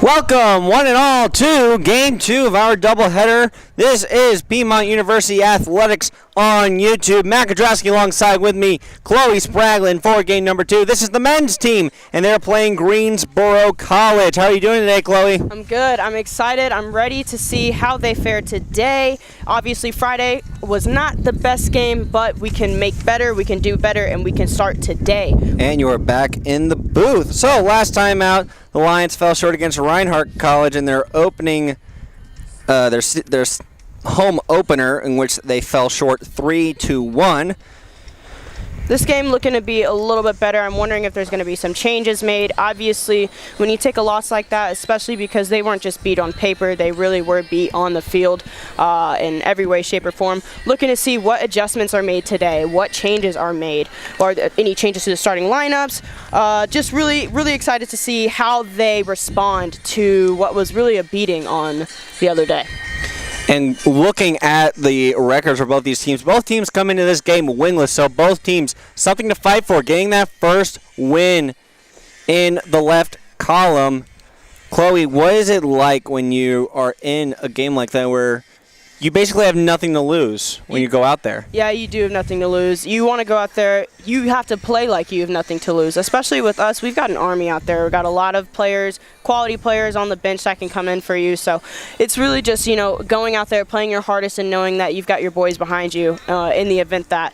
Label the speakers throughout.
Speaker 1: Welcome, one and all, to Game 2 of our doubleheader. This is Piedmont University Athletics on YouTube. Matt Kodraski alongside with me, Chloe Spraglin for game number 2. This is the men's team, and they're playing Greensboro College. How are you doing today, Chloe?
Speaker 2: I'm good. I'm excited. I'm ready to see how they fare today. Obviously, Friday was not the best game, but we can make better, we can do better, and we can start today.
Speaker 1: And you are back in the booth. So, last time out, the Lions fell short against Reinhardt College in their opening, their home opener, in which they fell short 3-1.
Speaker 2: This game looking to be a little bit better. I'm wondering if there's going to be some changes made. Obviously, when you take a loss like that, especially because they weren't just beat on paper, they really were beat on the field in every way, shape, or form. Looking to see what adjustments are made today, what changes are made, or any changes to the starting lineups. Just really excited to see how they respond to what was really a beating on the other day.
Speaker 1: And looking at the records for both teams come into this game winless, so both teams something to fight for, getting that first win in the left column. Chloe, what is it like when you are in a game like that where you basically have nothing to lose when you go out there?
Speaker 2: Yeah, you do have nothing to lose. You want to go out there, you have to play like you have nothing to lose, especially with us. We've got an army out there. We've got a lot of players, quality players on the bench that can come in for you. So it's really just, going out there, playing your hardest and knowing that you've got your boys behind you in the event that,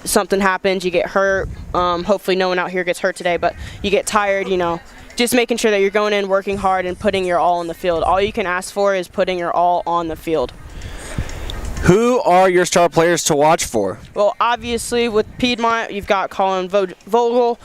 Speaker 2: something happens, you get hurt. Hopefully no one out here gets hurt today, but you get tired, just making sure that you're going in, working hard, and putting your all on the field. All you can ask for is putting your all on the field.
Speaker 1: Who are your star players to watch for?
Speaker 2: Well, obviously with Piedmont, you've got Colin Vogel.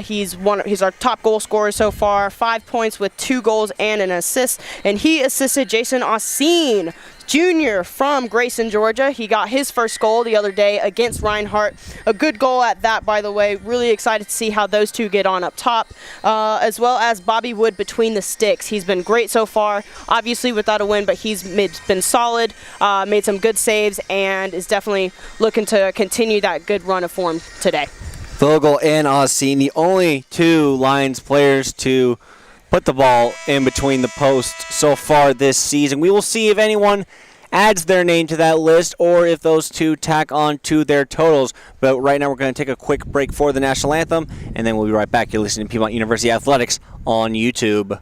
Speaker 2: He's our top goal scorer so far. 5 points with 2 goals and an assist, and he assisted Jason Oseen Jr. from Grayson, Georgia. He got his first goal the other day against Reinhardt. A good goal at that, by the way. Really excited to see how those two get on up top, as well as Bobby Wood between the sticks. He's been great so far, obviously without a win, but he's been solid, made some good saves, and is definitely looking to continue that good run of form today.
Speaker 1: Vogel and Oseen, the only two Lions players to put the ball in between the posts so far this season. We will see if anyone adds their name to that list or if those two tack on to their totals. But right now we're going to take a quick break for the national anthem, and then we'll be right back. You're listening to Piedmont University Athletics on YouTube.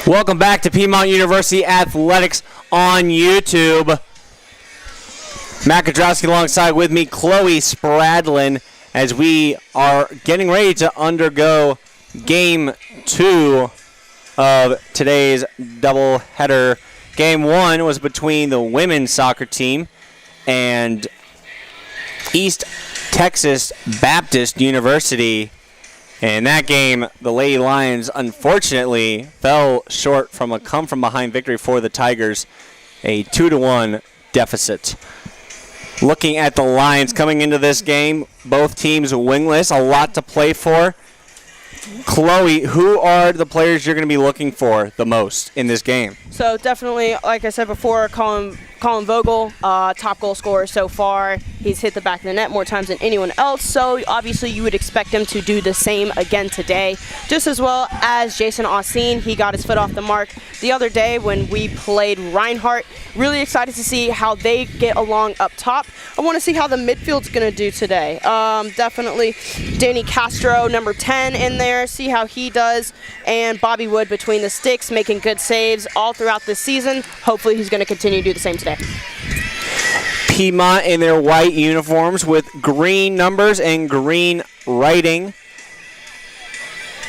Speaker 1: Welcome back to Piedmont University Athletics on YouTube. Matt Kudrowski alongside with me, Chloe Spradlin, as we are getting ready to undergo Game 2 of today's doubleheader. Game 1 was between the women's soccer team and East Texas Baptist University. In that game, the Lady Lions unfortunately fell short from a come-from-behind victory for the Tigers, a 2-1 deficit. Looking at the Lions coming into this game, both teams winless, a lot to play for. Chloe, who are the players you're going to be looking for the most in this game?
Speaker 2: So definitely, like I said before, Colin Vogel, top goal scorer so far. He's hit the back of the net more times than anyone else, so obviously you would expect him to do the same again today. Just as well as Jason Ossine, he got his foot off the mark the other day when we played Reinhardt. Really excited to see how they get along up top. I want to see how the midfield's going to do today. Definitely Danny Castro, number 10 in there, see how he does, and Bobby Wood between the sticks, making good saves all throughout this season. Hopefully he's going to continue to do the same today.
Speaker 1: Piedmont in their white uniforms with green numbers and green writing.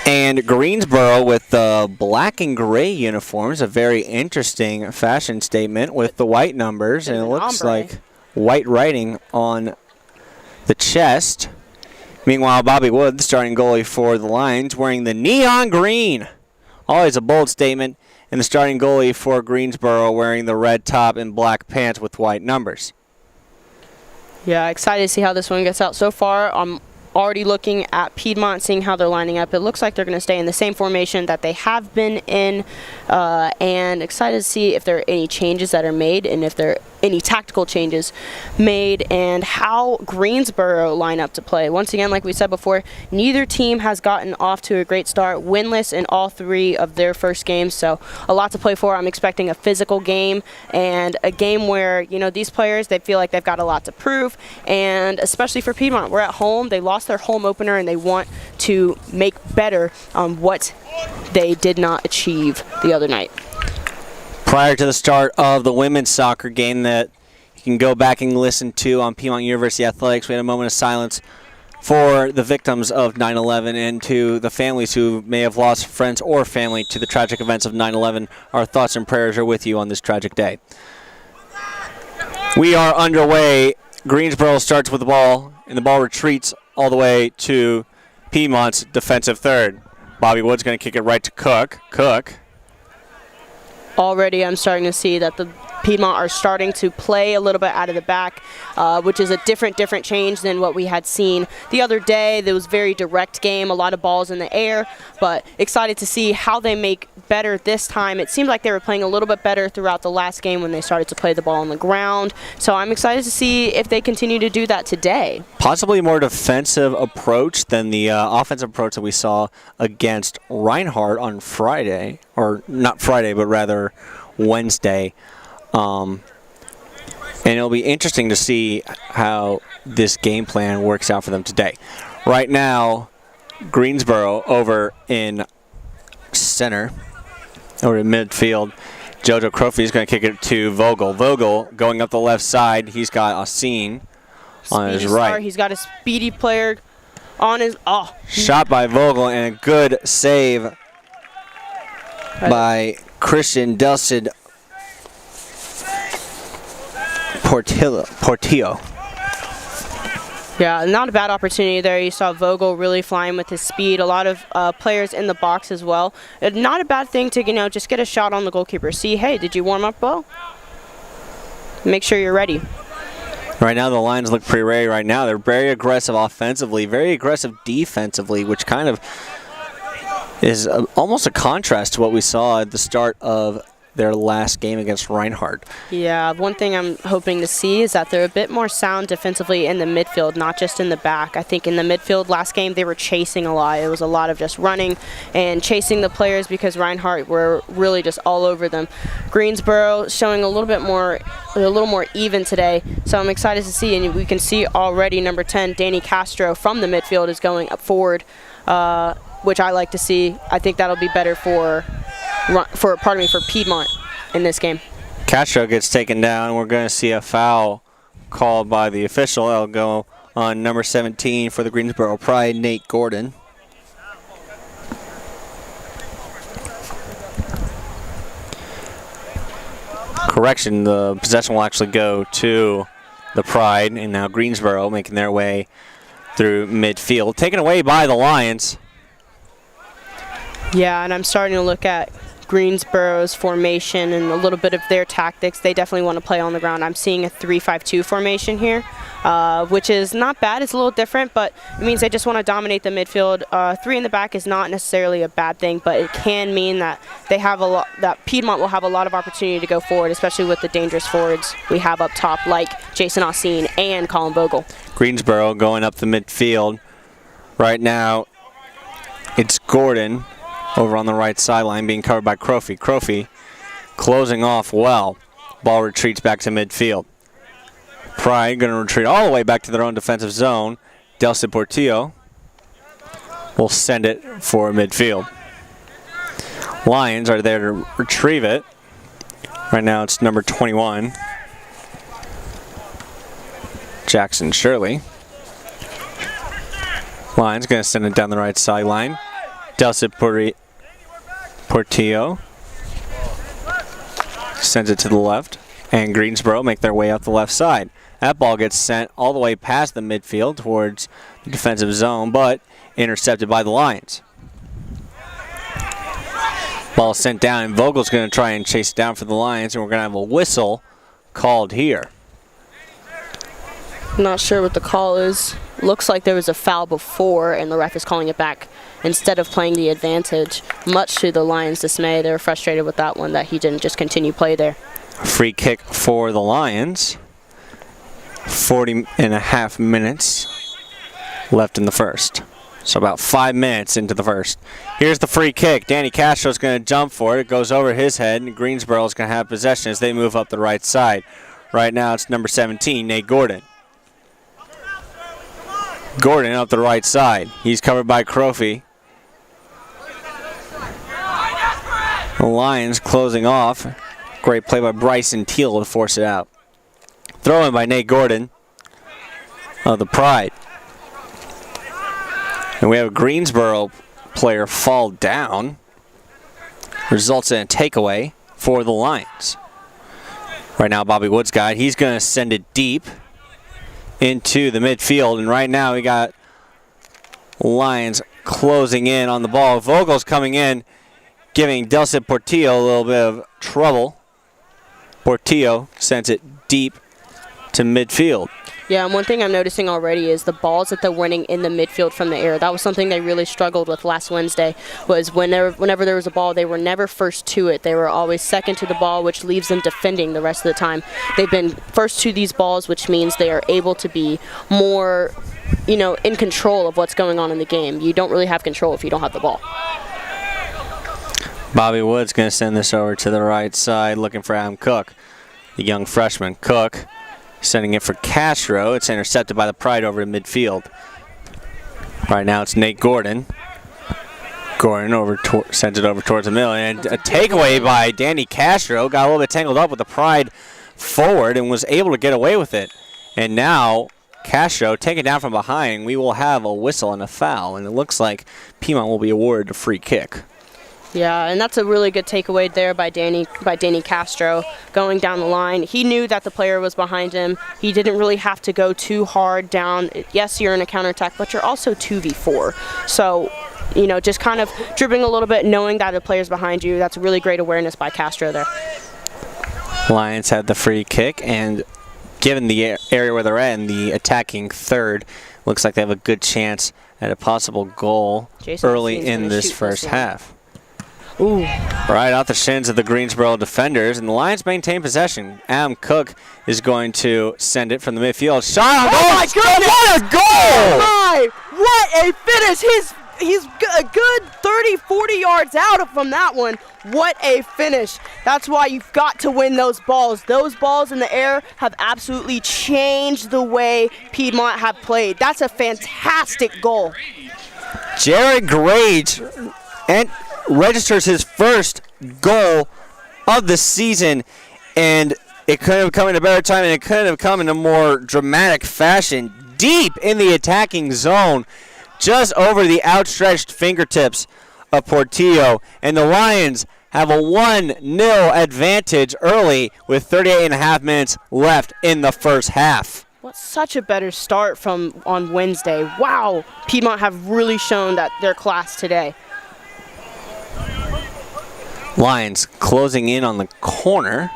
Speaker 1: And Greensboro with the black and gray uniforms, a very interesting fashion statement with the white numbers, and it looks like white writing on the chest. Meanwhile, Bobby Wood, the starting goalie for the Lions, wearing the neon green. Always a bold statement. And the starting goalie for Greensboro wearing the red top and black pants with white numbers.
Speaker 2: Yeah, excited to see how this one gets out. So far, I'm already looking at Piedmont, seeing how they're lining up. It looks like they're going to stay in the same formation that they have been in, and excited to see if there are any changes that are made and if there are any tactical changes made and how Greensboro line up to play. Once again, like we said before, neither team has gotten off to a great start, winless in all 3 of their first games, so a lot to play for. I'm expecting a physical game and a game where, you know, these players, they feel like they've got a lot to prove, and especially for Piedmont, we're at home. They lost their home opener and they want to make better on what they did not achieve the other night.
Speaker 1: Prior to the start of the women's soccer game that you can go back and listen to on Piedmont University Athletics, we had a moment of silence for the victims of 9/11 and to the families who may have lost friends or family to the tragic events of 9/11. Our thoughts and prayers are with you on this tragic day. We are underway. Greensboro starts with the ball, and the ball retreats all the way to Piedmont's defensive third. Bobby Wood's going to kick it right to Cook.
Speaker 2: Already I'm starting to see that the Piedmont are starting to play a little bit out of the back, which is a different change than what we had seen the other day. There was a very direct game, a lot of balls in the air, but excited to see how they make better this time. It seemed like they were playing a little bit better throughout the last game when they started to play the ball on the ground, so I'm excited to see if they continue to do that today. Possibly
Speaker 1: a more defensive approach than the offensive approach that we saw against Reinhardt on Friday, or not Friday, but rather Wednesday. And it'll be interesting to see how this game plan works out for them today. Right now, Greensboro over in center, over in midfield. Jojo Crofty is going to kick it to Vogel. Vogel going up the left side. He's got Ossine on his right.
Speaker 2: He's got a speedy player on his...
Speaker 1: Shot by Vogel and a good save by Christian Delcid Portillo.
Speaker 2: Yeah, not a bad opportunity there. You saw Vogel really flying with his speed. A lot of players in the box as well. Not a bad thing to, just get a shot on the goalkeeper. See, hey, did you warm up well? Make sure you're ready.
Speaker 1: Right now, the Lions look pretty ready right now. They're very aggressive offensively, very aggressive defensively, which kind of is almost a contrast to what we saw at the start of their last game against Reinhardt.
Speaker 2: Yeah, one thing I'm hoping to see is that they're a bit more sound defensively in the midfield, not just in the back. I think in the midfield last game they were chasing a lot. It was a lot of just running and chasing the players because Reinhardt were really just all over them. Greensboro showing a little more even today, so I'm excited to see, and we can see already number 10, Danny Castro from the midfield is going up forward, which I like to see. I think that'll be better for for Piedmont in this game.
Speaker 1: Castro gets taken down. We're going to see a foul called by the official. That'll go on number 17 for the Greensboro Pride, Nate Gordon. Correction, the possession will actually go to the Pride, and now Greensboro making their way through midfield. Taken away by the Lions.
Speaker 2: Yeah, and I'm starting to look at Greensboro's formation and a little bit of their tactics. They definitely want to play on the ground. I'm seeing a 3-5-2 formation here, which is not bad. It's a little different, but it means they just want to dominate the midfield. 3 in the back is not necessarily a bad thing, but it can mean that they have that Piedmont will have a lot of opportunity to go forward, especially with the dangerous forwards we have up top, like Jason Ossine and Colin Vogel.
Speaker 1: Greensboro going up the midfield. Right now, it's Gordon over on the right sideline being covered by Crofy. Crofy closing off well. Ball retreats back to midfield. Pride going to retreat all the way back to their own defensive zone. Delcid Portillo will send it for midfield. Lions are there to retrieve it. Right now it's number 21, Jackson Shirley. Lions going to send it down the right sideline. Delcid Portillo sends it to the left, and Greensboro make their way up the left side. That ball gets sent all the way past the midfield towards the defensive zone, but intercepted by the Lions. Ball sent down, and Vogel's going to try and chase it down for the Lions, and we're going to have a whistle called here.
Speaker 2: Not sure what the call is. Looks like there was a foul before, and the ref is calling it back instead of playing the advantage. Much to the Lions' dismay, they were frustrated with that one, that he didn't just continue play there.
Speaker 1: Free kick for the Lions. 40.5 minutes left in the first. So about 5 minutes into the first. Here's the free kick. Danny Castro's going to jump for it. It goes over his head, and Greensboro's going to have possession as they move up the right side. Right now it's number 17, Nate Gordon. Gordon up the right side. He's covered by Crofy. The Lions closing off. Great play by Bryson Teal to force it out. Throw in by Nate Gordon of the Pride. And we have a Greensboro player fall down. Results in a takeaway for the Lions. Right now Bobby Woods got it. He's going to send it deep into the midfield, and right now we got Lions closing in on the ball. Vogel's coming in, giving Delcid Portillo a little bit of trouble. Portillo sends it deep to midfield.
Speaker 2: Yeah, and one thing I'm noticing already is the balls that they're winning in the midfield from the air. That was something they really struggled with last Wednesday, was whenever there was a ball, they were never first to it. They were always second to the ball, which leaves them defending the rest of the time. They've been first to these balls, which means they are able to be more, in control of what's going on in the game. You don't really have control if you don't have the ball.
Speaker 1: Bobby Wood's going to send this over to the right side, looking for Adam Cook, the young freshman. Cook sending it for Castro. It's intercepted by the Pride over in midfield. Right now it's Nate Gordon. Gordon sends it over towards the middle. And a takeaway by Danny Castro. Got a little bit tangled up with the Pride forward and was able to get away with it. And now Castro taken down from behind. We will have a whistle and a foul. And it looks like Piedmont will be awarded a free kick.
Speaker 2: Yeah, and that's a really good takeaway there by Danny Castro going down the line. He knew that the player was behind him. He didn't really have to go too hard down. Yes, you're in a counterattack, but you're also 2v4. So, just kind of dribbling a little bit, knowing that the player's behind you. That's really great awareness by Castro there.
Speaker 1: Lions had the free kick, and given the area where they're at in the attacking third, looks like they have a good chance at a possible goal early in this first half.
Speaker 2: Ooh.
Speaker 1: Right out the shins of the Greensboro defenders, and the Lions maintain possession. Adam Cook is going to send it from the midfield. Shot on goal!
Speaker 2: Oh my goodness!
Speaker 1: What a goal!
Speaker 2: Oh my! What a finish! He's a good 30, 40 yards out from that one. What a finish. That's why you've got to win those balls. Those balls in the air have absolutely changed the way Piedmont have played. That's a fantastic goal.
Speaker 1: Jared Grage registers his first goal of the season, and it couldn't have come in a better time, and it couldn't have come in a more dramatic fashion. Deep in the attacking zone, just over the outstretched fingertips of Portillo, and the Lions have a 1-0 advantage early with 38.5 minutes left in the first half.
Speaker 2: What's such a better start from on Wednesday. Wow, Piedmont have really shown that their class today.
Speaker 1: Lions closing in on the corner.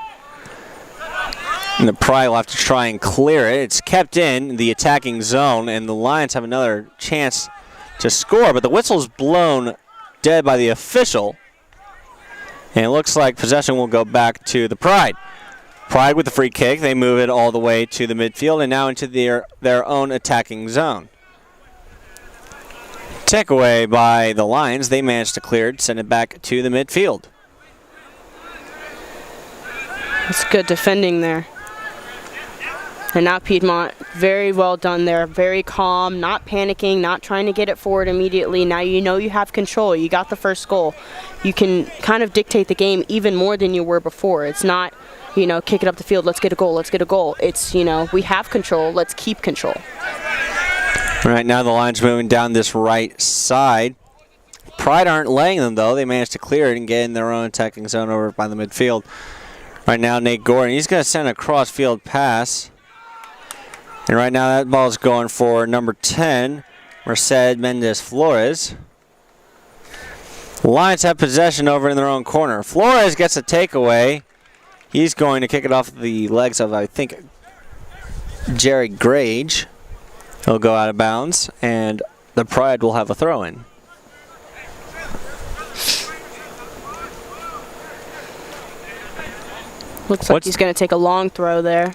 Speaker 1: And the Pride will have to try and clear it. It's kept in the attacking zone, and the Lions have another chance to score, but the whistle's blown dead by the official. And it looks like possession will go back to the Pride. Pride with the free kick. They move it all the way to the midfield and now into their own attacking zone. Takeaway by the Lions. They managed to clear it, send it back to the midfield.
Speaker 2: It's good defending there. And now Piedmont, very well done there. Very calm, not panicking, not trying to get it forward immediately. Now you know you have control. You got the first goal. You can kind of dictate the game even more than you were before. It's not, you know, kick it up the field, let's get a goal, let's get a goal. It's, you know, we have control, let's keep control.
Speaker 1: Right now the Lions moving down this right side. Pride aren't laying them, though. They managed to clear it and get in their own attacking zone over by the midfield. Right now Nate Gordon, he's going to send a cross-field pass. And right now that ball is going for number 10, Merced Mendez-Flores. Lions have possession over in their own corner. Flores gets a takeaway. He's going to kick it off the legs of, I think, Jerry Grage. He'll go out of bounds, and the Pride will have a throw-in.
Speaker 2: Looks like he's going to take a long throw there.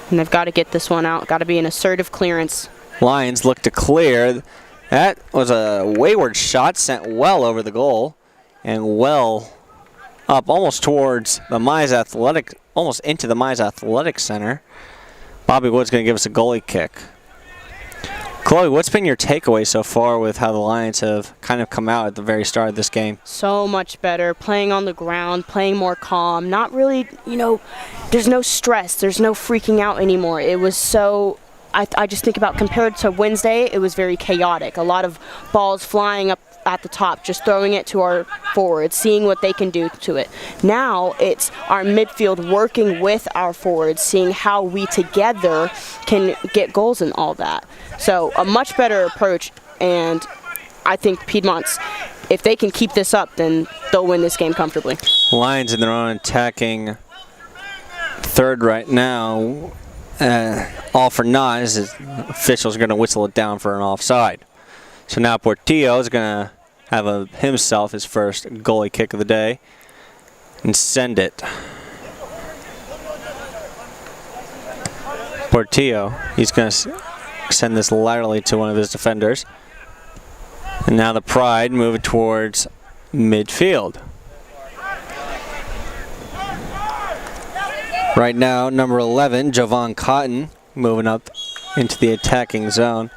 Speaker 2: And they've got to get this one out. Got to be an assertive clearance.
Speaker 1: Lions look to clear. That was a wayward shot sent well over the goal and well up almost towards the Mize Athletic, almost into the Mize Athletic Center. Bobby Wood's going to give us a goalie kick. Chloe, what's been your takeaway so far with how the Lions have kind of come out at the very start of this game?
Speaker 2: So much better, playing on the ground, playing more calm, not really, you know, there's no stress, there's no freaking out anymore. It was so, I just think about compared to Wednesday, it was very chaotic. A lot of balls flying up at the top, just throwing it to our forwards, seeing what they can do to it. Now it's our midfield working with our forwards, seeing how we together can get goals and all that. So a much better approach, and I think Piedmont's, if they can keep this up, then they'll win this game comfortably.
Speaker 1: Lions in their own attacking third right now. All for naught as the officials are going to whistle it down for an offside. So now Portillo is going to have himself his first goalie kick of the day and send it. Portillo, he's going to send this laterally to one of his defenders. And now the Pride moving towards midfield. Right now, number 11, Javon Cotton, moving up into the attacking zone.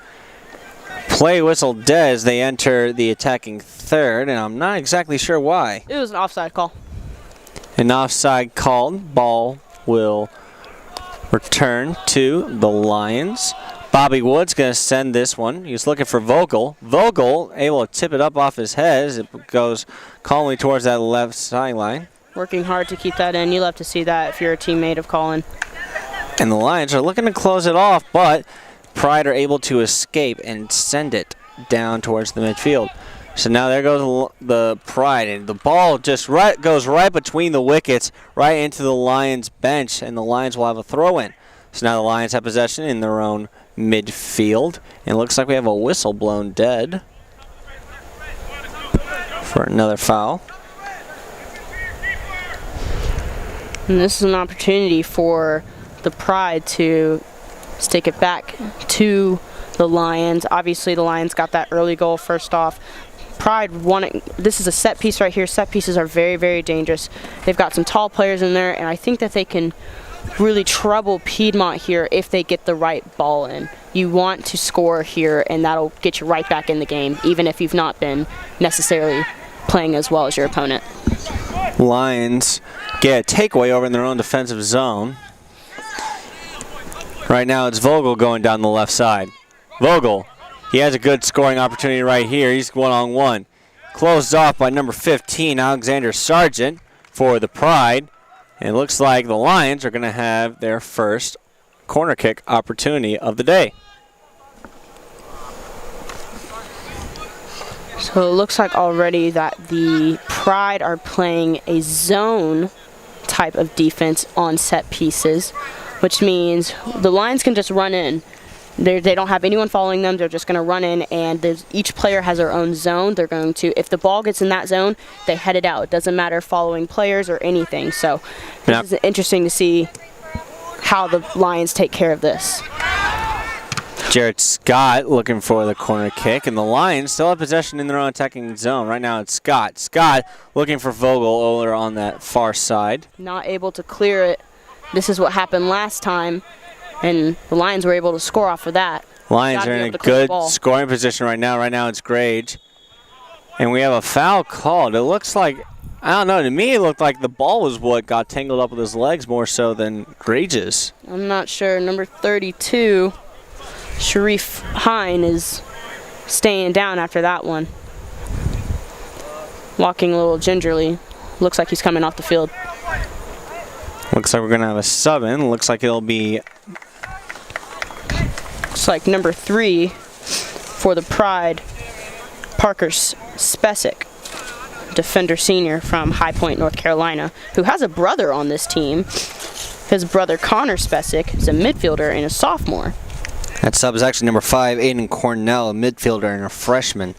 Speaker 1: Play whistle dead as they enter the attacking third, and I'm not exactly sure why.
Speaker 2: It was an offside call.
Speaker 1: An offside called. Ball will return to the Lions. Bobby Wood's going to send this one. He's looking for Vogel. Vogel able to tip it up off his head as it goes calmly towards that left sideline.
Speaker 2: Working hard to keep that in. You love to see that if you're a teammate of Colin.
Speaker 1: And the Lions are looking to close it off, but Pride are able to escape and send it down towards the midfield. So now there goes the Pride, and the ball just goes right between the wickets, right into the Lions bench, and the Lions will have a throw-in. So now the Lions have possession in their own midfield, and it looks like we have a whistle blown dead for another foul.
Speaker 2: And this is an opportunity for the Pride to stick it back to the Lions. Obviously, the Lions got that early goal first off. Pride won it. This is a set piece right here. Set pieces are very, very dangerous. They've got some tall players in there, and I think that they can really trouble Piedmont here if they get the right ball in. You want to score here, and that'll get you right back in the game, even if you've not been necessarily playing as well as your opponent.
Speaker 1: Lions get a takeaway over in their own defensive zone. Right now it's Vogel going down the left side. Vogel, he has a good scoring opportunity right here. He's one-on-one. Closed off by number 15, Alexander Sargent, for the Pride. And it looks like the Lions are going to have their first corner kick opportunity of the day.
Speaker 2: So it looks like already that the Pride are playing a zone type of defense on set pieces, which means the Lions can just run in. They don't have anyone following them. They're just going to run in, and each player has their own zone. They're going to, if the ball gets in that zone, they head it out. It doesn't matter following players or anything. So this is interesting to see how the Lions take care of this.
Speaker 1: Jared Scott looking for the corner kick, and the Lions still have possession in their own attacking zone. Right now it's Scott. Scott looking for Vogel over on that far side.
Speaker 2: Not able to clear it. This is what happened last time, and the Lions were able to score off of that.
Speaker 1: Lions are in a good scoring position right now. Right now it's Grage. And we have a foul called. It looks like, I don't know, to me it looked like the ball was what got tangled up with his legs more so than Grage's.
Speaker 2: I'm not sure. Number 32, Sharif Hine, is staying down after that one. Walking a little gingerly. Looks like he's coming off the field.
Speaker 1: Looks like we're going to have a sub in. Looks like it'll be...
Speaker 2: Looks like number 3 for the Pride, Parker Spesic, defender senior from High Point, North Carolina, who has a brother on this team. His brother, Connor Spesic, is a midfielder and a sophomore.
Speaker 1: That sub is actually number 5, Aiden Cornell, a midfielder and a freshman.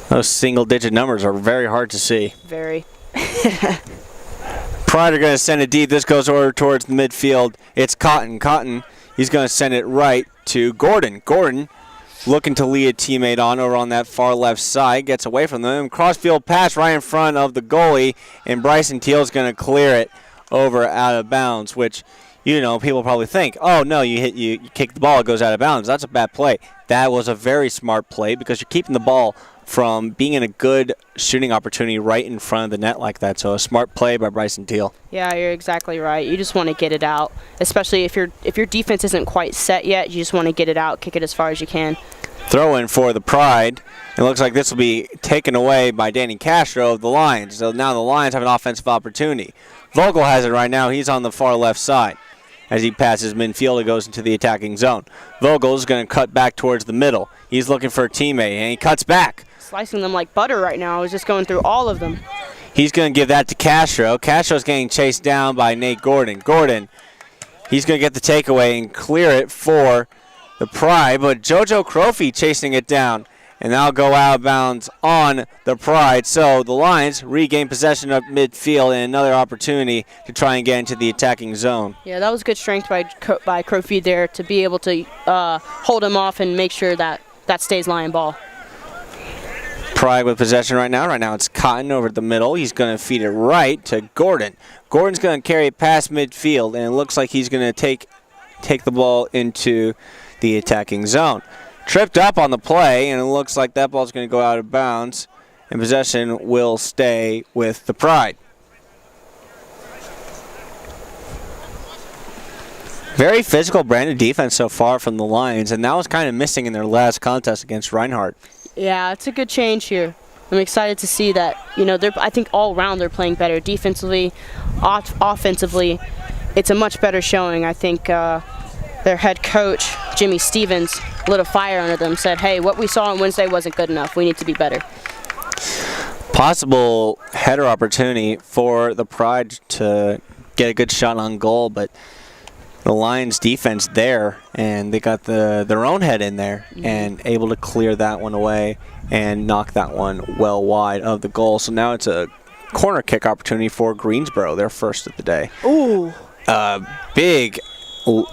Speaker 1: Those single-digit numbers are very hard to see.
Speaker 2: Very.
Speaker 1: Pride are going to send it deep. This goes over towards the midfield. It's Cotton. Cotton, he's going to send it right to Gordon. Gordon looking to lead a teammate on over on that far left side. Gets away from them. Crossfield pass right in front of the goalie, and Bryson Teal's going to clear it over out of bounds, which, you know, people probably think, oh, no, you kick the ball, it goes out of bounds. That's a bad play. That was a very smart play because you're keeping the ball from being in a good shooting opportunity right in front of the net like that. So a smart play by Bryson Teal.
Speaker 2: Yeah, you're exactly right. You just want to get it out, especially if your defense isn't quite set yet. You just want to get it out, kick it as far as you can.
Speaker 1: Throw in for the Pride. It looks like this will be taken away by Danny Castro of the Lions. So now the Lions have an offensive opportunity. Vogel has it right now. He's on the far left side. As he passes midfield, it goes into the attacking zone. Vogel is going to cut back towards the middle. He's looking for a teammate, and he cuts back.
Speaker 2: Slicing them like butter right now. I was just going through all of them.
Speaker 1: He's going to give that to Castro. Castro's getting chased down by Nate Gordon. Gordon, he's going to get the takeaway and clear it for the Pride, but JoJo Crofy chasing it down, and that'll go out of bounds on the Pride. So the Lions regain possession of midfield and another opportunity to try and get into the attacking zone.
Speaker 2: Yeah, that was good strength by Crofy there to be able to hold him off and make sure that stays Lion ball.
Speaker 1: Pride with possession right now. Right now it's Cotton over the middle. He's going to feed it right to Gordon. Gordon's going to carry it past midfield, and it looks like he's going to take the ball into the attacking zone. Tripped up on the play, and it looks like that ball's going to go out of bounds, and possession will stay with the Pride. Very physical brand of defense so far from the Lions, and that was kind of missing in their last contest against Reinhardt.
Speaker 2: Yeah, it's a good change here. I'm excited to see that, you know, I think all around they're playing better defensively, offensively. It's a much better showing. I think their head coach, Jimmy Stevens, lit a fire under them, said, hey, what we saw on Wednesday wasn't good enough. We need to be better.
Speaker 1: Possible header opportunity for the Pride to get a good shot on goal, but the Lions defense there, and they got their own head in there and able to clear that one away and knock that one well wide of the goal. So now it's a corner kick opportunity for Greensboro, their first of the day.
Speaker 2: Ooh.
Speaker 1: Big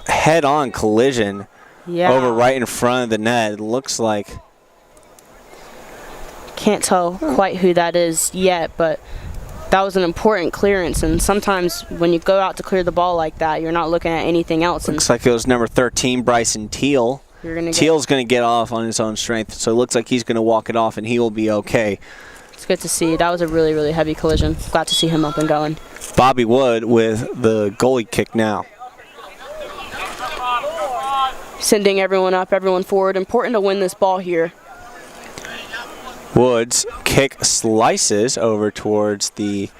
Speaker 1: head-on collision
Speaker 2: over
Speaker 1: right in front of the net. It looks like
Speaker 2: Can't tell quite who that is yet, but that was an important clearance, and sometimes when you go out to clear the ball like that, you're not looking at anything else.
Speaker 1: Looks like it was number 13, Bryson Teal. Teal's going to get off on his own strength, so it looks like he's going to walk it off, and he will be okay.
Speaker 2: It's good to see. That was a really, really heavy collision. Glad to see him up and going.
Speaker 1: Bobby Wood with the goalie kick now.
Speaker 2: Sending everyone up, everyone forward. Important to win this ball here.
Speaker 1: Woods kick slices over towards the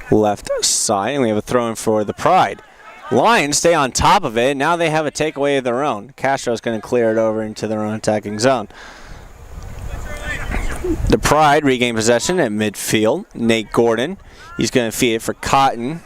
Speaker 1: left side, and we have a throw in for the Pride. Lions stay on top of it. Now they have a takeaway of their own. Castro's going to clear it over into their own attacking zone. The Pride regain possession at midfield. Nate Gordon, he's going to feed it for Cotton.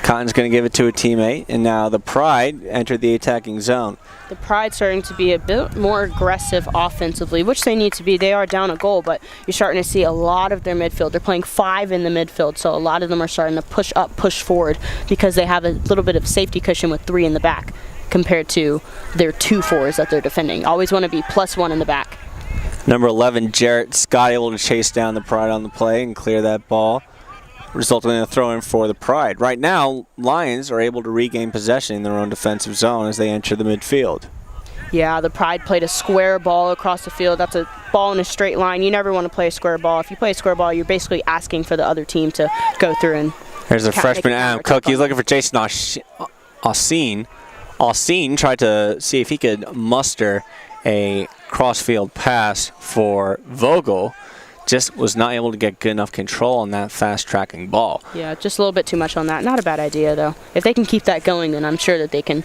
Speaker 1: Cotton's going to give it to a teammate, and now the Pride entered the attacking zone.
Speaker 2: The Pride starting to be a bit more aggressive offensively, which they need to be. They are down a goal, but you're starting to see a lot of their midfield. They're playing 5 in the midfield, so a lot of them are starting to push up, push forward, because they have a little bit of safety cushion with 3 in the back compared to their 2 4s that they're defending. Always want to be +1 in the back.
Speaker 1: Number 11, Jarrett Scott, able to chase down the Pride on the play and clear that ball, resulting in a throw-in for the Pride. Right now, Lions are able to regain possession in their own defensive zone as they enter the midfield.
Speaker 2: Yeah, the Pride played a square ball across the field. That's a ball in a straight line. You never want to play a square ball. If you play a square ball, you're basically asking for the other team to go through and...
Speaker 1: There's a freshman, Adam Cook. He's looking for Jason Alcine. Alcine tried to see if he could muster a cross-field pass for Vogel. Just was not able to get good enough control on that fast-tracking ball.
Speaker 2: Yeah, just a little bit too much on that. Not a bad idea, though. If they can keep that going, then I'm sure that they can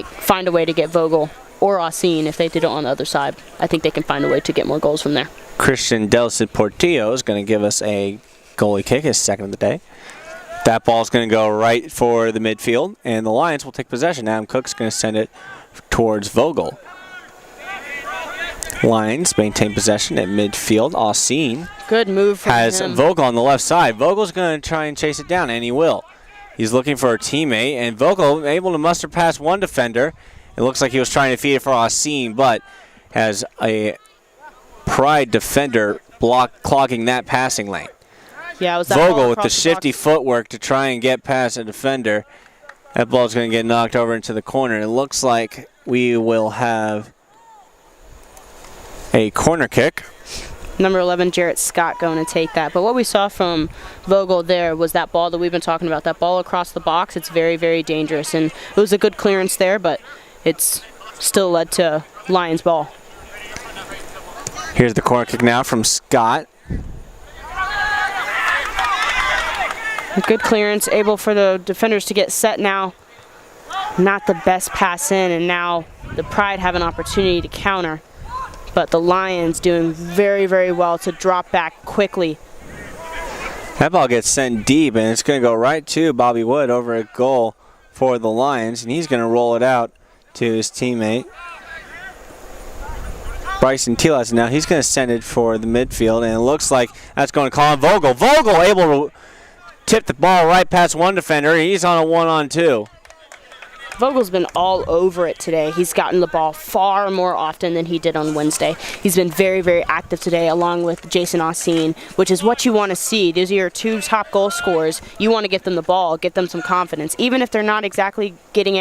Speaker 2: find a way to get Vogel or Alcine if they did it on the other side. I think they can find a way to get more goals from there.
Speaker 1: Christian Delcid Portillo is going to give us a goalie kick, his second of the day. That ball's going to go right for the midfield, and the Lions will take possession. Adam Cook's going to send it towards Vogel. Lions maintain possession at midfield. Alcine
Speaker 2: good move from
Speaker 1: has
Speaker 2: him.
Speaker 1: Vogel on the left side. Vogel's going to try and chase it down, and he will. He's looking for a teammate, and Vogel able to muster past one defender. It looks like he was trying to feed it for Alcine, but has a Pride defender clogging that passing lane.
Speaker 2: Yeah, it was that
Speaker 1: Vogel with the shifty footwork to try and get past a defender. That ball's going to get knocked over into the corner. It looks like we will have a corner kick.
Speaker 2: Number 11, Jarrett Scott, going to take that. But what we saw from Vogel there was that ball that we've been talking about, that ball across the box. It's very, very dangerous. And it was a good clearance there, but it's still led to Lions ball.
Speaker 1: Here's the corner kick now from Scott.
Speaker 2: A good clearance, able for the defenders to get set now. Not the best pass in, and now the Pride have an opportunity to counter. But the Lions doing very, very well to drop back quickly.
Speaker 1: That ball gets sent deep, and it's going to go right to Bobby Wood over a goal for the Lions, and he's going to roll it out to his teammate. Bryson Teal has it now. He's going to send it for the midfield, and it looks like that's going to call on Vogel. Vogel able to tip the ball right past one defender. He's on a 1-on-2.
Speaker 2: Vogel's been all over it today. He's gotten the ball far more often than he did on Wednesday. He's been very, very active today, along with Jason Alcine, which is what you want to see. These are your 2 top goal scorers. You want to get them the ball, get them some confidence. Even if they're not exactly getting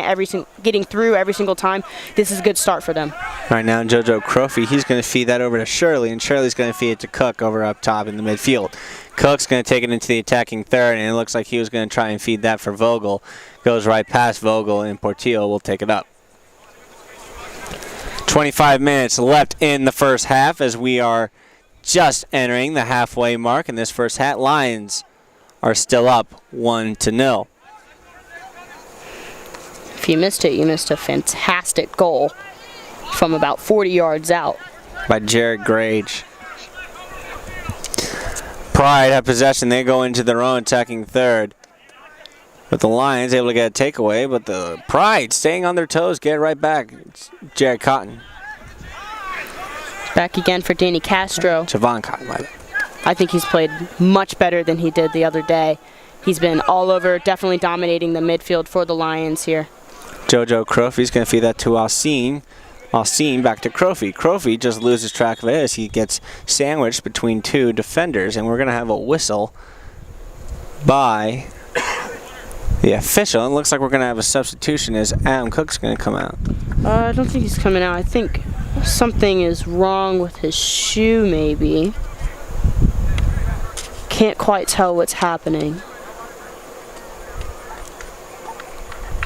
Speaker 2: through every single time, this is a good start for them.
Speaker 1: Right now, JoJo Crofy, he's going to feed that over to Shirley, and Shirley's going to feed it to Cook over up top in the midfield. Cook's going to take it into the attacking third, and it looks like he was going to try and feed that for Vogel. Goes right past Vogel, and Portillo will take it up. 25 minutes left in the first half as we are just entering the halfway mark in this first half. Lions are still up 1-0.
Speaker 2: If you missed it, you missed a fantastic goal from about 40 yards out.
Speaker 1: By Jared Grage. Pride have possession. They go into their own attacking third. But the Lions able to get a takeaway, but the Pride staying on their toes, get right back. It's Jared Cotton.
Speaker 2: Back again for Danny Castro.
Speaker 1: Javon Cotton.
Speaker 2: I think he's played much better than he did the other day. He's been all over, definitely dominating the midfield for the Lions here.
Speaker 1: JoJo Crofty's going to feed that to Alcine. Alcine back to Crofy. Crofy just loses track of it as he gets sandwiched between two defenders, and we're going to have a whistle by the official. It looks like we're going to have a substitution as Adam Cook's going to come out.
Speaker 2: I don't think he's coming out. I think something is wrong with his shoe, maybe. Can't quite tell what's happening.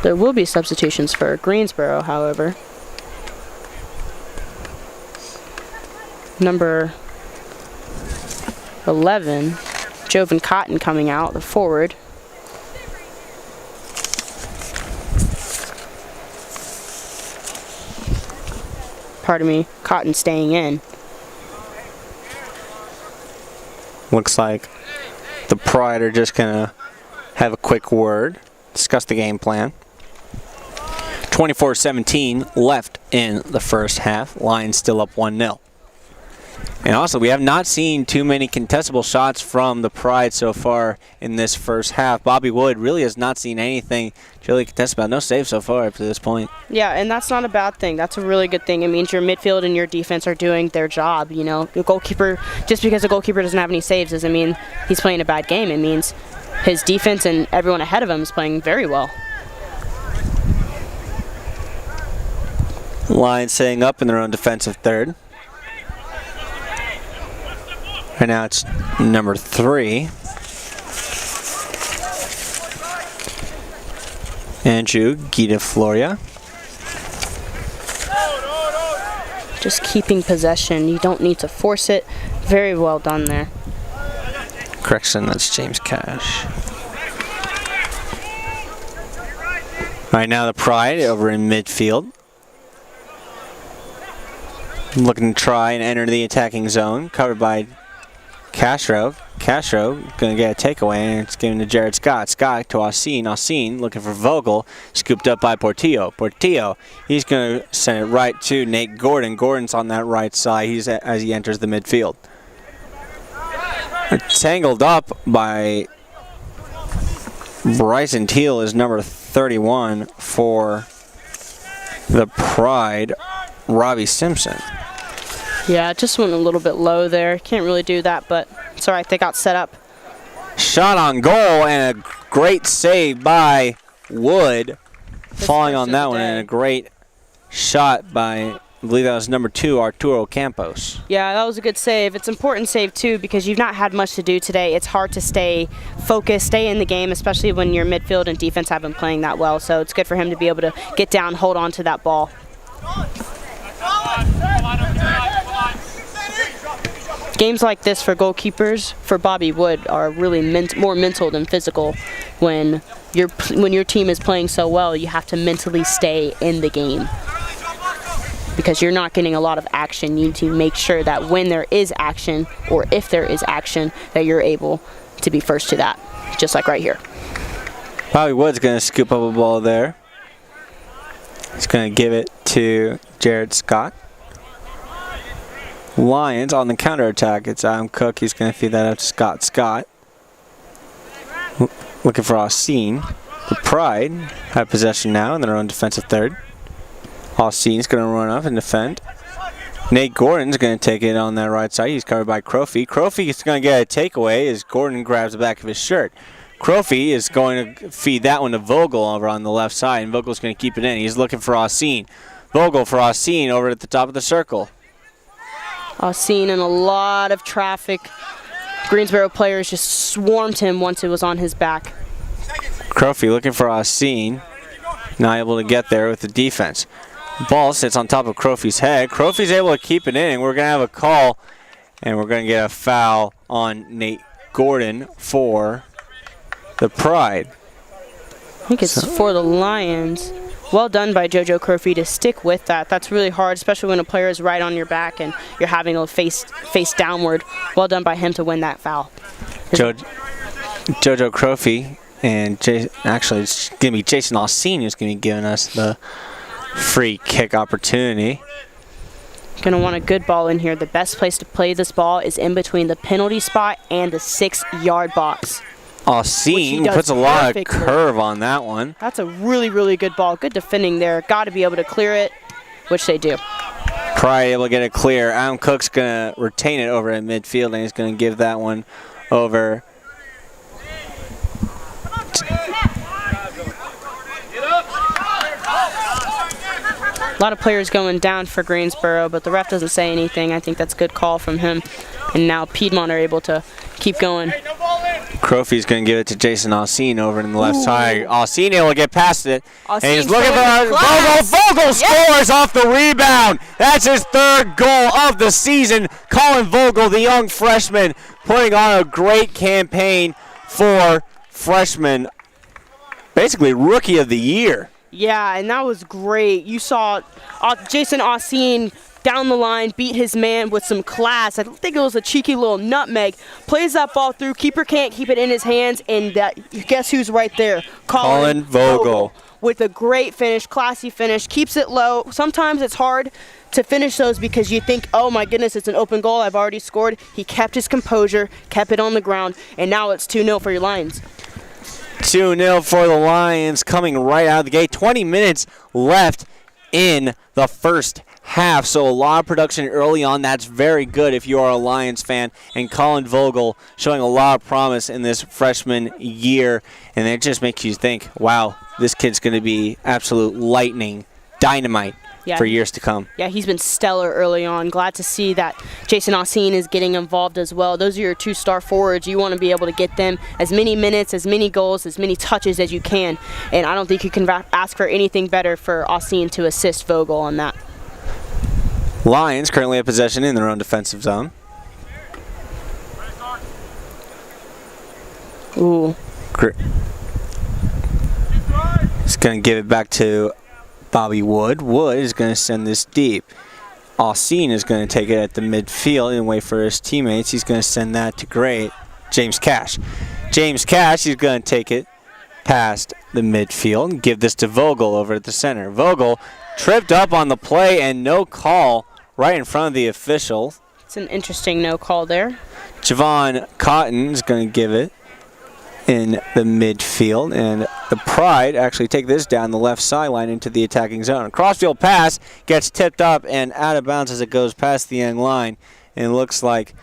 Speaker 2: There will be substitutions for Greensboro, however. Number 11, Jovan Cotton coming out, the forward. Pardon me, Cotton staying in.
Speaker 1: Looks like the Pride are just going to have a quick word, discuss the game plan. 24-17 left in the first half. Lions still up 1-0. And also, we have not seen too many contestable shots from the Pride so far in this first half. Bobby Wood really has not seen anything to really contest about. No saves so far up to this point.
Speaker 2: Yeah, and that's not a bad thing. That's a really good thing. It means your midfield and your defense are doing their job. You know, the goalkeeper, just because the goalkeeper doesn't have any saves doesn't mean he's playing a bad game. It means his defense and everyone ahead of him is playing very well.
Speaker 1: Lions setting up in their own defensive third. Right now it's number 3. Andrew Gita Floria.
Speaker 2: Just keeping possession. You don't need to force it. Very well done there.
Speaker 1: Correction, that's James Cash. Right now the Pride over in midfield. Looking to try and enter the attacking zone. Covered by Castro. Castro going to get a takeaway, and it's given to Jared Scott. Scott to Alcine. Alcine looking for Vogel. Scooped up by Portillo. Portillo, he's going to send it right to Nate Gordon. Gordon's on that right side as he enters the midfield. Tangled up by Bryson Teal is number 31 for the Pride, Robbie Simpson.
Speaker 2: Yeah, it just went a little bit low there. Can't really do that, but it's all right. They got set up.
Speaker 1: Shot on goal and a great save by Wood. Falling on that one, and a great shot by, I believe that was number 2, Arturo Campos.
Speaker 2: Yeah, that was a good save. It's an important save, too, because you've not had much to do today. It's hard to stay focused, stay in the game, especially when your midfield and defense have been playing that well. So it's good for him to be able to get down, hold on to that ball. Games like this for goalkeepers, for Bobby Wood, are really more mental than physical. When your team is playing so well, you have to mentally stay in the game because you're not getting a lot of action. You need to make sure that when there is action, or if there is action, that you're able to be first to that, just like right here.
Speaker 1: Bobby Wood's going to scoop up a ball there. He's going to give it to Jared Scott. Lions on the counterattack. It's Adam Cook. He's going to feed that up to Scott. Scott looking for Alcine. The Pride have possession now in their own defensive third. Alcine's going to run up and defend. Nate Gordon's going to take it on that right side. He's covered by Crofy. Crofy is going to get a takeaway as Gordon grabs the back of his shirt. Crofy is going to feed that one to Vogel over on the left side, and Vogel's going to keep it in. He's looking for Alcine. Vogel for Alcine over at the top of the circle.
Speaker 2: Alcine in a lot of traffic. Greensboro players just swarmed him once it was on his back.
Speaker 1: Crofy looking for Alcine. Not able to get there with the defense. Ball sits on top of Crofy's head. Crofy's able to keep it in. We're going to have a call, and we're going to get a foul on Nate Gordon for the Pride.
Speaker 2: I think it's for the Lions. Well done by JoJo Crofy to stick with that. That's really hard, especially when a player is right on your back and you're having to face downward. Well done by him to win that foul.
Speaker 1: JoJo Crofy and actually it's going to be Jason Alcine who's going to be giving us the free kick opportunity.
Speaker 2: Going to want a good ball in here. The best place to play this ball is in between the penalty spot and the 6-yard box.
Speaker 1: Alcine puts a lot of curve on that one.
Speaker 2: That's a really, really good ball. Good defending there. Got to be able to clear it. which they do.
Speaker 1: Pride able to get it clear. Adam Cook's going to retain it over in midfield, and he's going to give that one over.
Speaker 2: A lot of players going down for Greensboro, but the ref doesn't say anything. I think that's a good call from him. And now Piedmont are able to keep going.
Speaker 1: Crofy's going to give it to Jason Alcine over in the left side. Alcine will get past it. And he's looking for Vogel scores off the rebound. That's his third goal of the season. Colin Vogel, the young freshman, putting on a great campaign for freshman. Basically, rookie of the year.
Speaker 2: Yeah, and that was great. You saw Jason Alcine down the line beat his man with some class. I think it was a cheeky little nutmeg. Plays that ball through. Keeper can't keep it in his hands, and guess who's right there?
Speaker 1: Colin Vogel.
Speaker 2: With a great finish, classy finish. Keeps it low. Sometimes it's hard to finish those because you think, oh my goodness, it's an open goal. I've already scored. He kept his composure, kept it on the ground, and now it's 2-0 for your Lions.
Speaker 1: 2-0 for the Lions coming right out of the gate. 20 minutes left in the first half, so a lot of production early on. That's very good if you are a Lions fan. And Colin Vogel showing a lot of promise in this freshman year. And it just makes you think, wow, this kid's going to be absolute lightning, dynamite for years to come.
Speaker 2: Yeah, he's been stellar early on. Glad to see that Jason Alcine is getting involved as well. Those are your two-star forwards. You want to be able to get them as many minutes, as many goals, as many touches as you can. And I don't think you can ask for anything better for Alcine to assist Vogel on that.
Speaker 1: Lions currently have possession in their own defensive zone.
Speaker 2: Ooh.
Speaker 1: He's going to give it back to Bobby Wood. Wood is going to send this deep. Alcine is going to take it at the midfield and wait for his teammates. He's going to send that to James Cash. James Cash, he's going to take it past the midfield and give this to Vogel over at the center. Vogel tripped up on the play and no call right in front of the official.
Speaker 2: It's an interesting no call there.
Speaker 1: Javon Cotton is going to give it in the midfield, and the Pride actually take this down the left sideline into the attacking zone. A crossfield pass gets tipped up and out of bounds as it goes past the end line, and it looks like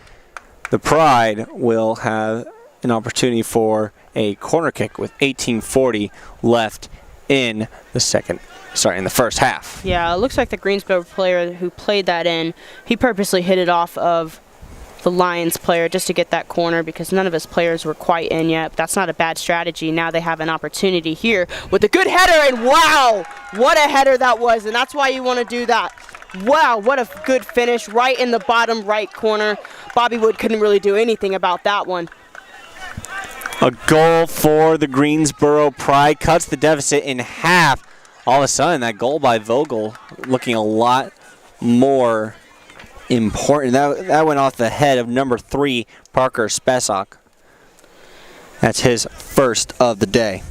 Speaker 1: the Pride will have an opportunity for a corner kick with 18:40 left in the first half.
Speaker 2: Yeah, it looks like the Greensboro player who played that in, he purposely hit it off of the Lions player just to get that corner because none of his players were quite in yet. But that's not a bad strategy. Now they have an opportunity here with a good header, and wow, what a header that was, and that's why you want to do that. Wow, what a good finish right in the bottom right corner. Bobby Wood couldn't really do anything about that one.
Speaker 1: A goal for the Greensboro Pride cuts the deficit in half. All of a sudden, that goal by Vogel looking a lot more important. That went off the head of number 3, Parker Spesok. That's his first of the day.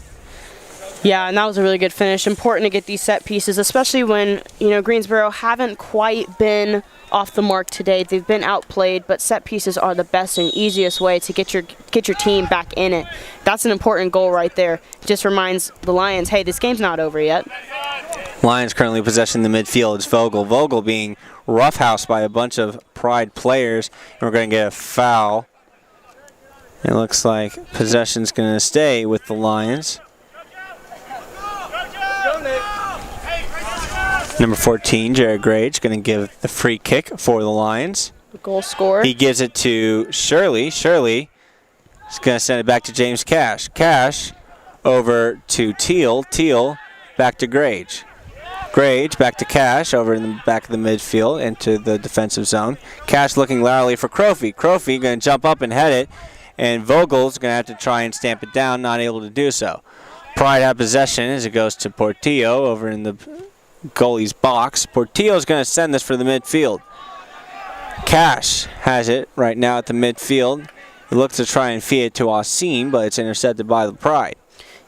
Speaker 2: Yeah, and that was a really good finish. Important to get these set pieces, especially when, Greensboro haven't quite been off the mark today. They've been outplayed, but set pieces are the best and easiest way to get your team back in it. That's an important goal right there. Just reminds the Lions, hey, this game's not over yet.
Speaker 1: Lions currently possessing the midfield. It's Vogel. Vogel being roughhoused by a bunch of Pride players, and we're going to get a foul. It looks like possession's going to stay with the Lions. Number 14, Jared Grage, going to give the free kick for the Lions.
Speaker 2: The goal scorer.
Speaker 1: He gives it to Shirley. Shirley is going to send it back to James Cash. Cash over to Teal. Teal back to Grage. Grage back to Cash over in the back of the midfield into the defensive zone. Cash looking laterally for Crofy. Crofy going to jump up and head it, and Vogel's going to have to try and stamp it down, not able to do so. Pride have possession as it goes to Portillo over in the goalie's box. Portillo's going to send this for the midfield. Cash has it right now at the midfield. He looks to try and feed it to Alcine, but it's intercepted by the Pride.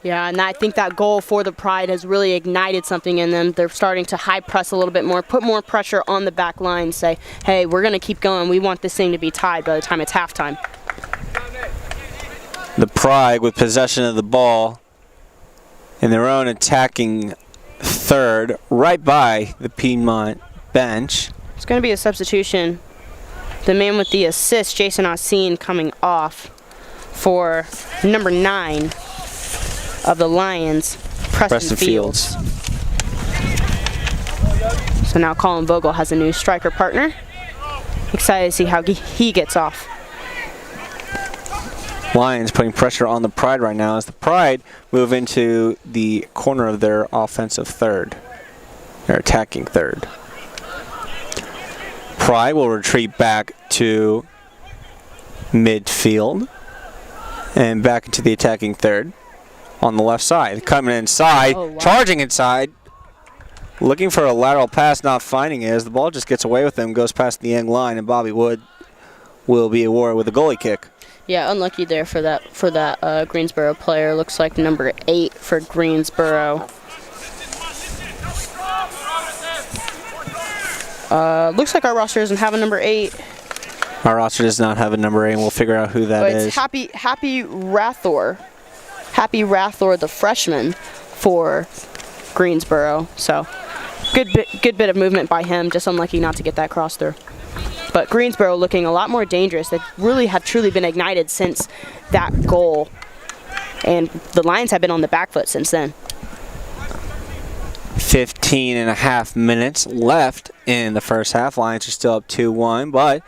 Speaker 2: Yeah, and I think that goal for the Pride has really ignited something in them. They're starting to high press a little bit more, put more pressure on the back line, say, hey, we're going to keep going. We want this thing to be tied by the time it's halftime.
Speaker 1: The Pride with possession of the ball in their own attacking third, right by the Piedmont bench.
Speaker 2: It's going to be a substitution. The man with the assist, Jason Ossine, coming off for number 9 of the Lions, Preston Fields. So now Colin Vogel has a new striker partner. Excited to see how he gets off.
Speaker 1: Lions putting pressure on the Pride right now as the Pride move into the corner of their offensive third. Their attacking third. Pride will retreat back to midfield and back into the attacking third on the left side. Coming inside, charging inside, looking for a lateral pass, not finding it as the ball just gets away with him, goes past the end line, and Bobby Wood will be awarded with a goalie kick.
Speaker 2: Yeah, unlucky there for that Greensboro player. Looks like number 8 for Greensboro. Looks like our roster doesn't have a number 8.
Speaker 1: Our roster does not have a number 8, and we'll figure out who that is.
Speaker 2: It's Happy Rathor. Happy Rathor, the freshman for Greensboro. So good bit of movement by him. Just unlucky not to get that cross through. But Greensboro looking a lot more dangerous. They really have truly been ignited since that goal. And the Lions have been on the back foot since then.
Speaker 1: 15 and a half minutes left in the first half. Lions are still up 2-1, but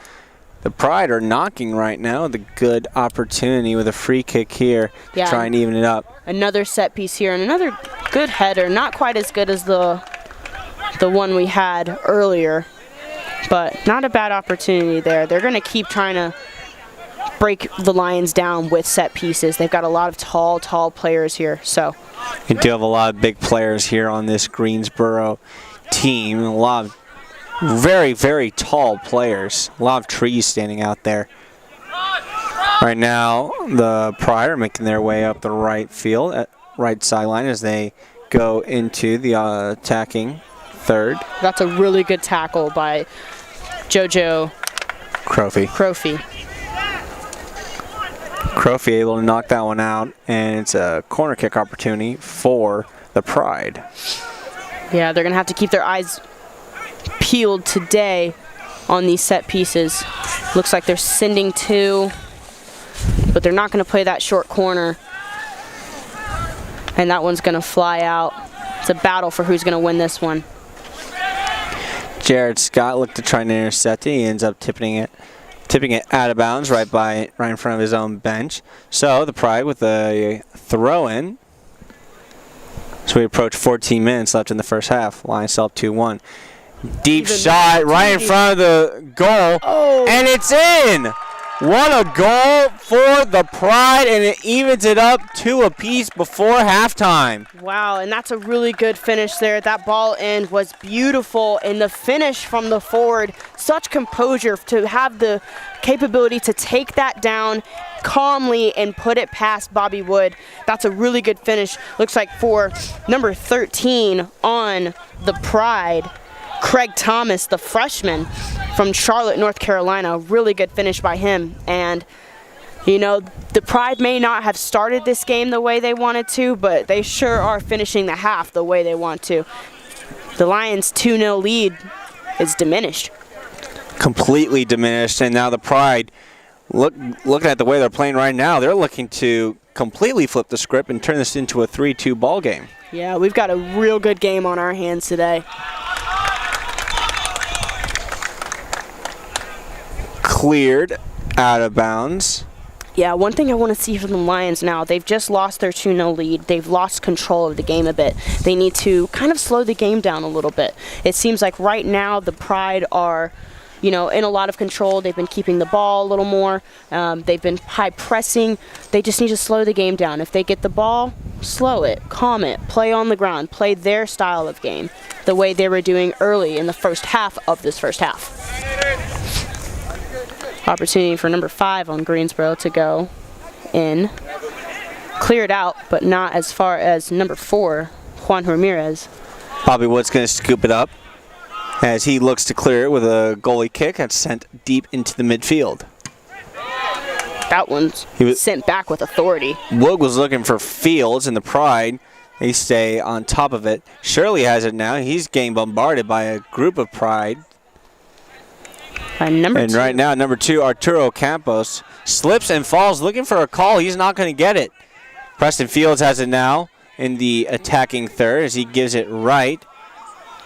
Speaker 1: the Pride are knocking right now. The good opportunity with a free kick here to try and even it up.
Speaker 2: Another set piece here and another good header. Not quite as good as the one we had earlier, but not a bad opportunity there. They're going to keep trying to break the Lions down with set pieces. They've got a lot of tall players here. So
Speaker 1: you do have a lot of big players here on this Greensboro team. A lot of very, very tall players. A lot of trees standing out there. Right now, the Pride are making their way up the right field, right sideline as they go into the attacking third.
Speaker 2: That's a really good tackle by JoJo Crofy.
Speaker 1: Crofy able to knock that one out, and it's a corner kick opportunity for the Pride.
Speaker 2: Yeah, they're going to have to keep their eyes peeled today on these set pieces. Looks like they're sending 2, but they're not going to play that short corner. And that one's going to fly out. It's a battle for who's going to win this one.
Speaker 1: Jared Scott looked to try and intercept it. He ends up tipping it out of bounds right in front of his own bench. So the Pride with a throw-in. So we approach 14 minutes left in the first half. Lions still up 2-1. Deep shot right in front of the goal, and it's in! What a goal for the Pride, and it evens it up 2 apiece before halftime.
Speaker 2: Wow, and that's a really good finish there. That ball in was beautiful, and the finish from the forward, such composure to have the capability to take that down calmly and put it past Bobby Wood. That's a really good finish. Looks like for number 13 on the Pride, Craig Thomas, the freshman from Charlotte, North Carolina. Really good finish by him. And, you know, the Pride may not have started this game the way they wanted to, but they sure are finishing the half the way they want to. The Lions' 2-0 lead is diminished.
Speaker 1: Completely diminished, and now the Pride, looking at the way they're playing right now, they're looking to completely flip the script and turn this into a 3-2 ball game.
Speaker 2: Yeah, we've got a real good game on our hands today.
Speaker 1: Cleared out of bounds.
Speaker 2: Yeah, one thing I want to see from the Lions now, they've just lost their 2-0 lead. They've lost control of the game a bit. They need to kind of slow the game down a little bit. It seems like right now the Pride are, you know, in a lot of control. They've been keeping the ball a little more. They've been high pressing. They just need to slow the game down. If they get the ball, slow it, calm it, play on the ground, play their style of game the way they were doing early in the first half of this first half. Opportunity for number 5 on Greensboro to go in. Cleared out, but not as far as number 4, Juan Ramirez.
Speaker 1: Bobby Wood's going to scoop it up as he looks to clear it with a goalie kick that's sent deep into the midfield.
Speaker 2: That one's sent back with authority.
Speaker 1: Wood was looking for Fields, and the Pride They stay on top of it. Shirley has it now. He's getting bombarded by a group of Pride.
Speaker 2: And
Speaker 1: right now, number 2, Arturo Campos, slips and falls looking for a call. He's not going to get it. Preston Fields has it now in the attacking third as he gives it right.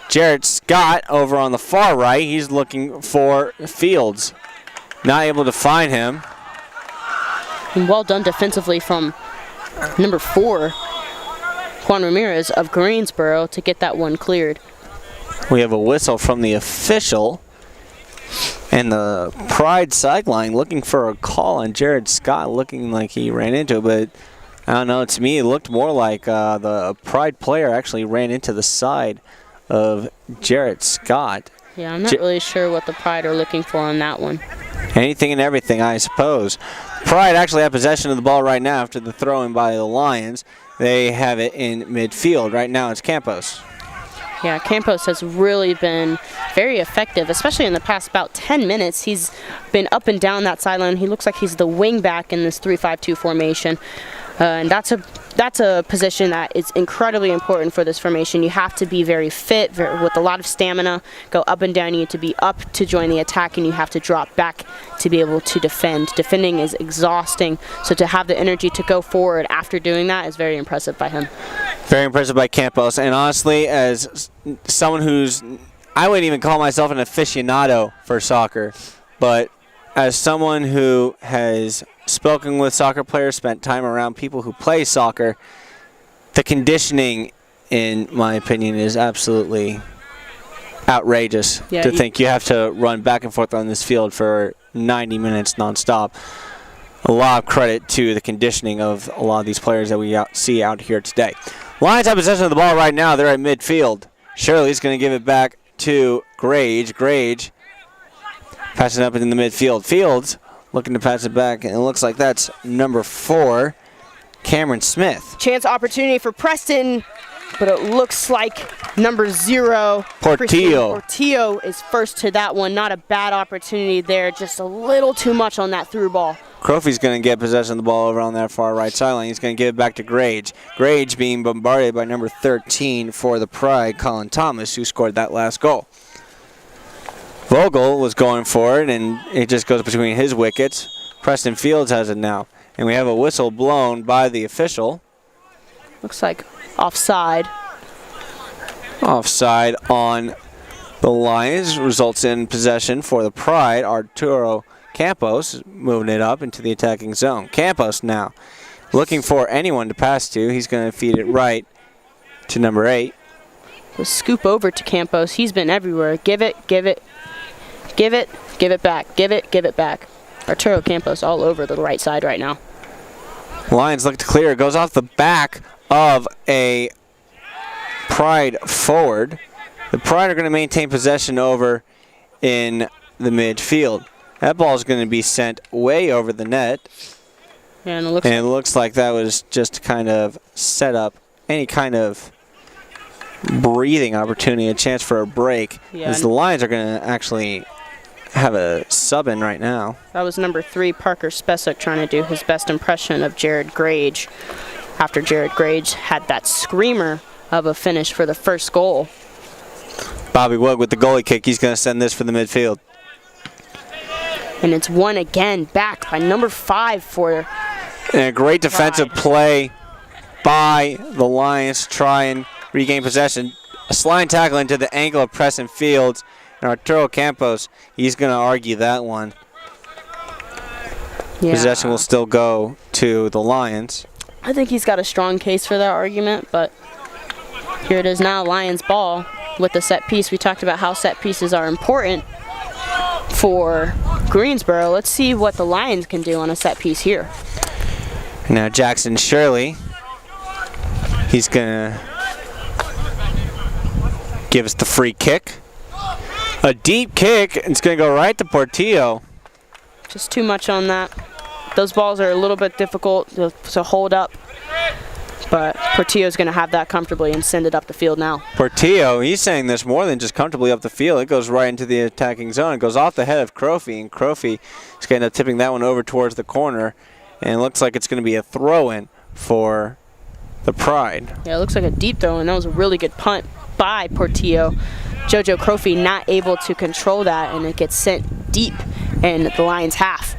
Speaker 1: Jarrett Scott over on the far right. He's looking for Fields. Not able to find him.
Speaker 2: And well done defensively from number 4, Juan Ramirez of Greensboro, to get that one cleared.
Speaker 1: We have a whistle from the official. And the Pride sideline looking for a call on Jared Scott, looking like he ran into it. But I don't know, to me it looked more like the Pride player actually ran into the side of Jared Scott.
Speaker 2: Yeah, I'm not really sure what the Pride are looking for on that one.
Speaker 1: Anything and everything, I suppose. Pride actually have possession of the ball right now after the throw-in by the Lions. They have it in midfield. Right now it's Campos.
Speaker 2: Yeah, Campos has really been very effective, especially in the past about 10 minutes. He's been up and down that sideline. He looks like he's the wing back in this 3-5-2 formation. And that's a position that is incredibly important for this formation. You have to be very fit, with a lot of stamina, go up and down. You need to be up to join the attack, and you have to drop back to be able to defend. Defending is exhausting, so to have the energy to go forward after doing that is very impressive by him.
Speaker 1: Very impressive by Campos. And honestly, as someone who's, I wouldn't even call myself an aficionado for soccer, but as someone who has spoken with soccer players, spent time around people who play soccer, the conditioning, in my opinion, is absolutely outrageous. To think you have to run back and forth on this field for 90 minutes nonstop. A lot of credit to the conditioning of a lot of these players that we see out here today. Lions have possession of the ball right now. They're at midfield. Shirley's going to give it back to Grage. Grage passing up in the midfield. Fields looking to pass it back, and it looks like that's number 4, Cameron Smith.
Speaker 2: Chance opportunity for Preston, but it looks like number 0, Portillo is first to that one. Not a bad opportunity there, just a little too much on that through ball.
Speaker 1: Crofy's going to get possession of the ball over on that far right sideline. He's going to give it back to Grage. Grage being bombarded by number 13 for the Pride, Colin Thomas, who scored that last goal. Vogel was going for it, and it just goes between his wickets. Preston Fields has it now. And we have a whistle blown by the official.
Speaker 2: Looks like offside.
Speaker 1: Offside on the Lions results in possession for the Pride. Arturo Campos moving it up into the attacking zone. Campos now looking for anyone to pass to. He's going to feed it right to number 8.
Speaker 2: The scoop over to Campos. He's been everywhere. Give it, give it, give it, give it back, give it back. Arturo Campos all over the right side right now.
Speaker 1: Lions look to clear. It goes off the back of a Pride forward. The Pride are going to maintain possession over in the midfield. That ball is going to be sent way over the net.
Speaker 2: Yeah, and
Speaker 1: it looks like that was just to kind of set up any kind of breathing opportunity, a chance for a break, as the Lions are going to actually have a sub in right now.
Speaker 2: That was number 3, Parker Spesuk, trying to do his best impression of Jared Grage after Jared Grage had that screamer of a finish for the first goal.
Speaker 1: Bobby Wood with the goalie kick. He's going to send this for the midfield.
Speaker 2: And it's won again, back by number 5 for
Speaker 1: and a great defensive play by the Lions to try and regain possession. A sliding tackle into the ankle of Preston Fields. And Arturo Campos, he's going to argue that one. Yeah. Possession will still go to the Lions.
Speaker 2: I think he's got a strong case for that argument, but here it is now, Lions ball with the set piece. We talked about how set pieces are important for Greensboro. Let's see what the Lions can do on a set piece here.
Speaker 1: Now Jackson Shirley, he's going to give us the free kick. A deep kick, it's going to go right to Portillo.
Speaker 2: Just too much on that. Those balls are a little bit difficult to hold up, but Portillo's going to have that comfortably and send it up the field now.
Speaker 1: Portillo, he's saying this more than just comfortably up the field. It goes right into the attacking zone. It goes off the head of Crofy, and Crofy is going to end up tipping that one over towards the corner, and it looks like it's going to be a throw-in for the Pride.
Speaker 2: Yeah, it looks like a deep throw, and that was a really good punt by Portillo. JoJo Crofy not able to control that, and it gets sent deep in the Lions' half.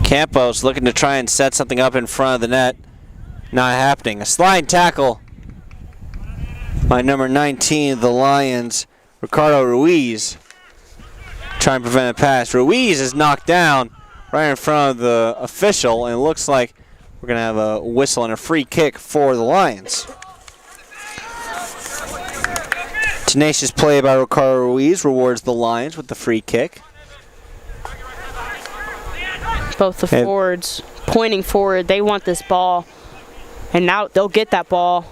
Speaker 1: Campos looking to try and set something up in front of the net. Not happening. A slide tackle by number 19 of the Lions, Ricardo Ruiz. Trying to prevent a pass. Ruiz is knocked down right in front of the official, and it looks like we're going to have a whistle and a free kick for the Lions. Tenacious play by Ricardo Ruiz rewards the Lions with the free kick.
Speaker 2: Both the forwards pointing forward. They want this ball, and now they'll get that ball,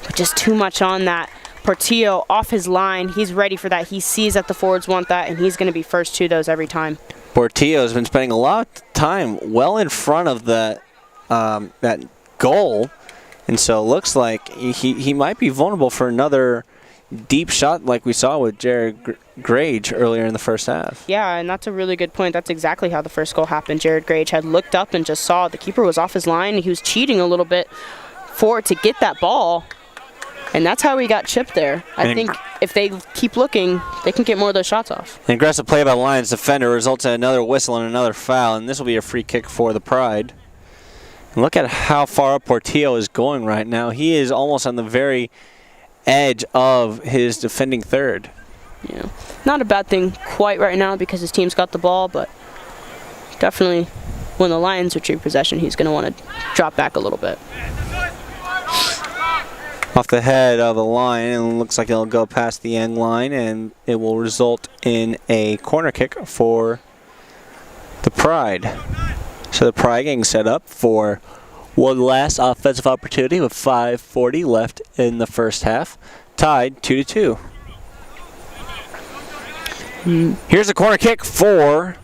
Speaker 2: but just too much on that. Portillo off his line. He's ready for that. He sees that the forwards want that, and he's going to be first to those every time. Portillo
Speaker 1: has been spending a lot of time well in front of that goal, and so it looks like he might be vulnerable for another deep shot like we saw with Jared Grage earlier in the first half.
Speaker 2: Yeah, and that's a really good point. That's exactly how the first goal happened. Jared Grage had looked up and just saw the keeper was off his line. He was cheating a little bit to get that ball, and that's how he got chipped there. I think if they keep looking, they can get more of those shots off.
Speaker 1: An aggressive play by the Lions defender results in another whistle and another foul, and this will be a free kick for the Pride. And look at how far up Portillo is going right now. He is almost on the very edge of his defending third.
Speaker 2: Yeah, not a bad thing quite right now because his team's got the ball, but definitely when the Lions retrieve possession, he's going to want to drop back a little bit.
Speaker 1: Off the head of the line, and it looks like it'll go past the end line, and it will result in a corner kick for the Pride. So the Pride getting set up for one last offensive opportunity with 5:40 left in the first half. Tied 2-2. Here's a corner kick for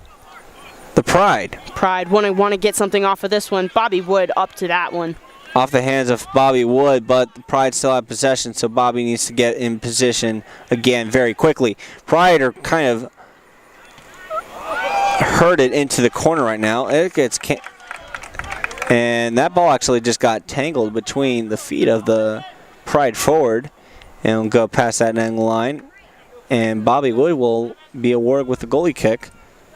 Speaker 1: the Pride.
Speaker 2: Pride want to get something off of this one. Bobby Wood up to that one.
Speaker 1: Off the hands of Bobby Wood, but the Pride still have possession, so Bobby needs to get in position again very quickly. Pride are kind of herded into the corner right now. It gets and that ball actually just got tangled between the feet of the Pride forward, and will go past that end line. And Bobby Wood will be awarded with the goalie kick.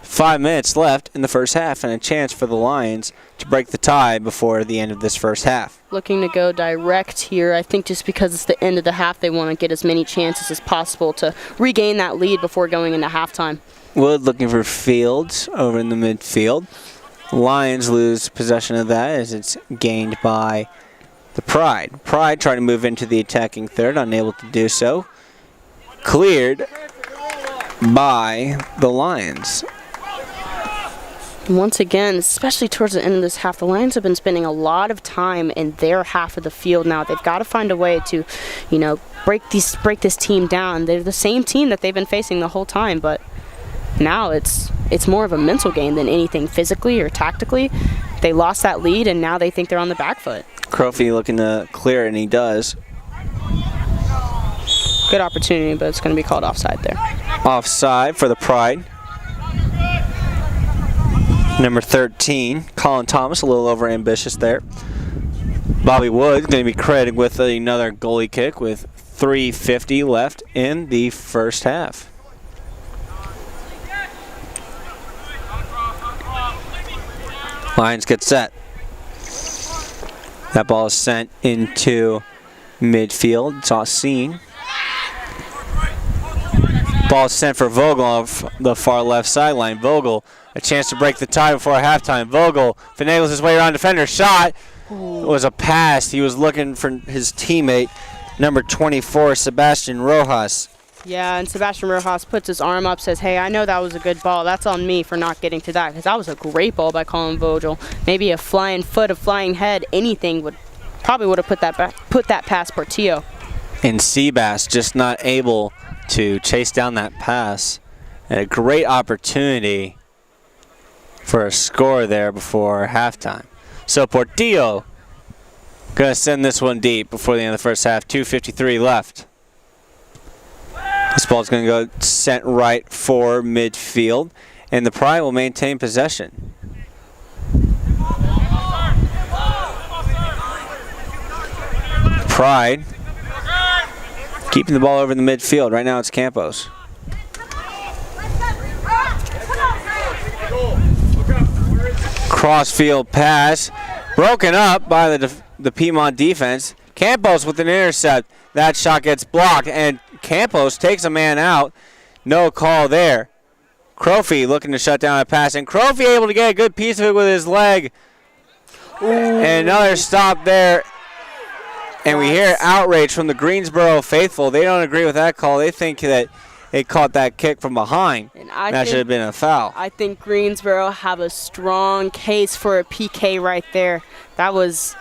Speaker 1: 5 minutes left in the first half, and a chance for the Lions to break the tie before the end of this first half.
Speaker 2: Looking to go direct here. I think just because it's the end of the half, they want to get as many chances as possible to regain that lead before going into halftime.
Speaker 1: Wood looking for Fields over in the midfield. Lions lose possession of that as it's gained by the Pride. Pride trying to move into the attacking third, unable to do so. Cleared by the Lions.
Speaker 2: Once again, especially towards the end of this half, the Lions have been spending a lot of time in their half of the field now. They've got to find a way to, break this team down. They're the same team that they've been facing the whole time, but now it's more of a mental game than anything physically or tactically. They lost that lead, and now they think they're on the back foot.
Speaker 1: Crofy looking to clear it, and he does.
Speaker 2: Good opportunity, but it's going to be called offside there.
Speaker 1: Offside for the Pride. Number 13, Colin Thomas, a little over ambitious there. Bobby Wood going to be credited with another goalie kick with 3:50 left in the first half. Lions get set. That ball is sent into midfield. It's all seen. Ball is sent for Vogel off the far left sideline. Vogel, a chance to break the tie before halftime. Vogel finagles his way around defender. Shot. It was a pass. He was looking for his teammate, number 24, Sebastian Rojas.
Speaker 2: Yeah, and Sebastian Rojas puts his arm up, says, hey, I know that was a good ball. That's on me for not getting to that, because that was a great ball by Colin Vogel. Maybe a flying foot, a flying head, anything would have put that past Portillo.
Speaker 1: And Seabass just not able to chase down that pass. And a great opportunity for a score there before halftime. So Portillo going to send this one deep before the end of the first half. 2:53 left. This ball's going to go sent right for midfield, and the Pride will maintain possession. Pride keeping the ball over the midfield. Right now it's Campos. Crossfield pass, broken up by the Piedmont defense. Campos with an intercept. That shot gets blocked, and Campos takes a man out. No call there. Crofy looking to shut down a pass, and Crofy able to get a good piece of it with his leg. Ooh. And another stop there. And we hear outrage from the Greensboro faithful. They don't agree with that call. They think that they caught that kick from behind. And that should have been a foul.
Speaker 2: I think Greensboro have a strong case for a PK right there. That was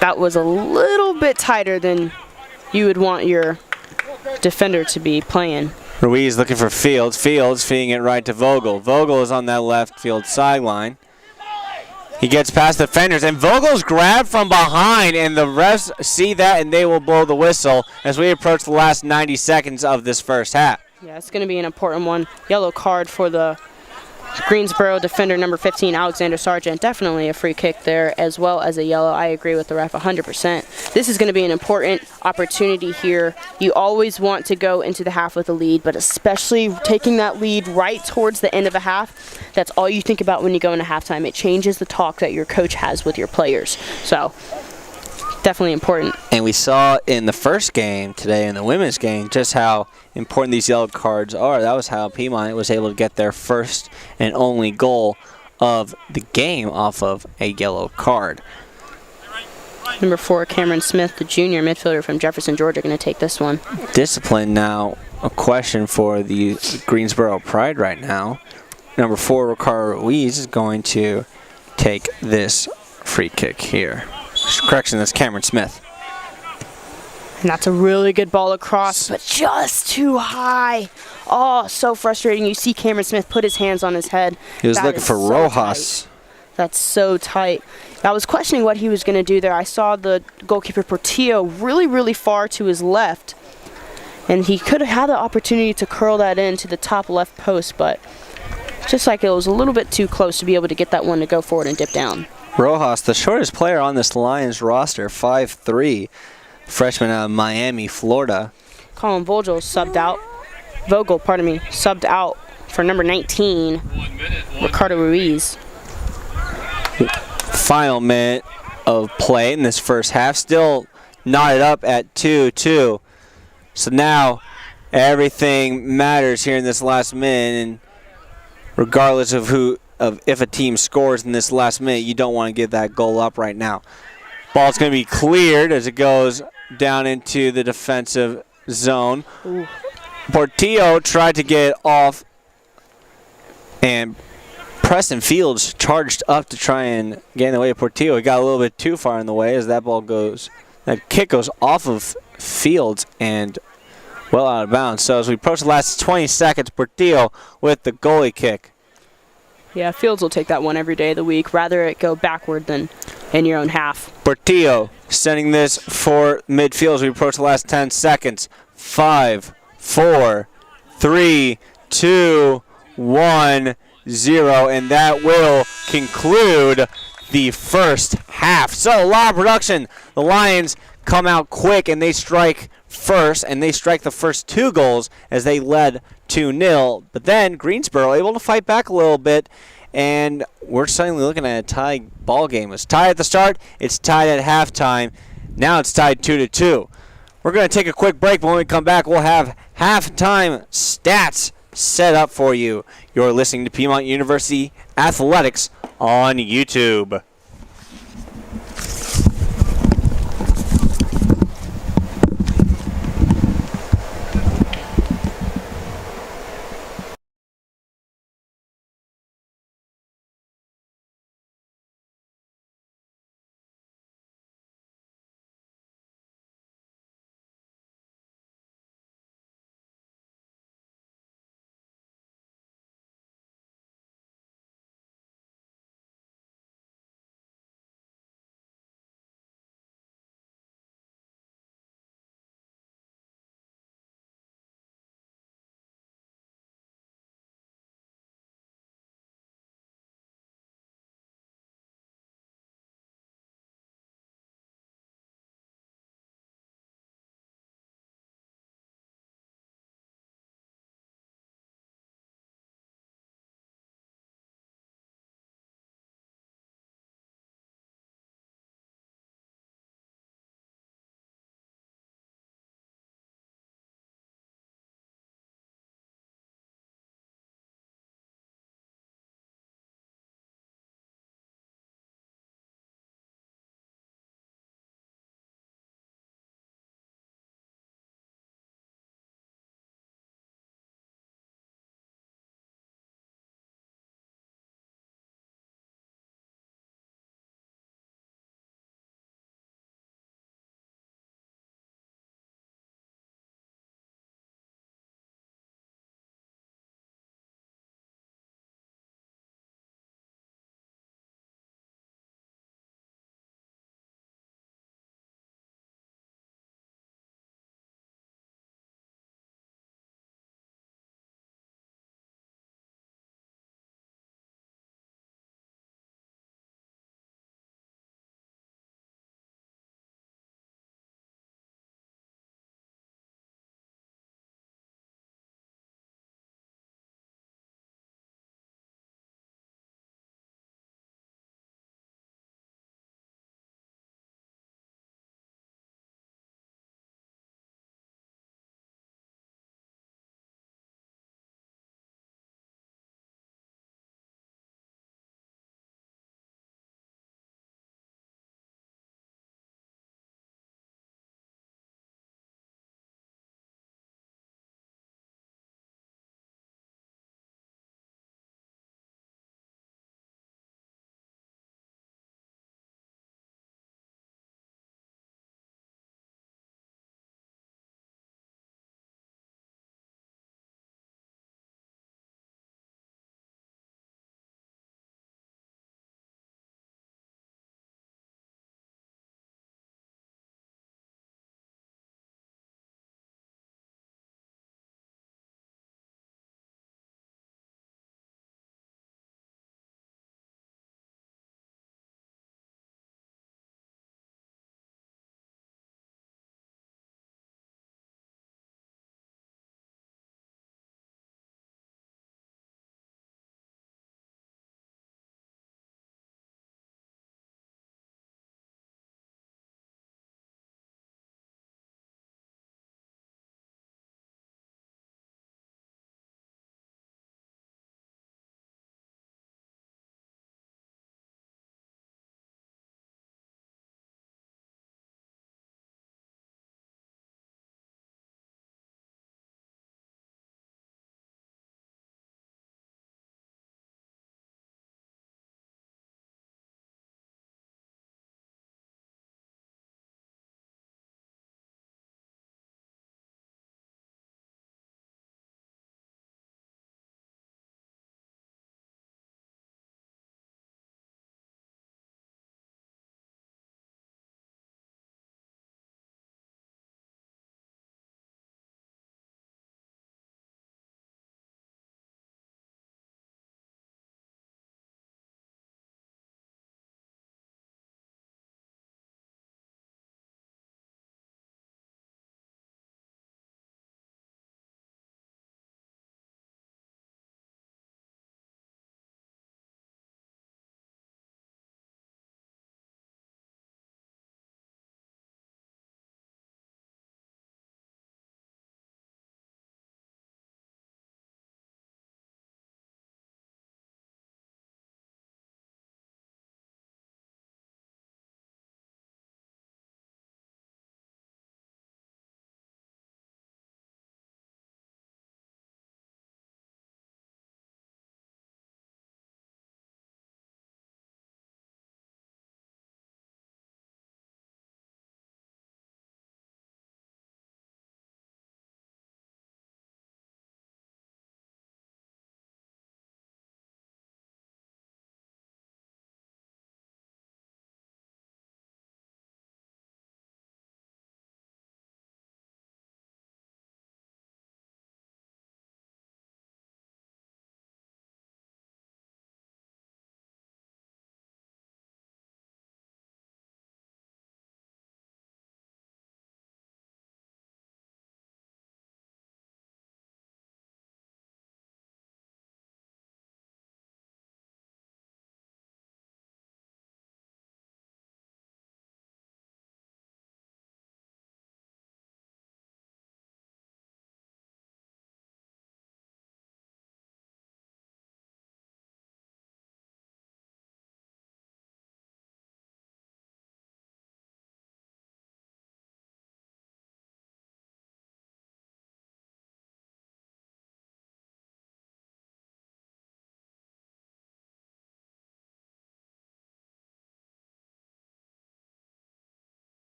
Speaker 2: a little bit tighter than you would want your defender to be playing.
Speaker 1: Ruiz looking for Fields. Fields feeding it right to Vogel. Vogel is on that left field sideline. He gets past defenders, and Vogel's grabbed from behind, and the refs see that, and they will blow the whistle as we approach the last 90 seconds of this first half.
Speaker 2: Yeah, it's going to be an important one. Yellow card for the Greensboro defender, number 15, Alexander Sargent. Definitely a free kick there, as well as a yellow. I agree with the ref 100%. This is going to be an important opportunity here. You always want to go into the half with a lead, but especially taking that lead right towards the end of a half, that's all you think about when you go into halftime. It changes the talk that your coach has with your players. So, definitely important.
Speaker 1: And we saw in the first game today, in the women's game, just how important these yellow cards are. That was how Piedmont was able to get their first and only goal of the game off of a yellow card.
Speaker 2: Number 4, Cameron Smith, the junior midfielder from Jefferson, Georgia, going to take this one.
Speaker 1: Discipline now a question for the Greensboro Pride right now. Number 4, Ricardo Ruiz, is going to take this free kick here. Correction, that's Cameron Smith.
Speaker 2: And that's a really good ball across, but just too high. Oh, so frustrating. You see Cameron Smith put his hands on his head.
Speaker 1: He was looking for Rojas.
Speaker 2: Tight. That's so tight. I was questioning what he was going to do there. I saw the goalkeeper Portillo really, really far to his left. And he could have had the opportunity to curl that in to the top left post, but just like it was a little bit too close to be able to get that one to go forward and dip down.
Speaker 1: Rojas, the shortest player on this Lions roster, 5'3", freshman out of Miami, Florida.
Speaker 2: Colin Vogel subbed out. Subbed out for number 19, Ricardo Ruiz.
Speaker 1: Final minute of play in this first half, still knotted up at 2-2. So now everything matters here in this last minute, and regardless of if a team scores in this last minute, you don't want to give that goal up right now. Ball's going to be cleared as it goes down into the defensive zone. Ooh. Portillo tried to get off, and Preston Fields charged up to try and get in the way of Portillo. He got a little bit too far in the way as that kick goes off of Fields and well out of bounds. So as we approach the last 20 seconds, Portillo with the goalie kick.
Speaker 2: Yeah, Fields will take that one every day of the week. Rather it go backward than in your own half.
Speaker 1: Portillo sending this for midfield as we approach the last 10 seconds. 5, 4, 3, 2, 1, 0. And that will conclude the first half. So a lot of production. The Lions come out quick and they strike first, and they strike the first 2 goals as they led 2-0. But then Greensboro able to fight back a little bit, and we're suddenly looking at a tied ball game. It's tied at the start. It's tied at halftime. Now it's tied 2-2. We're going to take a quick break, but when we come back, we'll have halftime stats set up for you. You're listening to Piedmont University Athletics on YouTube.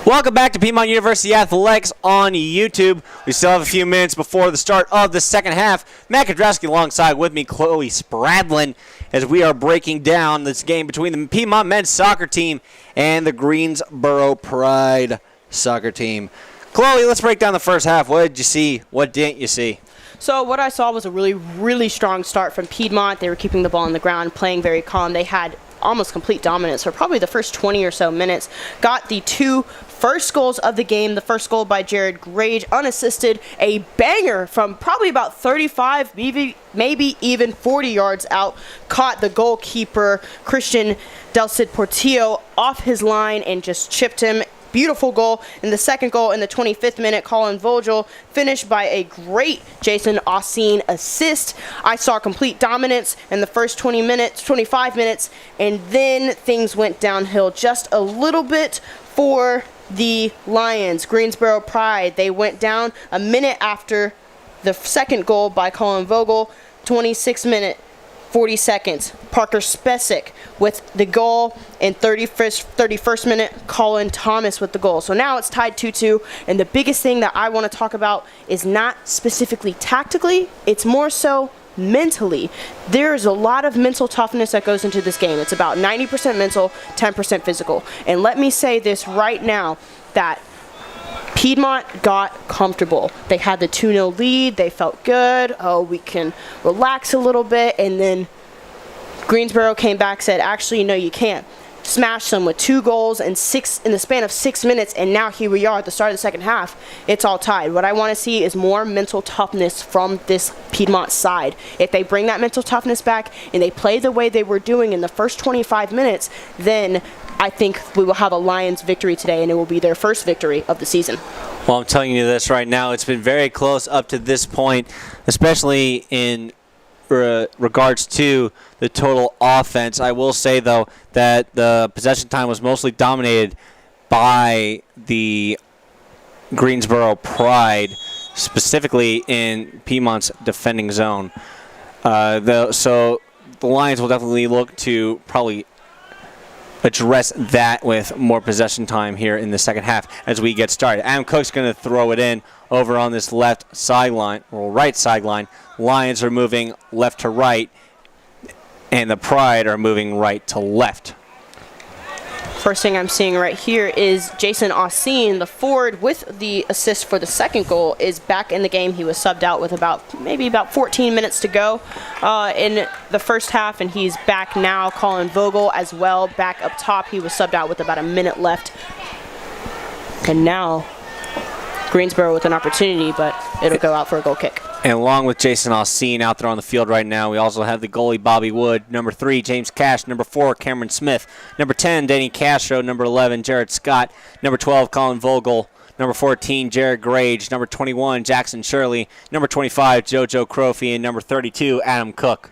Speaker 1: Welcome back to Piedmont University Athletics on YouTube. We still have a few minutes before the start of the second half. Matt Kudrowski alongside with me, Chloe Spradlin, as we are breaking down this game between the Piedmont men's soccer team and the Greensboro Pride soccer team. Chloe, let's break down the first half. What did you see? What didn't you see?
Speaker 2: So what I saw was a really strong start from Piedmont. They were keeping the ball on the ground, playing very calm. They had almost complete dominance for probably the first 20 or so minutes. Got the two first goals of the game. The first goal by Jared Grage, unassisted, a banger from probably about 35, maybe even 40 yards out. Caught the goalkeeper, Christian Del Cid Portillo, off his line and just chipped him. Beautiful goal. And the second goal in the 25th minute, Colin Vogel, finished by a great Jason Ossine assist. I saw complete dominance in the first 25 minutes, and then things went downhill just a little bit for the Lions. Greensboro Pride, they went down a minute after the second goal by Colin Vogel, 26 minute. 40 seconds. Parker Spesic with the goal, and 31st minute, Colin Thomas with the goal. So now it's tied 2-2, and the biggest thing that I want to talk about is not specifically tactically, it's more so mentally. There's a lot of mental toughness that goes into this game. It's about 90% mental, 10% physical. And let me say this right now, that Piedmont got comfortable. They had the 2-0 lead. They felt good. Oh, we can relax a little bit. And then Greensboro came back, said, actually, no, you can't. Smashed them with 2 goals in the span of 6 minutes, and now here we are at the start of the second half. It's all tied. What I want to see is more mental toughness from this Piedmont side. If they bring that mental toughness back and they play the way they were doing in the first 25 minutes, then I think we will have a Lions victory today, and it will be their first victory of the season.
Speaker 1: Well, I'm telling you this right now. It's been very close up to this point, especially in regards to the total offense. I will say, though, that the possession time was mostly dominated by the Greensboro Pride, specifically in Piedmont's defending zone. So the Lions will definitely look to probably address that with more possession time here in the second half as we get started. Adam Cook's going to throw it in over on this left sideline, or right sideline. Lions are moving left to right, and the Pride are moving right to left.
Speaker 2: First thing I'm seeing right here is Jason Ossine, the forward with the assist for the second goal, is back in the game. He was subbed out with maybe about 14 minutes to go in the first half, and he's back now. Colin Vogel as well, back up top. He was subbed out with about a minute left. And now Greensboro with an opportunity, but it'll go out for a goal kick.
Speaker 1: And along with Jason Ossine out there on the field right now, we also have the goalie Bobby Wood, number 3, James Cash, number 4, Cameron Smith, number 10, Danny Castro, number 11, Jared Scott, number 12, Colin Vogel, number 14, Jared Grage, number 21, Jackson Shirley, number 25, JoJo Crofy, and number 32, Adam Cook.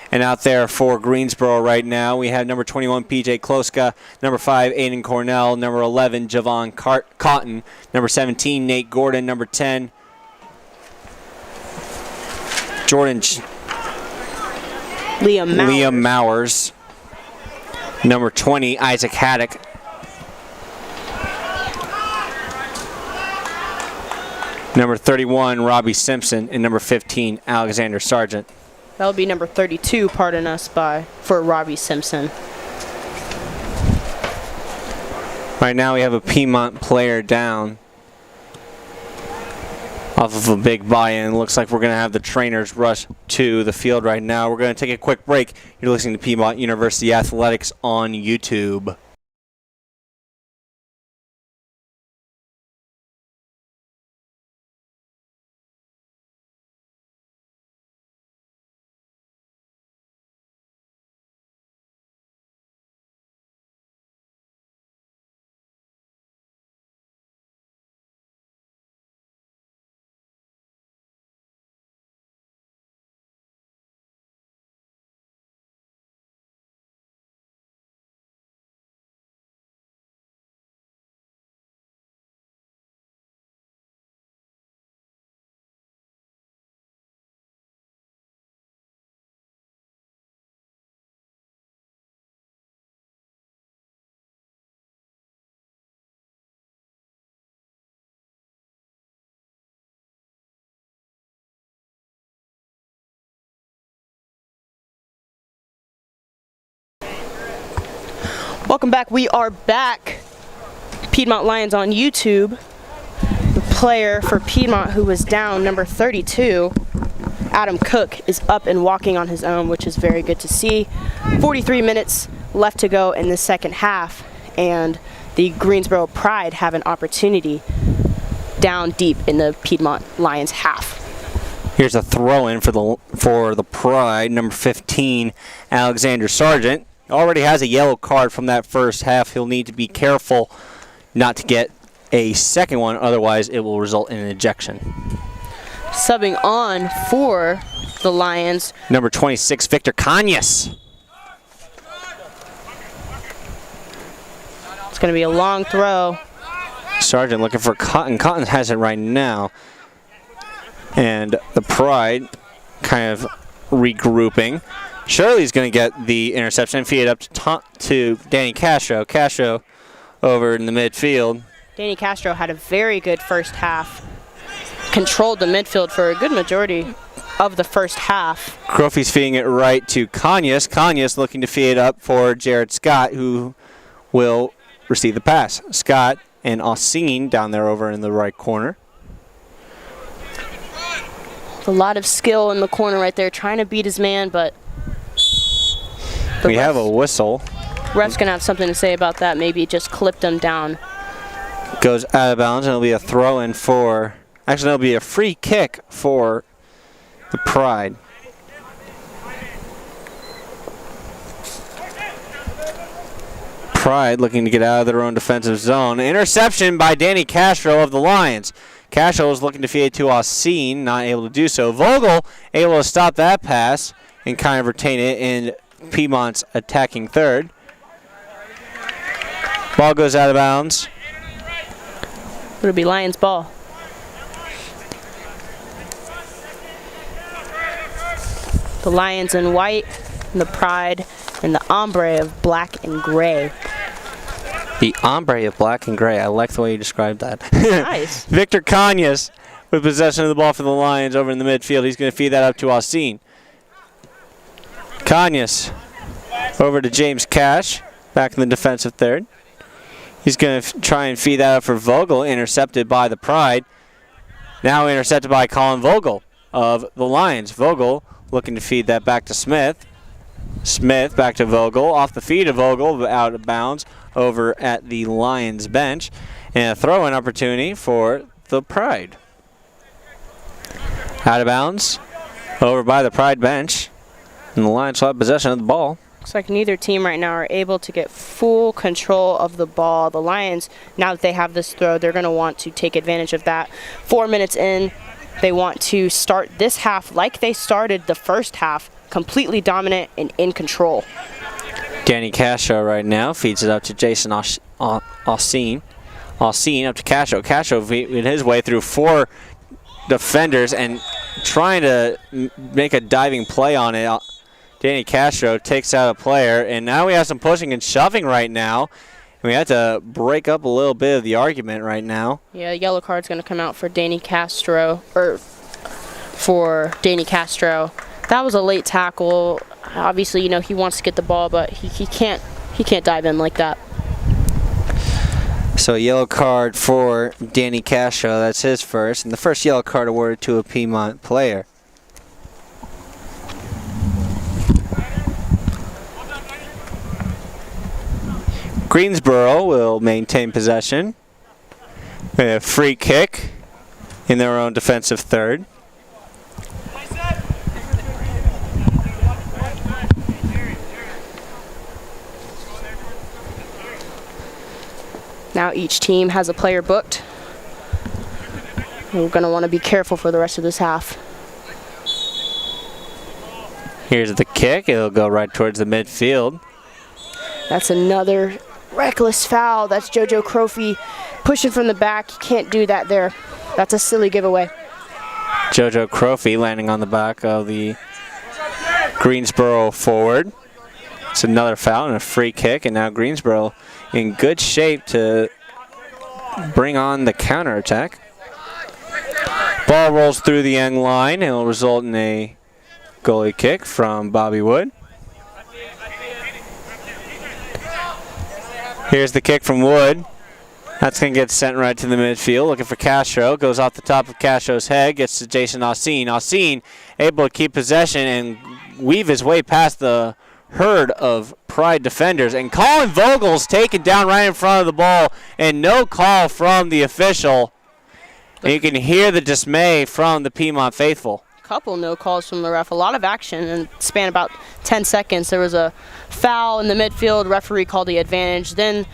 Speaker 1: And out there for Greensboro right now, we have number 21, PJ Kloska, number 5, Aiden Cornell, number 11, Javon Cotton, number 17, Nate Gordon, number 10, Liam Mowers, number 20, Isaac Haddock, number 31, Robbie Simpson, and number 15, Alexander Sargent.
Speaker 2: That'll be number 32, pardon us, for Robbie Simpson.
Speaker 1: Right now we have a Piedmont player down off of a big buy-in. Looks like we're going to have the trainers rush to the field right now. We're going to take a quick break. You're listening to Piedmont University Athletics on YouTube.
Speaker 2: Welcome back. We are back. Piedmont Lions on YouTube. The player for Piedmont who was down, number 32, Adam Cook, is up and walking on his own, which is very good to see. 43 minutes left to go in the second half, and the Greensboro Pride have an opportunity down deep in the Piedmont Lions half.
Speaker 1: Here's a throw-in for the Pride, number 15, Alexander Sargent. Already has a yellow card from that first half. He'll need to be careful not to get a second one, otherwise it will result in an ejection.
Speaker 2: Subbing on for the Lions,
Speaker 1: number 26, Victor Kanyas.
Speaker 2: It's going to be a long throw.
Speaker 1: Sargent looking for Cotton. Cotton has it right now. And the Pride kind of regrouping. Shirley's going to get the interception and feed it up to Danny Castro. Castro over in the midfield.
Speaker 2: Danny Castro had a very good first half. Controlled the midfield for a good majority of the first half.
Speaker 1: Crofy's feeding it right to Kanyas. Kanyas looking to feed it up for Jared Scott, who will receive the pass. Scott and Ossine down there over in the right corner.
Speaker 2: A lot of skill in the corner right there, trying to beat his man, but
Speaker 1: we have a whistle.
Speaker 2: Ref's going to have something to say about that. Maybe just clipped him down.
Speaker 1: Goes out of bounds, and it'll be a throw-in for... Actually, it'll be a free kick for the Pride. Pride looking to get out of their own defensive zone. Interception by Danny Castro of the Lions. Castro was looking to feed it to Ossine, not able to do so. Vogel able to stop that pass and kind of retain it in Piedmont's attacking third. Ball goes out of bounds.
Speaker 2: It'll be Lions ball. The Lions in white, and the Pride, and the ombre of black and gray.
Speaker 1: The ombre of black and gray. I like the way you described that.
Speaker 2: Nice.
Speaker 1: Victor Kanyas with possession of the ball for the Lions over in the midfield. He's going to feed that up to Ossine. Kanyas over to James Cash, back in the defensive third. He's going to try and feed that up for Vogel, intercepted by the Pride. Now intercepted by Colin Vogel of the Lions. Vogel looking to feed that back to Smith. Smith back to Vogel. Off the feed of Vogel, out of bounds over at the Lions bench. And a throw-in opportunity for the Pride. Out of bounds, over by the Pride bench. And the Lions will have possession of the ball.
Speaker 2: Looks like neither team right now are able to get full control of the ball. The Lions, now that they have this throw, they're going to want to take advantage of that. 4 minutes in, they want to start this half like they started the first half, completely dominant and in control.
Speaker 1: Danny Castro right now feeds it up to Jason Ossine. Ossine up to Castro. Castro in his way through 4 defenders and trying to make a diving play on it. Danny Castro takes out a player, and now we have some pushing and shoving right now. We have to break up a little bit of the argument right now.
Speaker 2: Yeah, yellow card's going to come out for Danny Castro, That was a late tackle. Obviously, you know, he wants to get the ball, but he can't dive in like that.
Speaker 1: So yellow card for Danny Castro. That's his first, and the first yellow card awarded to a Piedmont player. Greensboro will maintain possession. A free kick in their own defensive third.
Speaker 2: Now each team has a player booked. We're going to want to be careful for the rest of this half.
Speaker 1: Here's the kick. It'll go right towards the midfield.
Speaker 2: That's another reckless foul. That's JoJo Crofy pushing from the back. You can't do that there. That's a silly giveaway.
Speaker 1: JoJo Crofy landing on the back of the Greensboro forward. It's another foul and a free kick, and now Greensboro in good shape to bring on the counterattack. Ball rolls through the end line and will result in a goalie kick from Bobby Wood. Here's the kick from Wood. That's going to get sent right to the midfield. Looking for Castro. Goes off the top of Castro's head. Gets to Jason Austin. Austin able to keep possession and weave his way past the herd of Pride defenders. And Colin Vogel's taken down right in front of the ball. And no call from the official. And you can hear the dismay from the Piedmont faithful.
Speaker 2: Couple no calls from the ref. A lot of action in span about 10 seconds. There was a foul in the midfield. Referee called the advantage. Then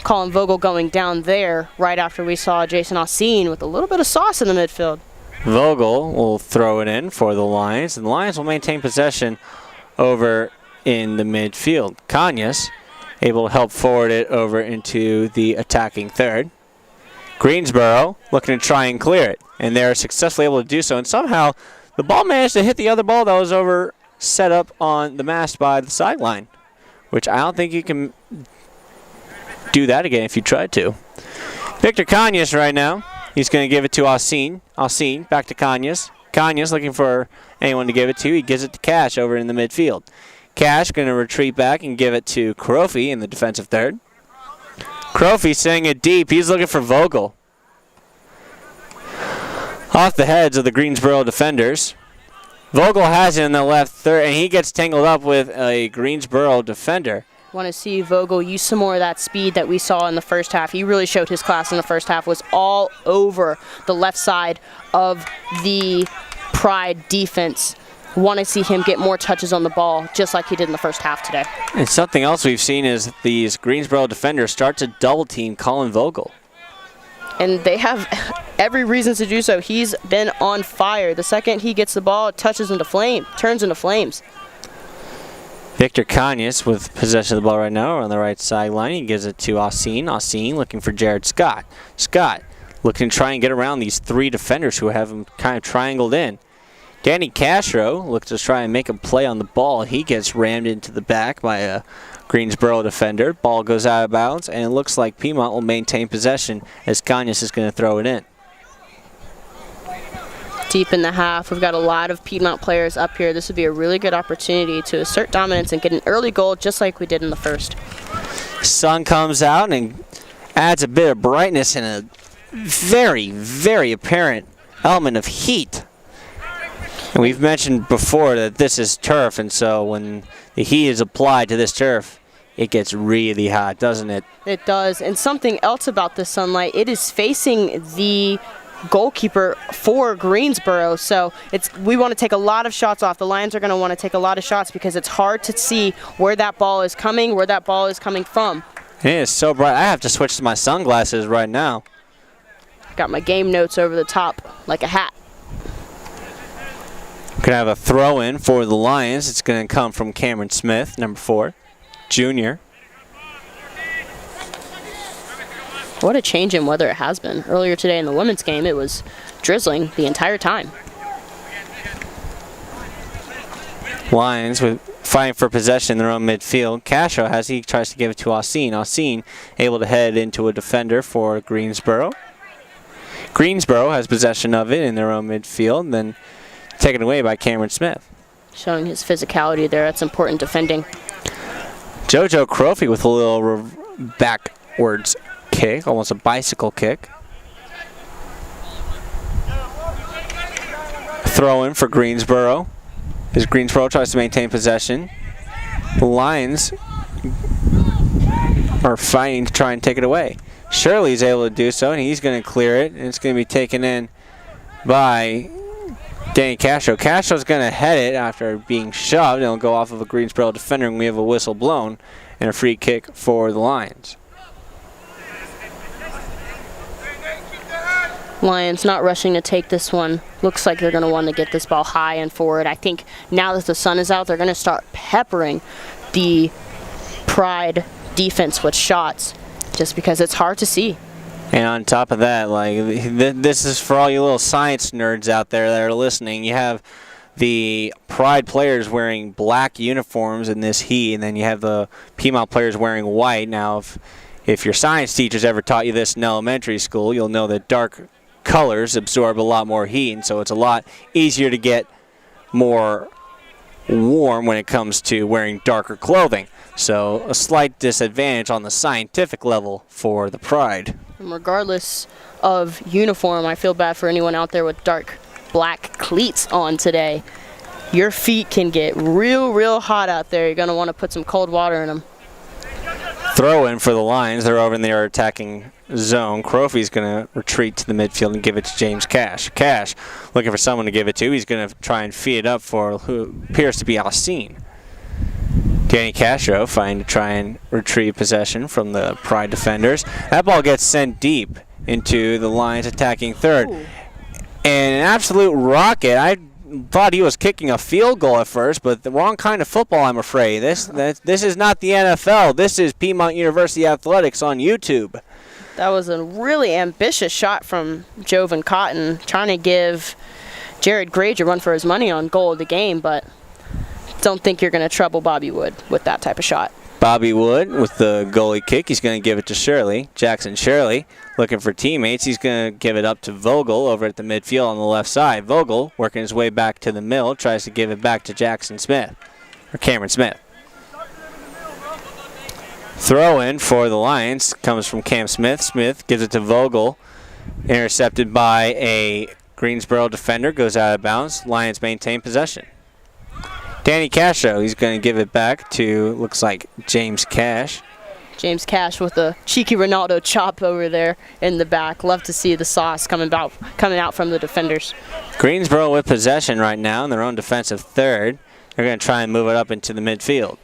Speaker 2: Colin Vogel going down there right after we saw Jason Austin with a little bit of sauce in the midfield.
Speaker 1: Vogel will throw it in for the Lions, and the Lions will maintain possession over in the midfield. Kanyas able to help forward it over into the attacking third. Greensboro looking to try and clear it, and they're successfully able to do so, and somehow the ball managed to hit the other ball that was over set up on the mast by the sideline, which I don't think you can do that again if you tried to. Victor Kanyas right now. He's going to give it to Austin. Austin back to Kanyas. Kanyas looking for anyone to give it to. He gives it to Cash over in the midfield. Cash going to retreat back and give it to Crofy in the defensive third. Crofy sending it deep. He's looking for Vogel. Off the heads of the Greensboro defenders. Vogel has it in the left third, and he gets tangled up with a Greensboro defender.
Speaker 2: Want to see Vogel use some more of that speed that we saw in the first half. He really showed his class in the first half, was all over the left side of the Pride defense. Want to see him get more touches on the ball, just like he did in the first half today.
Speaker 1: And something else we've seen is these Greensboro defenders start to double team Colin Vogel.
Speaker 2: And they have every reason to do so. He's been on fire. The second he gets the ball, it turns into flames.
Speaker 1: Victor Kanyas with possession of the ball right now on the right sideline. He gives it to Austin. Austin looking for Jared Scott. Scott looking to try and get around these three defenders who have him kind of triangled in. Danny Castro looks to try and make a play on the ball. He gets rammed into the back by a Greensboro defender. Ball goes out of bounds, and it looks like Piedmont will maintain possession as Kanyas is going to throw it in.
Speaker 2: Deep in the half, we've got a lot of Piedmont players up here. This would be a really good opportunity to assert dominance and get an early goal just like we did in the first.
Speaker 1: Sun comes out and adds a bit of brightness and a very, very apparent element of heat. And we've mentioned before that this is turf, and so when the heat is applied to this turf, it gets really hot, doesn't it?
Speaker 2: It does. And something else about the sunlight, it is facing the goalkeeper for Greensboro, so we want to take a lot of shots off. The Lions are going to want to take a lot of shots because it's hard to see where that ball is coming from.
Speaker 1: It is so bright. I have to switch to my sunglasses right now.
Speaker 2: Got my game notes over the top like a hat.
Speaker 1: Could have a throw in for the Lions. It's going to come from Cameron Smith, number 4, junior.
Speaker 2: What a change in weather it has been. Earlier today in the women's game, it was drizzling the entire time.
Speaker 1: Lions with fighting for possession in their own midfield. Castro he tries to give it to Austin. Austin able to head into a defender for Greensboro. Greensboro has possession of it in their own midfield, then taken away by Cameron Smith.
Speaker 2: Showing his physicality there. That's important defending.
Speaker 1: JoJo Crofy with a little backwards kick, almost a bicycle kick. Throw in for Greensboro as Greensboro tries to maintain possession. The Lions are fighting to try and take it away. Shirley's able to do so, and he's going to clear it, and it's going to be taken in by Danny Castro. Castro's going to head it after being shoved, and it'll go off of a Greensboro defender, and we have a whistle blown and a free kick for the Lions.
Speaker 2: Lions not rushing to take this one. Looks like they're going to want to get this ball high and forward. I think now that the sun is out, they're going to start peppering the Pride defense with shots just because it's hard to see.
Speaker 1: And on top of that, this is for all you little science nerds out there that are listening. You have the Pride players wearing black uniforms in this heat, and then you have the Piedmont players wearing white. Now, if your science teachers ever taught you this in elementary school, you'll know that dark colors absorb a lot more heat, and so it's a lot easier to get more warm when it comes to wearing darker clothing. So a slight disadvantage on the scientific level for the Pride.
Speaker 2: And regardless of uniform, I feel bad for anyone out there with dark black cleats on today. Your feet can get real hot out there. You're going to want to put some cold water in them.
Speaker 1: Throw in for the Lions. They're over in their attacking zone. Crofy's going to retreat to the midfield and give it to James Cash. Cash looking for someone to give it to. He's going to try and feed it up for who appears to be Alcine. Danny Castro fighting to try and retrieve possession from the Pride defenders. That ball gets sent deep into the Lions attacking third.
Speaker 2: Ooh.
Speaker 1: And an absolute rocket. I thought he was kicking a field goal at first, but the wrong kind of football, I'm afraid. This is not the NFL. This is Piedmont University Athletics on YouTube.
Speaker 2: That was a really ambitious shot from Jovan Cotton, trying to give Jared Grage a run for his money on goal of the game, but don't think you're going to trouble Bobby Wood with that type of shot.
Speaker 1: Bobby Wood with the goalie kick. He's going to give it to Shirley. Jackson Shirley looking for teammates. He's going to give it up to Vogel over at the midfield on the left side. Vogel working his way back to the middle. Tries to give it back to Jackson Smith. Or Cameron Smith. Throw in for the Lions comes from Cam Smith. Smith gives it to Vogel. Intercepted by a Greensboro defender. Goes out of bounds. Lions maintain possession. Danny Castro, he's going to give it back to, looks like, James Cash.
Speaker 2: James Cash with a cheeky Ronaldo chop over there in the back. Love to see the sauce coming out from the defenders.
Speaker 1: Greensboro with possession right now in their own defensive third. They're going to try and move it up into the midfield.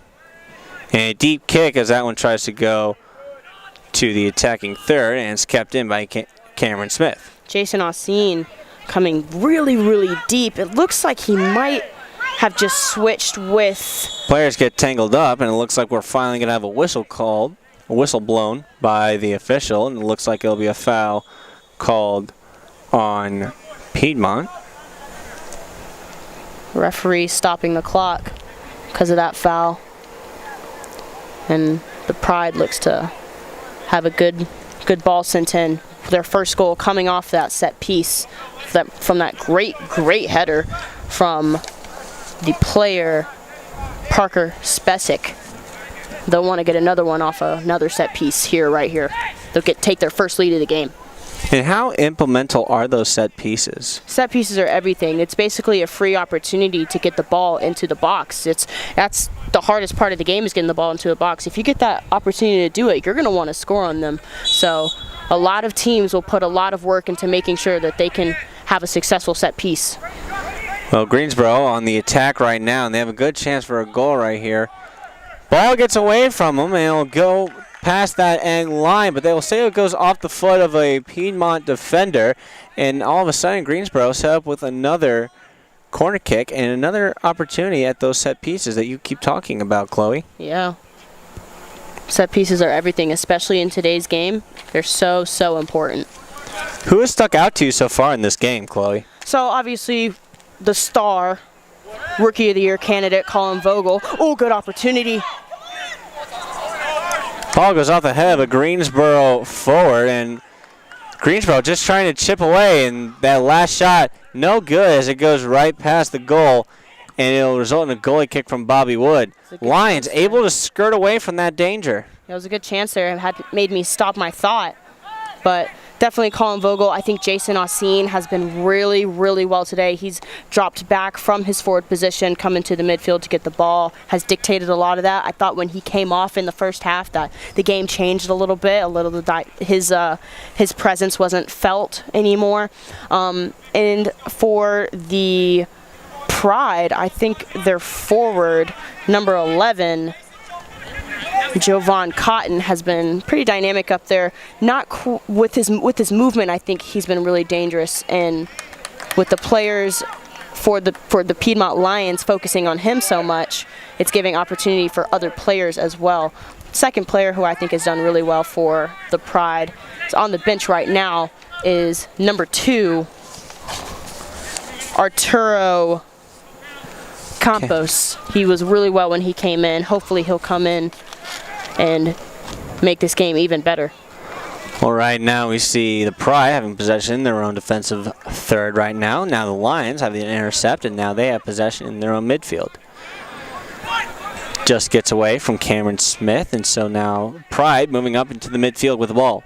Speaker 1: And a deep kick as that one tries to go to the attacking third, and it's kept in by Cameron Smith.
Speaker 2: Jason Alcine coming really deep. It looks like he might have just switched with...
Speaker 1: Players get tangled up, and it looks like we're finally going to have a whistle blown by the official, and it looks like it'll be a foul called on Piedmont.
Speaker 2: Referee stopping the clock because of that foul. And the Pride looks to have a good ball sent in. Their first goal coming off that set piece from that great header from the player Parker Spesic. They'll want to get another one off another set piece right here. They'll take their first lead of the game.
Speaker 1: And how implemental are those set pieces?
Speaker 2: Set pieces are everything. It's basically a free opportunity to get the ball into the box. That's the hardest part of the game, is getting the ball into the box. If you get that opportunity to do it, you're going to want to score on them. So a lot of teams will put a lot of work into making sure that they can have a successful set piece.
Speaker 1: Well, Greensboro on the attack right now, and they have a good chance for a goal right here. Ball gets away from them, and it'll go past that end line, but they will say it goes off the foot of a Piedmont defender, and all of a sudden Greensboro set up with another corner kick and another opportunity at those set pieces that you keep talking about, Chloe.
Speaker 2: Yeah. Set pieces are everything, especially in today's game. They're so important.
Speaker 1: Who has stuck out to you so far in this game, Chloe?
Speaker 2: So obviously the star, Rookie of the Year candidate, Colin Vogel. Oh, good opportunity.
Speaker 1: Ball goes off the head of a Greensboro forward, and Greensboro just trying to chip away, and that last shot, no good as it goes right past the goal, and it'll result in a goalie kick from Bobby Wood. Lions able to skirt away from that danger.
Speaker 2: It was a good chance there. It had made me stop my thought, but definitely Colin Vogel. I think Jason Alcine has been really well today. He's dropped back from his forward position, coming to the midfield to get the ball, has dictated a lot of that. I thought when he came off in the first half that the game changed a little bit. His presence wasn't felt anymore. And for the Pride, I think their forward, number 11, Jovan Cotton, has been pretty dynamic up there. Not with his movement, I think he's been really dangerous. And with the players for the Piedmont Lions focusing on him so much, it's giving opportunity for other players as well. Second player who I think has done really well for the Pride is on the bench right now is number 2, Arturo Campos. He was really well when he came in. Hopefully he'll come in and make this game even better.
Speaker 1: Well, right now we see the Pride having possession in their own defensive third right now. Now the Lions have the intercept, and now they have possession in their own midfield. just gets away from Cameron Smith, and so now Pride moving up into the midfield with the ball.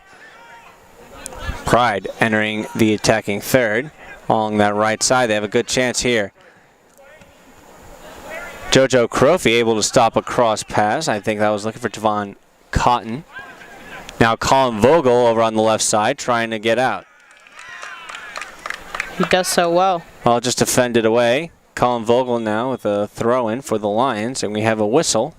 Speaker 1: Pride entering the attacking third along that right side. They have a good chance here. JoJo Crofy able to stop a cross pass. I think that was looking for Javon Cotton. Now Colin Vogel over on the left side trying to get out.
Speaker 2: He does so well.
Speaker 1: Well, just defended away. Colin Vogel now with a throw-in for the Lions, and we have a whistle.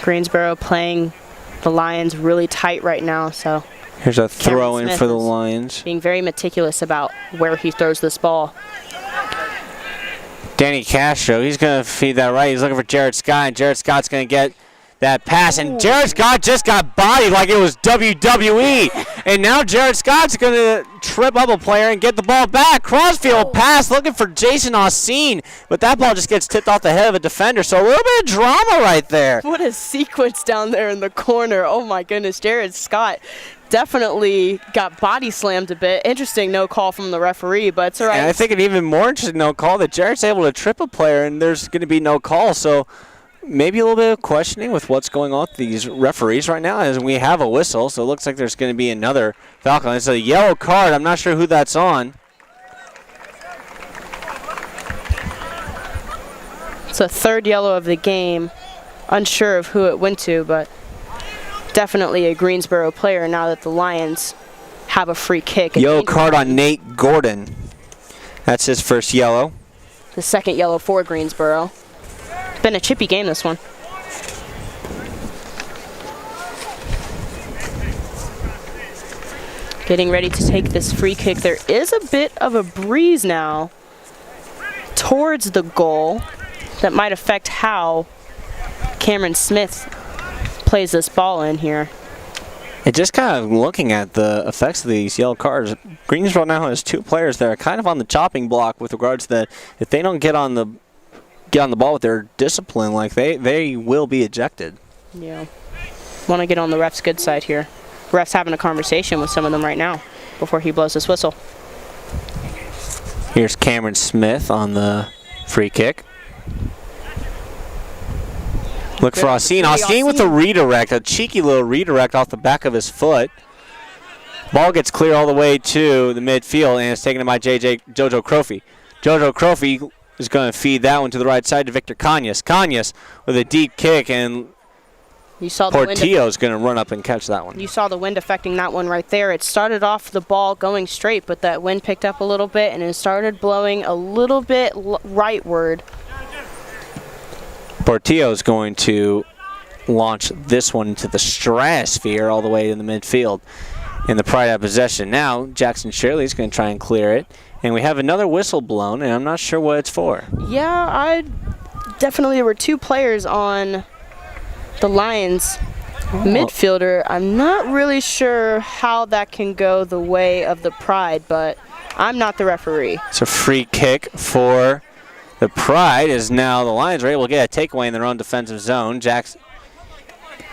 Speaker 2: Greensboro playing the Lions really tight right now, so
Speaker 1: here's a throw-in for the Lions.
Speaker 2: Being very meticulous about where he throws this ball.
Speaker 1: Danny Castro, he's going to feed that right. He's looking for Jared Scott, and Jared Scott's going to get that pass. And Jared Scott just got bodied like it was WWE. And now Jared Scott's going to trip up a player and get the ball back. Crossfield pass looking for Jason Osteen, but that ball just gets tipped off the head of a defender. So a little bit of drama right there.
Speaker 2: What a sequence down there in the corner. Oh, my goodness. Jared Scott definitely got body slammed a bit. Interesting no call from the referee, but it's all right.
Speaker 1: And I think an even more interesting no call that Jared's able to trip a player and there's going to be no call. So maybe a little bit of questioning with what's going on with these referees right now as we have a whistle. So it looks like there's going to be another foul. It's a yellow card. I'm not sure who that's on.
Speaker 2: It's a third yellow of the game. Unsure of who it went to, but definitely a Greensboro player now that the Lions have a free kick.
Speaker 1: Yellow card on Nate Gordon. That's his first yellow.
Speaker 2: The second yellow for Greensboro. It's been a chippy game, this one. Getting ready to take this free kick. There is a bit of a breeze now towards the goal that might affect how Cameron Smith plays this ball in here.
Speaker 1: And just kind of looking at the effects of these yellow cards, Greensboro now has two players that are kind of on the chopping block with regards to that. If they don't get on the ball with their discipline, like they will be ejected.
Speaker 2: Yeah. Want to get on the ref's good side here. Ref's having a conversation with some of them right now before he blows his whistle.
Speaker 1: Here's Cameron Smith on the free kick. Look for Osteen. Osteen with a redirect, a cheeky little redirect off the back of his foot. Ball gets clear all the way to the midfield, and it's taken by JoJo Crofy. JoJo Crofy is going to feed that one to the right side to Victor Conyas. Conyas with a deep kick, and Portillo is going to run up and catch that one.
Speaker 2: You saw the wind affecting that one right there. It started off the ball going straight, but that wind picked up a little bit, and it started blowing a little bit rightward.
Speaker 1: Portillo is going to launch this one into the stratosphere all the way in the midfield. In the Pride have possession. Now Jackson Shirley is going to try and clear it. And we have another whistle blown, and I'm not sure what it's for.
Speaker 2: Yeah, there were two players on the Lions midfielder. I'm not really sure how that can go the way of the Pride, but I'm not the referee.
Speaker 1: It's a free kick for the Pride, as now the Lions are able to get a takeaway in their own defensive zone.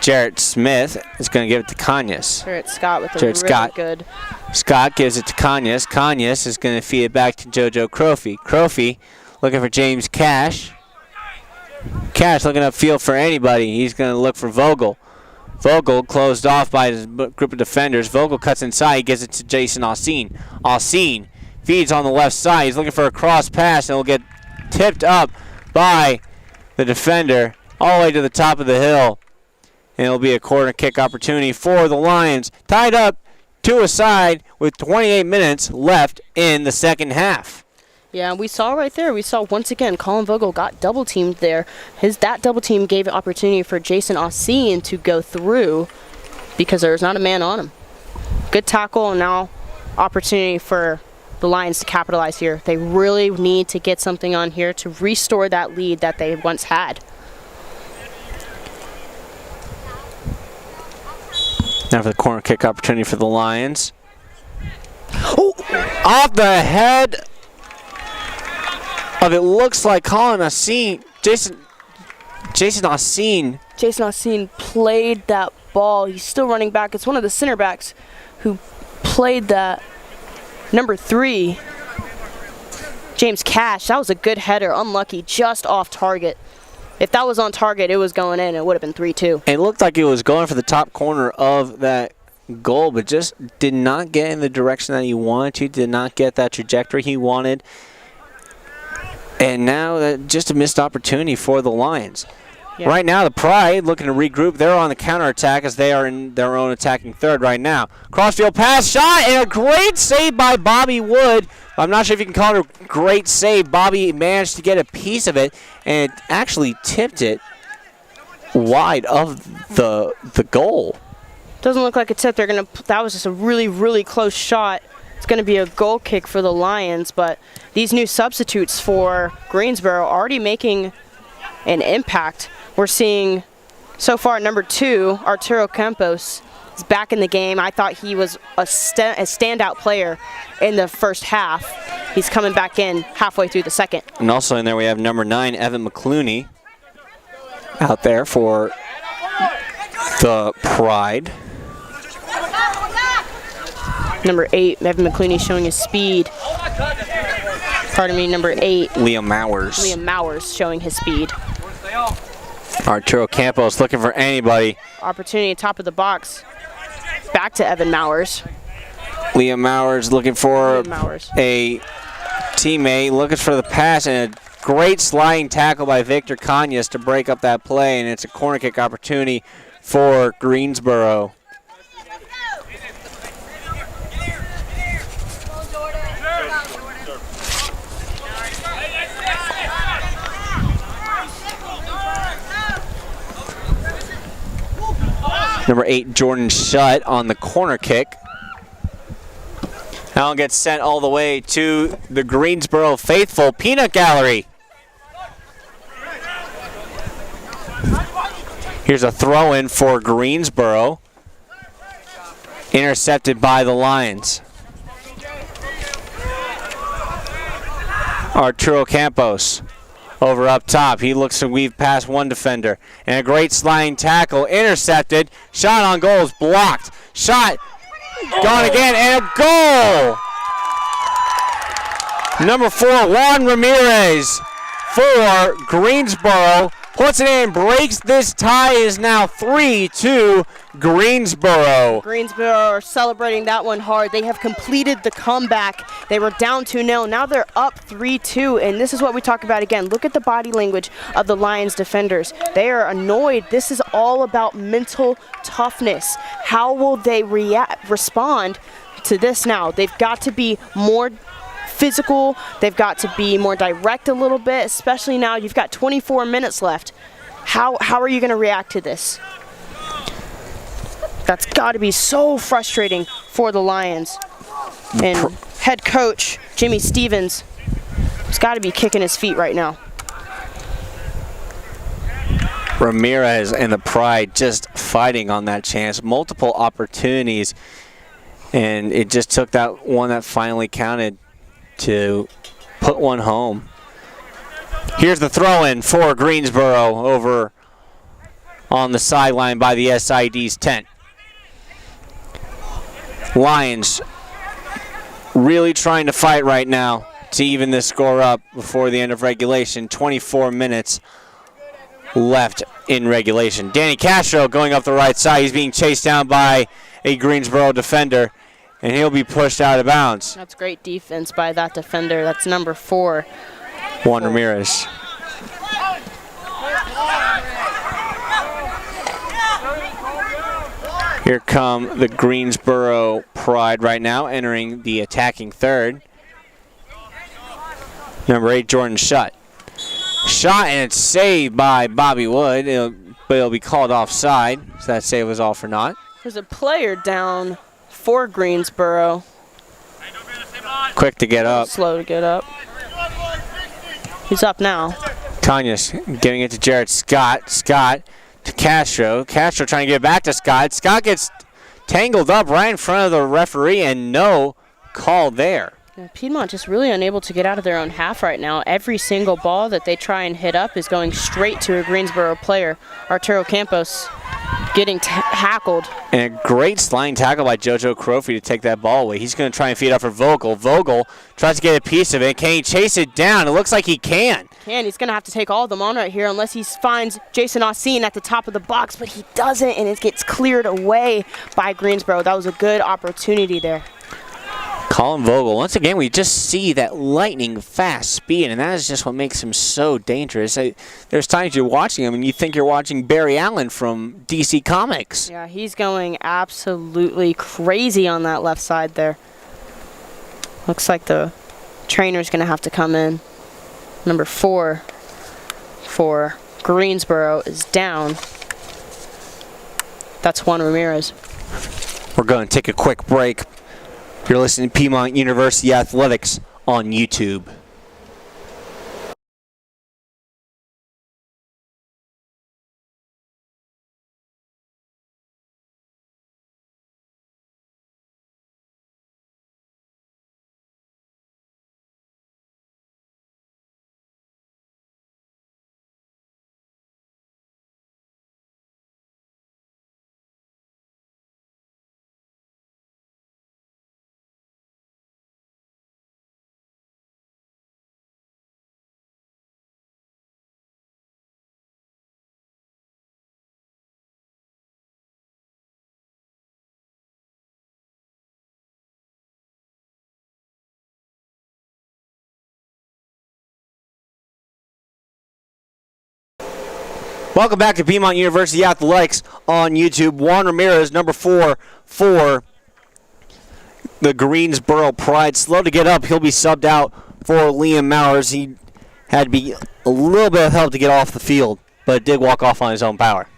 Speaker 1: Jarrett Smith is going to give it to Conyas.
Speaker 2: Jarrett Scott with a really good.
Speaker 1: Scott gives it to Conyas. Conyas is going to feed it back to JoJo Crofy. Crofy looking for James Cash. Cash looking upfield for anybody. He's going to look for Vogel. Vogel closed off by his group of defenders. Vogel cuts inside. He gives it to Jason Osteen. Osteen feeds on the left side. He's looking for a cross pass, and it'll get tipped up by the defender all the way to the top of the hill. And it'll be a corner kick opportunity for the Lions. Tied up 2-aside with 28 minutes left in the second half.
Speaker 2: Yeah, we saw right there. We saw once again Colin Vogel got double teamed there. That double team gave an opportunity for Jason Osteen to go through because there was not a man on him. Good tackle, and now opportunity for the Lions to capitalize here. They really need to get something on here to restore that lead that they once had.
Speaker 1: Now for the corner kick opportunity for the Lions. Oh! Off the head of, it looks like Colin Osteen. Jason Osteen.
Speaker 2: Jason Osteen played that ball. He's still running back. It's one of the center backs who played that. Number 3, James Cash. That was a good header. Unlucky, just off target. If that was on target, it was going in. It would have been 3-2.
Speaker 1: It looked like it was going for the top corner of that goal, but just did not get in the direction that he wanted to, did not get that trajectory he wanted. And now just a missed opportunity for the Lions. Yeah. Right now, the Pride looking to regroup. They're on the counterattack as they are in their own attacking third right now. Crossfield pass, shot, and a great save by Bobby Wood. I'm not sure if you can call it a great save. Bobby managed to get a piece of it and actually tipped it wide of the goal.
Speaker 2: Doesn't look like a tip. That was just a really, really close shot. It's going to be a goal kick for the Lions, but these new substitutes for Greensboro already making an impact. We're seeing so far number 2, Arturo Campos, is back in the game. I thought he was a standout player in the first half. He's coming back in halfway through the second.
Speaker 1: And also in there we have number 9, Evan McClooney, out there for the Pride.
Speaker 2: Number 8, Evan McClooney showing his speed. Pardon me, number 8.
Speaker 1: Liam Mowers
Speaker 2: showing his speed.
Speaker 1: Arturo Campos looking for anybody.
Speaker 2: Opportunity top of the box. Back to Evan Mowers.
Speaker 1: Liam Mowers looking for a teammate, looking for the pass, and a great sliding tackle by Victor Kanyas to break up that play, and it's a corner kick opportunity for Greensboro. Number 8, Jordan Shutt on the corner kick. Now it gets sent all the way to the Greensboro faithful peanut gallery. Here's a throw-in for Greensboro. Intercepted by the Lions. Arturo Campos over up top. He looks to weave past one defender. And a great sliding tackle. Intercepted. Shot on goal is blocked. Shot gone again. And a goal! Number 4, Juan Ramirez for Greensboro. Puts it in, breaks this tie, is now 3-2 Greensboro.
Speaker 2: Greensboro are celebrating that one hard. They have completed the comeback. They were down 2-0. Now they're up 3-2, and this is what we talk about again. Look at the body language of the Lions defenders. They are annoyed. This is all about mental toughness. How will they respond to this now? They've got to be more physical. They've got to be more direct a little bit, especially now you've got 24 minutes left. How are you going to react to this? That's got to be so frustrating for the Lions. And head coach Jimmy Stevens has got to be kicking his feet right now.
Speaker 1: Ramirez and the Pride just fighting on that chance. Multiple opportunities, and it just took that one that finally counted to put one home. Here's the throw-in for Greensboro over on the sideline by the SID's tent. Lions really trying to fight right now to even this score up before the end of regulation. 24 minutes left in regulation. Danny Castro going up the right side. He's being chased down by a Greensboro defender, and he'll be pushed out of bounds.
Speaker 2: That's great defense by that defender. That's number 4.
Speaker 1: Juan Ramirez. Here come the Greensboro Pride right now, entering the attacking third. Number 8, Jordan Shutt. Shot, and it's saved by Bobby Wood, but it'll be called offside, so that save was all for naught.
Speaker 2: There's a player down for Greensboro.
Speaker 1: Quick to get up.
Speaker 2: Slow to get up. He's up now.
Speaker 1: Kanyas giving it to Jared Scott. Scott to Castro. Castro trying to get it back to Scott. Scott gets tangled up right in front of the referee, and no call there.
Speaker 2: Yeah, Piedmont just really unable to get out of their own half right now. Every single ball that they try and hit up is going straight to a Greensboro player. Arturo Campos getting tackled.
Speaker 1: And a great sliding tackle by JoJo Crofy to take that ball away. He's going to try and feed up for Vogel. Vogel tries to get a piece of it. Can he chase it down? It looks like he can.
Speaker 2: He's going to have to take all of them on right here unless he finds Jason Osteen at the top of the box, but he doesn't, and it gets cleared away by Greensboro. That was a good opportunity there.
Speaker 1: Colin Vogel, once again, we just see that lightning fast speed, and that is just what makes him so dangerous. There's times you're watching him and you think you're watching Barry Allen from DC Comics.
Speaker 2: Yeah, he's going absolutely crazy on that left side there. Looks like the trainer's going to have to come in. Number 4 for Greensboro is down. That's Juan Ramirez.
Speaker 1: We're going to take a quick break. You're listening to Piedmont University Athletics on YouTube. Welcome back to Piedmont University Athletics on YouTube. Juan Ramirez, number 4 for the Greensboro Pride. Slow to get up. He'll be subbed out for Liam Mowers. He had to be a little bit of help to get off the field, but did walk off on his own power.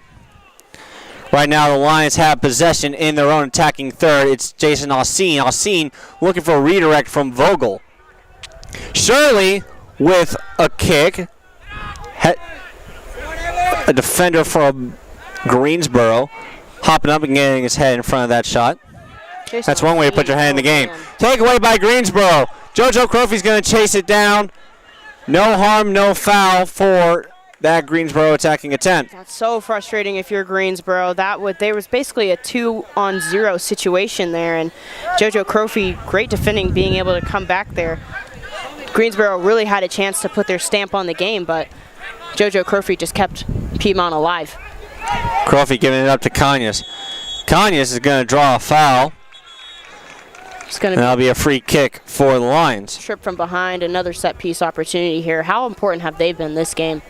Speaker 1: Right now, the Lions have possession in their own attacking third. It's Jason Osteen. Osteen looking for a redirect from Vogel. Shirley with a kick. A defender from Greensboro hopping up and getting his head in front of that shot. That's one way to put your head in the game. Take away by Greensboro. JoJo Crofy's going to chase it down. No harm, no foul for that Greensboro attacking attempt.
Speaker 2: That's so frustrating if you're Greensboro. There was basically a 2-on-0 situation there, and JoJo Crofy, great defending, being able to come back there. Greensboro really had a chance to put their stamp on the game, but JoJo Crofy just kept Piedmont alive.
Speaker 1: Crofy giving it up to Conyers. Conyers is going to draw a foul. And that'll be a free kick for the Lions.
Speaker 2: Trip from behind, another set-piece opportunity here. How important have they been this game?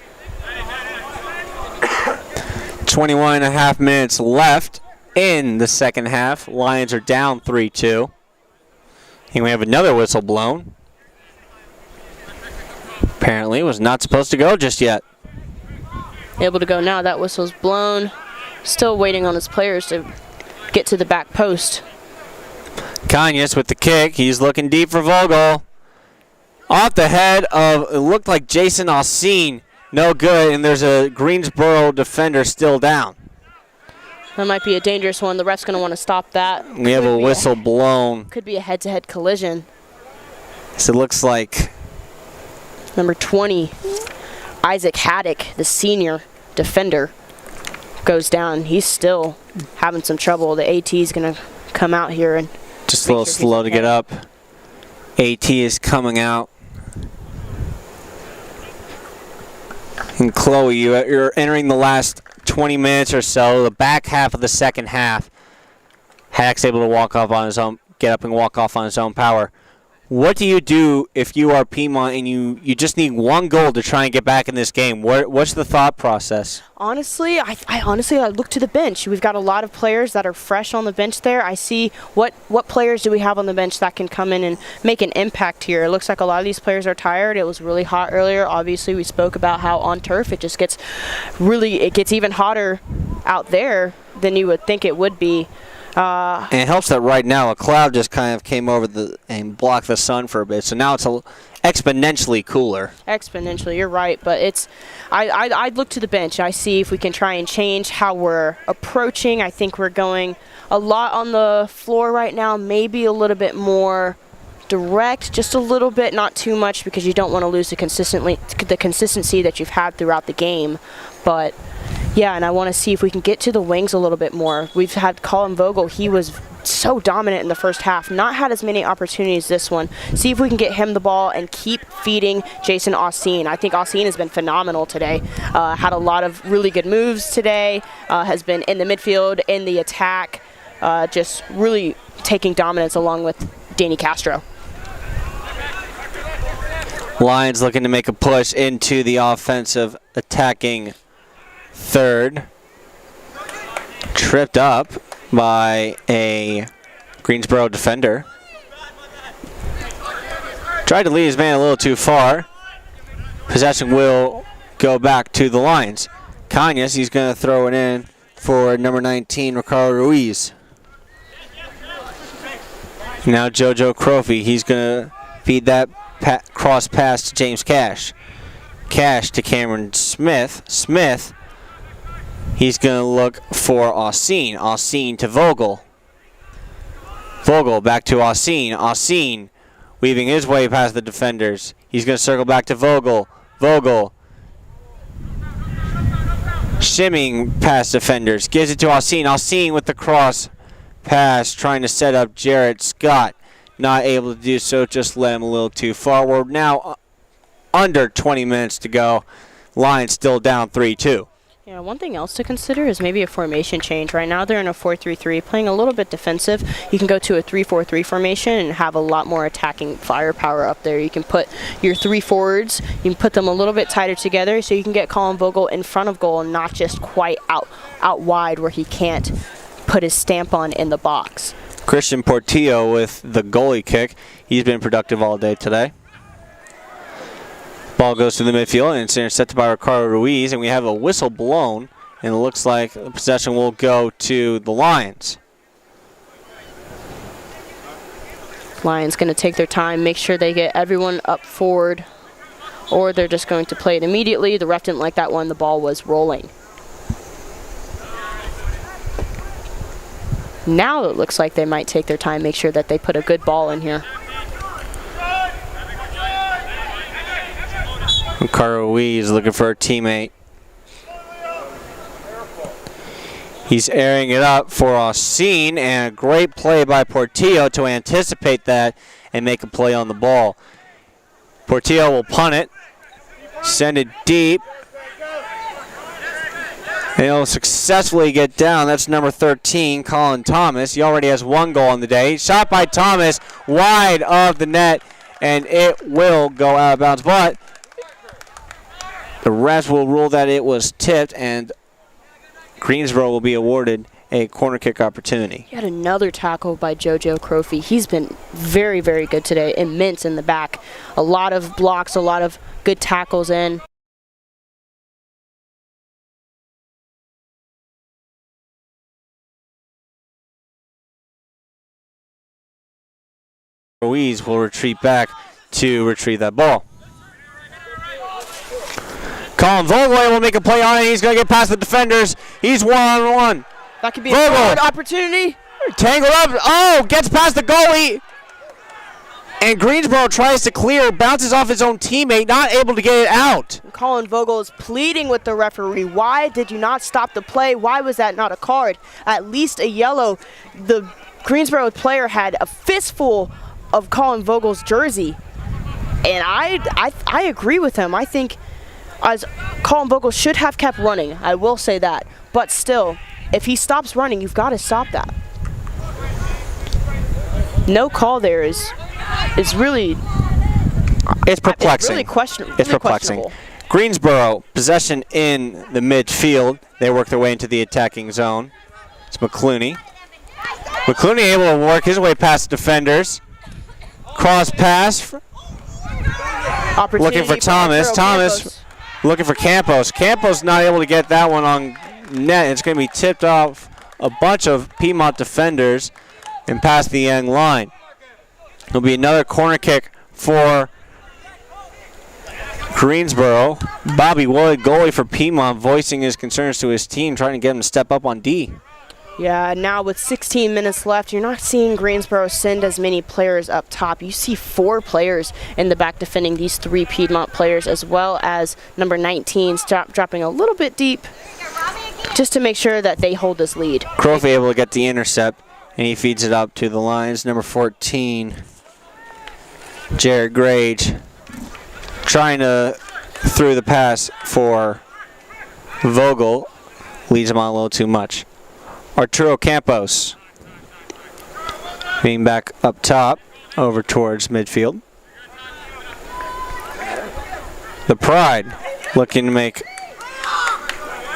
Speaker 1: 21 and a half minutes left in the second half. Lions are down 3-2. And we have another whistle blown. Apparently was not supposed to go just yet.
Speaker 2: Able to go now. That whistle's blown. Still waiting on his players to get to the back post.
Speaker 1: Conyers with the kick. He's looking deep for Vogel. Off the head of, it looked like Jason Osteen. No good, and there's a Greensboro defender still down.
Speaker 2: That might be a dangerous one. The ref's going to want to stop that.
Speaker 1: We have a whistle blown.
Speaker 2: Could be a head-to-head collision.
Speaker 1: So it looks like
Speaker 2: number 20, Isaac Haddock, the senior defender, goes down. He's still having some trouble. The AT is going to come out here and
Speaker 1: just a little slow to get up. AT is coming out. And Chloe, you're entering the last 20 minutes or so, the back half of the second half. Haddock's able to walk off on his own, get up and walk off on his own power. What do you do if you are Piedmont and you just need one goal to try and get back in this game? What's the thought process?
Speaker 2: Honestly, I look to the bench. We've got a lot of players that are fresh on the bench there. I see what players do we have on the bench that can come in and make an impact here. It looks like a lot of these players are tired. It was really hot earlier. Obviously, we spoke about how on turf it just gets even hotter out there than you would think it would be.
Speaker 1: And it helps that right now a cloud just kind of came over and blocked the sun for a bit, so now it's exponentially cooler.
Speaker 2: Exponentially, you're right, but I look to the bench. I see if we can try and change how we're approaching. I think we're going a lot on the floor right now, maybe a little bit more direct, just a little bit, not too much, because you don't want to lose the consistency that you've had throughout the game. But Yeah, and I want to see if we can get to the wings a little bit more. We've had Colin Vogel. He was so dominant in the first half. Not had as many opportunities this one. See if we can get him the ball and keep feeding Jason Austin. I think Austin has been phenomenal today. Had a lot of really good moves today. Has been in the midfield, in the attack. Just really taking dominance along with Danny Castro.
Speaker 1: Lions looking to make a push into the offensive attacking third. Tripped up by a Greensboro defender. Tried to lead his man a little too far. Possession will go back to the Lions. Cañas, he's going to throw it in for number 19, Ricardo Ruiz. Now JoJo Crofi, he's going to feed that cross pass to James Cash. Cash to Cameron Smith. Smith, he's going to look for Austin. Austin to Vogel. Vogel back to Austin. Austin weaving his way past the defenders. He's going to circle back to Vogel. Vogel shimming past defenders. Gives it to Austin. Austin with the cross pass, trying to set up Jarrett Scott. Not able to do so, just led him a little too far. We're now under 20 minutes to go. Lions still down 3-2.
Speaker 2: Yeah, one thing else to consider is maybe a formation change. Right now they're in a 4-3-3, playing a little bit defensive. You can go to a 3-4-3 formation and have a lot more attacking firepower up there. You can put your three forwards, you can put them a little bit tighter together so you can get Colin Vogel in front of goal and not just quite out wide where he can't put his stamp on in the box.
Speaker 1: Christian Portillo with the goalie kick. He's been productive all day today. Ball goes to the midfield and it's intercepted by Ricardo Ruiz, and we have a whistle blown, and it looks like the possession will go to the Lions.
Speaker 2: Lions going to take their time, make sure they get everyone up forward, or they're just going to play it immediately. The ref didn't like that one. The ball was rolling. Now it looks like they might take their time, make sure that they put a good ball in here.
Speaker 1: Ricardo Ruiz looking for a teammate. He's airing it up for Austin, and a great play by Portillo to anticipate that and make a play on the ball. Portillo will punt it, send it deep. And he'll successfully get down. That's number 13, Colin Thomas. He already has one goal on the day. Shot by Thomas, wide of the net, and it will go out of bounds. But the refs will rule that it was tipped, and Greensboro will be awarded a corner kick opportunity.
Speaker 2: Yet another tackle by JoJo Crofi. He's been very, very good today. Immense in the back. A lot of blocks, a lot of good tackles in.
Speaker 1: Ruiz will retreat back to retrieve that ball. Colin Vogel will make a play on it. He's going to get past the defenders. He's one-on-one.
Speaker 2: That could be a good opportunity.
Speaker 1: Tangled up. Oh, gets past the goalie. And Greensboro tries to clear, bounces off his own teammate, not able to get it out.
Speaker 2: Colin Vogel is pleading with the referee. Why did you not stop the play? Why was that not a card? At least a yellow. The Greensboro player had a fistful of Colin Vogel's jersey. And I agree with him. I think as Colin Vogel should have kept running. I will say that. But still, if he stops running, you've got to stop that. No call there is really...
Speaker 1: It's perplexing.
Speaker 2: It's really
Speaker 1: it's perplexing. Greensboro, possession in the midfield. They work their way into the attacking zone. It's McClooney. McClooney able to work his way past the defenders. Cross pass. Looking for Thomas. Thomas looking for Campos. Campos not able to get that one on net. It's going to be tipped off a bunch of Piedmont defenders and past the end line. It'll be another corner kick for Greensboro. Bobby Wood, goalie for Piedmont, voicing his concerns to his team, trying to get him to step up on D.
Speaker 2: Yeah, now with 16 minutes left, you're not seeing Greensboro send as many players up top. You see 4 players in the back defending these 3 Piedmont players, as well as number 19 dropping a little bit deep. just to make sure that they hold this lead.
Speaker 1: Crofy able to get the intercept, and he feeds it up to the Lions. Number 14, Jared Grage, trying to through the pass for Vogel, leads him on a little too much. Arturo Campos being back up top over towards midfield. The Pride looking to make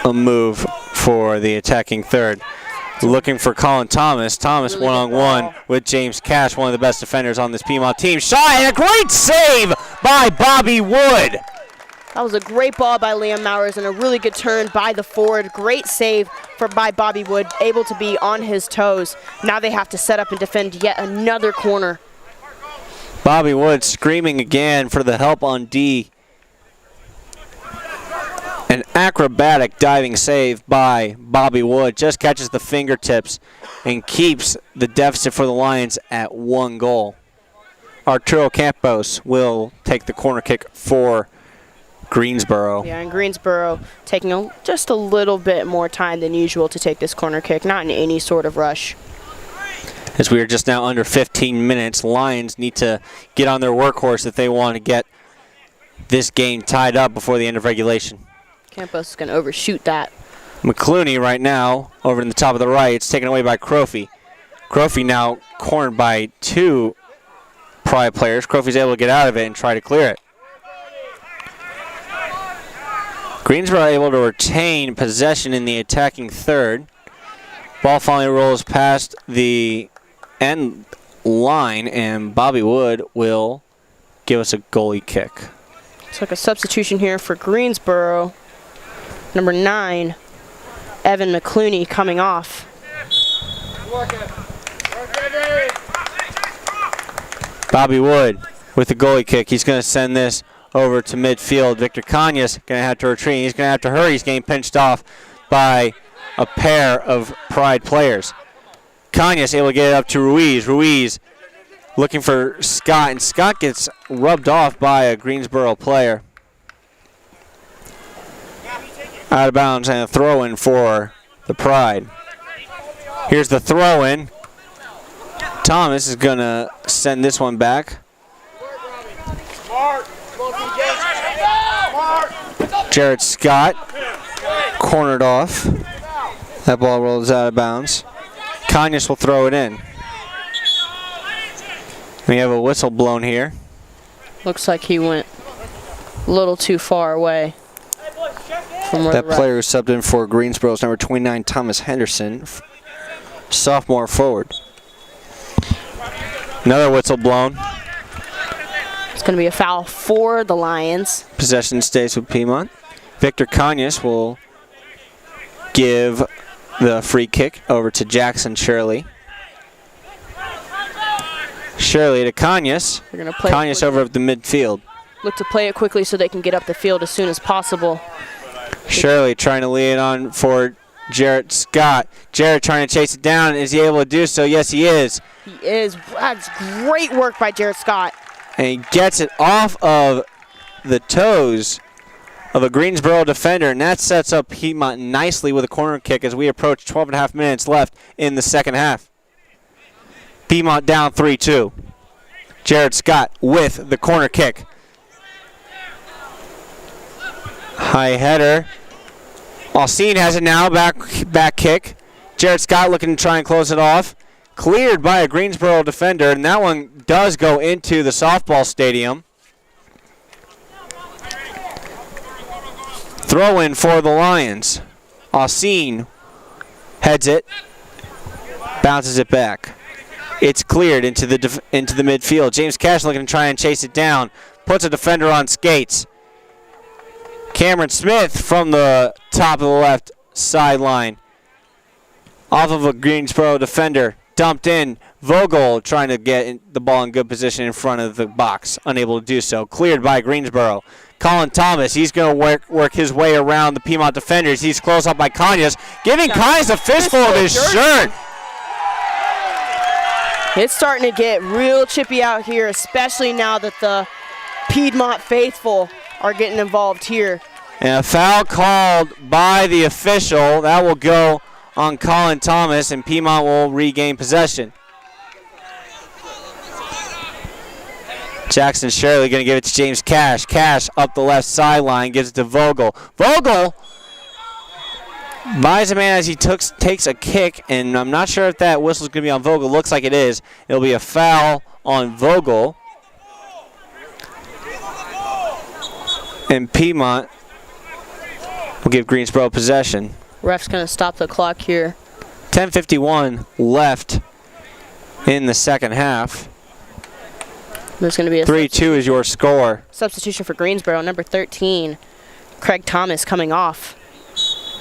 Speaker 1: a move for the attacking third. Looking for Colin Thomas. Thomas
Speaker 2: Really
Speaker 1: one-on-one with James Cash, one of the best defenders on this Piedmont team. Shot and a great save by Bobby Wood.
Speaker 2: That was a great ball by Liam Mowers and a really good turn by the forward. Great save by Bobby Wood, able to be on his toes. Now they have to set up and defend yet another corner.
Speaker 1: Bobby Wood screaming again for the help on D. An acrobatic diving save by Bobby Wood. Just catches the fingertips and keeps the deficit for the Lions at 1 goal. Arturo Campos will take the corner kick for Greensboro.
Speaker 2: Yeah, and Greensboro taking just a little bit more time than usual to take this corner kick, not in any sort of rush.
Speaker 1: As we are just now under 15 minutes, Lions need to get on their workhorse if they want to get this game tied up before the end of regulation.
Speaker 2: Campos is going to overshoot that.
Speaker 1: McClooney right now over in the top of the right. It's taken away by Crofy. Crofy now cornered by 2 Pride players. Crofy's able to get out of it and try to clear it. Greensboro able to retain possession in the attacking third. Ball finally rolls past the end line, and Bobby Wood will give us a goalie kick.
Speaker 2: It's like a substitution here for Greensboro. Number 9, Evan McClooney coming off.
Speaker 1: Bobby Wood with the goalie kick. He's going to send this over to midfield. Victor Conyas going to have to retreat. He's going to have to hurry. He's getting pinched off by a pair of Pride players. Conyas able to get it up to Ruiz. Ruiz looking for Scott, and Scott gets rubbed off by a Greensboro player. Out of bounds and a throw-in for the Pride. Here's the throw-in. Thomas is going to send this one back. Jared Scott cornered off. That ball rolls out of bounds. Conyas will throw it in. We have a whistle blown here.
Speaker 2: Looks like he went a little too far away.
Speaker 1: That player who subbed in for Greensboro is number 29, Thomas Henderson, sophomore forward. Another whistle blown.
Speaker 2: It's going to be a foul for the Lions.
Speaker 1: Possession stays with Piedmont. Victor Conyas will give the free kick over to Jackson Shirley. Shirley to Conyas. Conyas over at the midfield.
Speaker 2: Look to play it quickly so they can get up the field as soon as possible.
Speaker 1: Shirley trying to lead on for Jarrett Scott. Jarrett trying to chase it down. Is he able to do so? Yes, he is.
Speaker 2: He is. That's great work by Jarrett Scott.
Speaker 1: And he gets it off of the toes of a Greensboro defender, and that sets up Piedmont nicely with a corner kick as we approach 12.5 minutes left in the second half. Piedmont down 3-2. Jared Scott with the corner kick. High header. Alcine has it now, back kick. Jared Scott looking to try and close it off. Cleared by a Greensboro defender, and that one does go into the softball stadium. Throw in for the Lions. Alcine heads it, bounces it back. It's cleared into the midfield. James Cash looking to try and chase it down. Puts a defender on skates. Cameron Smith from the top of the left sideline. Off of a Greensboro defender. Dumped in. Vogel trying to get the ball in good position in front of the box. Unable to do so. Cleared by Greensboro. Colin Thomas, he's going to work his way around the Piedmont defenders. He's close up by Conyas. Giving Conyas a fistful of his shirt.
Speaker 2: It's starting to get real chippy out here, especially now that the Piedmont faithful are getting involved here.
Speaker 1: And a foul called by the official. That will go on Colin Thomas, and Piedmont will regain possession. Jackson Shirley going to give it to James Cash. Cash up the left sideline, gives it to Vogel. Vogel buys a man as he takes a kick, and I'm not sure if that whistle is going to be on Vogel. Looks like it is. It'll be a foul on Vogel. And Piedmont will give Greensboro possession.
Speaker 2: Ref's going to stop the clock here.
Speaker 1: 10:51 left in the second half.
Speaker 2: There's going to be a
Speaker 1: 3-2 is your score.
Speaker 2: substitution for Greensboro. Number 13, Craig Thomas coming off.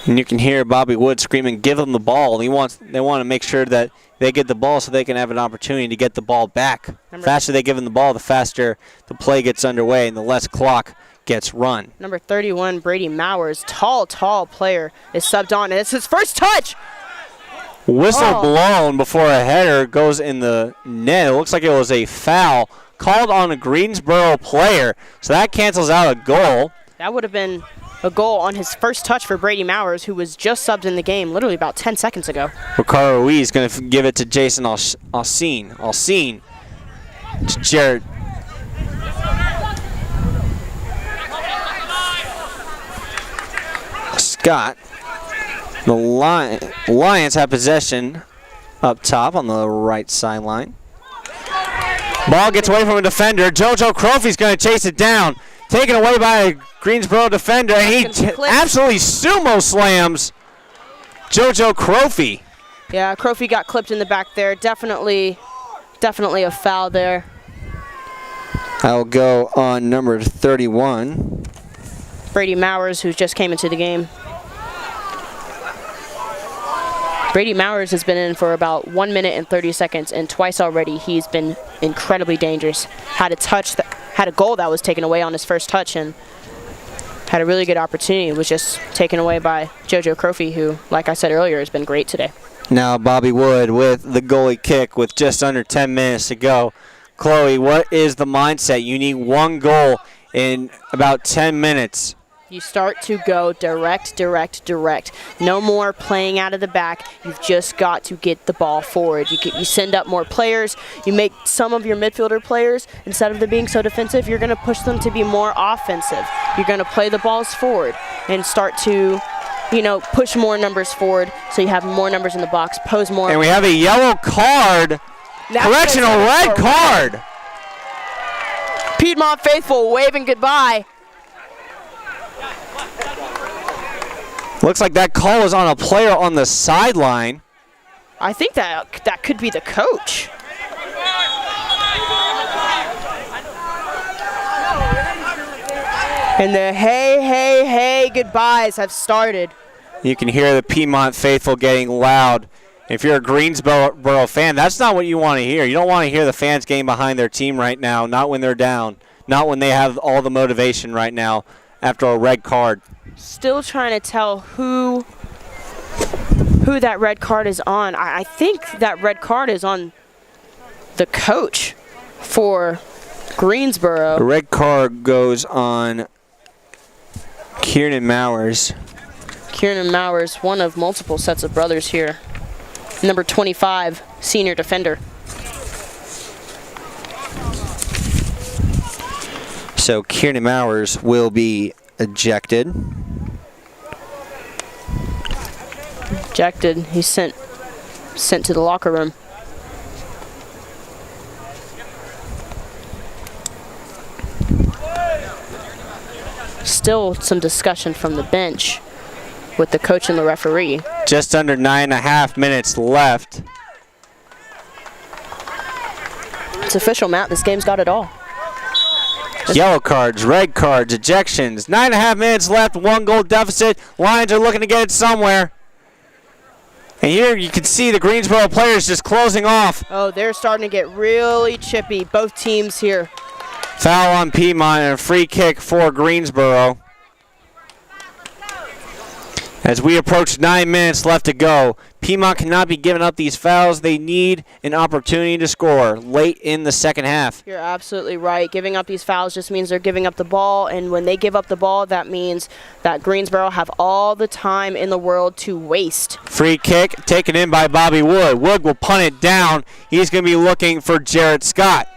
Speaker 1: And you can hear Bobby Wood screaming, "Give them the ball!" They want to make sure that they get the ball so they can have an opportunity to get the ball back. The faster they give them the ball, the faster the play gets underway and the less clock gets run.
Speaker 2: Number 31, Brady Mowers, tall player, is subbed on, and it's his first touch.
Speaker 1: Whistle blown before a header goes in the net. It looks like it was a foul called on a Greensboro player, so that cancels out a goal.
Speaker 2: That would have been a goal on his first touch for Brady Mowers, who was just subbed in the game literally about 10 seconds ago.
Speaker 1: Ricardo Ruiz is going to give it to Jason Alcine. Alcine to Jared. Scott. The Lions have possession up top on the right sideline. Ball gets away from a defender. JoJo Crofy's going to chase it down. Taken away by a Greensboro defender. And he absolutely sumo slams JoJo Crofy.
Speaker 2: Yeah, Crofy got clipped in the back there. Definitely a foul there.
Speaker 1: I'll go on number 31.
Speaker 2: Brady Mowers, who just came into the game. Brady Mowers has been in for about 1 minute and 30 seconds, and twice already he's been incredibly dangerous. Had a goal that was taken away on his first touch, and had a really good opportunity. It was just taken away by JoJo Crofy, who, like I said earlier, has been great today.
Speaker 1: Now Bobby Wood with the goalie kick with just under 10 minutes to go. Chloe, what is the mindset? You need one goal in about 10 minutes.
Speaker 2: You start to go direct. No more playing out of the back. You've just got to get the ball forward. You send up more players. You make some of your midfielder players, instead of them being so defensive, you're going to push them to be more offensive. You're going to play the balls forward and start to, push more numbers forward so you have more numbers in the box, pose more.
Speaker 1: And we have a yellow card. Correction, a red card.
Speaker 2: Piedmont faithful waving goodbye.
Speaker 1: Looks like that call was on a player on the sideline.
Speaker 2: I think that could be the coach. And the hey goodbyes have started.
Speaker 1: You can hear the Piedmont faithful getting loud. If you're a Greensboro fan, that's not what you want to hear. You don't want to hear the fans getting behind their team right now, not when they're down, not when they have all the motivation right now after a red card.
Speaker 2: Still trying to tell who that red card is on. I think that red card is on the coach for Greensboro.
Speaker 1: The red card goes on Kieran Mowers.
Speaker 2: Kieran Mowers, one of multiple sets of brothers here. Number 25, senior defender.
Speaker 1: So Kieran Mowers will be ejected.
Speaker 2: He's sent to the locker room. Still some discussion from the bench with the coach and the referee.
Speaker 1: Just under 9.5 minutes left.
Speaker 2: It's official, Matt. This game's got it all.
Speaker 1: Yellow cards, red cards, ejections. 9.5 minutes left, 1 goal deficit. Lions are looking to get it somewhere. And here you can see the Greensboro players just closing off.
Speaker 2: Oh, they're starting to get really chippy, both teams here.
Speaker 1: Foul on Piedmont and a free kick for Greensboro. As we approach 9 minutes left to go, Piedmont cannot be giving up these fouls. They need an opportunity to score late in the second half.
Speaker 2: You're absolutely right. Giving up these fouls just means they're giving up the ball, and when they give up the ball, that means that Greensboro have all the time in the world to waste.
Speaker 1: Free kick taken in by Bobby Wood. Wood will punt it down. He's going to be looking for Jarrett Scott.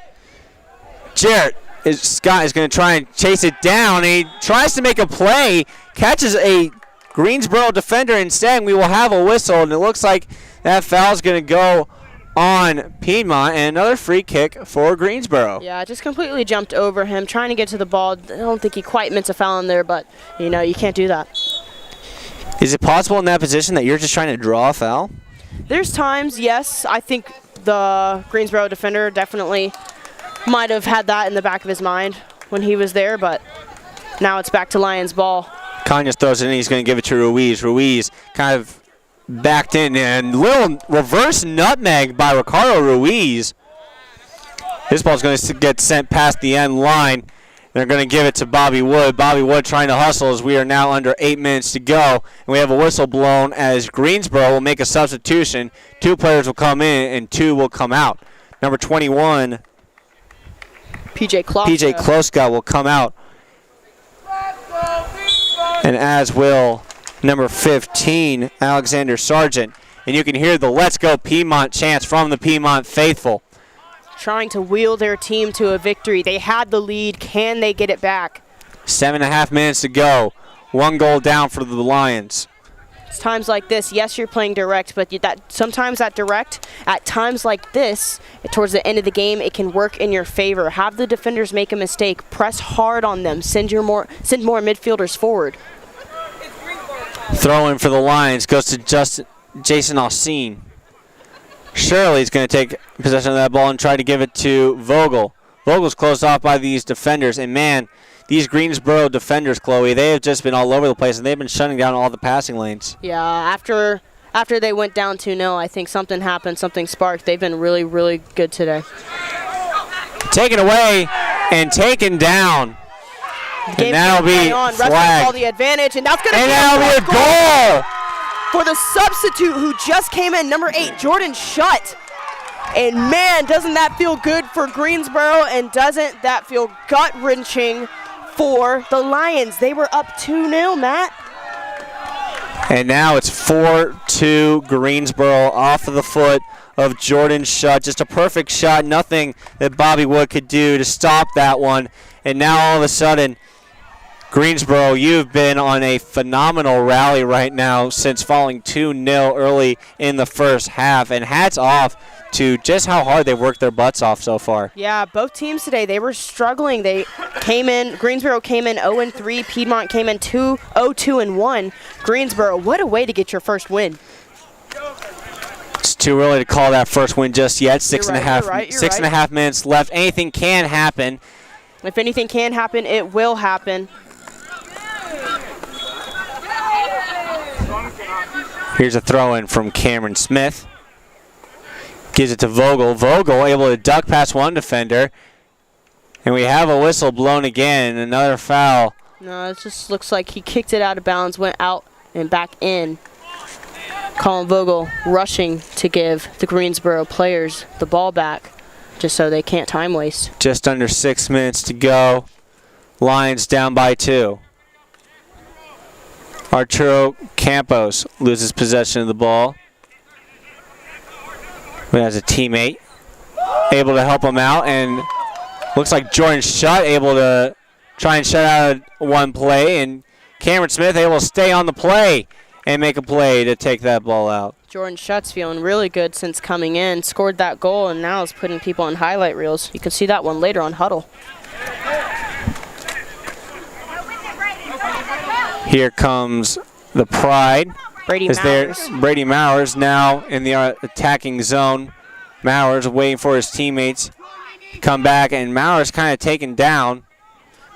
Speaker 1: Scott is going to try and chase it down. He tries to make a play, catches a Greensboro defender instead, and we will have a whistle, and it looks like that foul is going to go on Piedmont, and another free kick for Greensboro.
Speaker 2: Yeah, just completely jumped over him, trying to get to the ball. I don't think he quite meant a foul in there, but, you know, you can't do that.
Speaker 1: Is it possible in that position that you're just trying to draw a foul?
Speaker 2: There's times, yes. I think the Greensboro defender definitely might have had that in the back of his mind when he was there, but now it's back to Lions ball.
Speaker 1: Conyers throws it in. He's going to give it to Ruiz. Ruiz kind of backed in, and little reverse nutmeg by Ricardo Ruiz. This ball's going to get sent past the end line. They're going to give it to Bobby Wood. Bobby Wood trying to hustle as we are now under 8 minutes to go. And we have a whistle blown as Greensboro will make a substitution. 2 players will come in and 2 will come out. Number 21,
Speaker 2: PJ
Speaker 1: Kloska will come out. And as will number 15, Alexander Sargent. And you can hear the Let's Go Piedmont chants from the Piedmont faithful.
Speaker 2: Trying to wheel their team to a victory. They had the lead. Can they get it back?
Speaker 1: 7.5 minutes to go. 1 goal down for the Lions.
Speaker 2: It's times like this, yes, you're playing direct, but sometimes that direct, at times like this, towards the end of the game, it can work in your favor. Have the defenders make a mistake. Press hard on them. Send more midfielders forward.
Speaker 1: Throw in for the Lions goes to Jason Austin. Shirley's going to take possession of that ball and try to give it to Vogel. Vogel's closed off by these defenders, and man, these Greensboro defenders, Chloe, they have just been all over the place, and they've been shutting down all the passing lanes.
Speaker 2: Yeah, after they went down 2-0, I think something happened, something sparked. They've been really, really good today.
Speaker 1: Taken away and taken down. And that'll be flagged.
Speaker 2: All the advantage, and that's going to
Speaker 1: be a goal
Speaker 2: for the substitute who just came in, number 8, Jordan Shutt. And man, doesn't that feel good for Greensboro, and doesn't that feel gut-wrenching for the Lions? They were up 2-0, Matt.
Speaker 1: And now it's 4-2 Greensboro off of the foot of Jordan Shutt. Just a perfect shot, nothing that Bobby Wood could do to stop that one. And now all of a sudden, Greensboro, you've been on a phenomenal rally right now since falling 2-0 early in the first half. And hats off to just how hard they've worked their butts off so far.
Speaker 2: Yeah, both teams today, they were struggling. They came in, Greensboro came in 0-3, Piedmont came in 0-2-1. Greensboro, what a way to get your first win.
Speaker 1: It's too early to call that first win just yet. Six and a half minutes left. Anything can happen.
Speaker 2: If anything can happen, it will happen.
Speaker 1: Here's a throw-in from Cameron Smith. Gives it to Vogel. Vogel able to duck past one defender. And we have a whistle blown again. Another foul.
Speaker 2: No, it just looks like he kicked it out of bounds, went out and back in. Colin Vogel rushing to give the Greensboro players the ball back just so they can't time waste.
Speaker 1: Just under 6 minutes to go. Lions down by 2. Arturo Campos loses possession of the ball. But has a teammate able to help him out, and looks like Jordan Shutt able to try and shut out one play, and Cameron Smith able to stay on the play and make a play to take that ball out.
Speaker 2: Jordan Shutt's feeling really good since coming in, scored that goal, and now is putting people on highlight reels. You can see that one later on Huddle.
Speaker 1: Here comes the Pride. Brady Mowers now in the attacking zone. Mowers waiting for his teammates to come back, and Mowers kind of taken down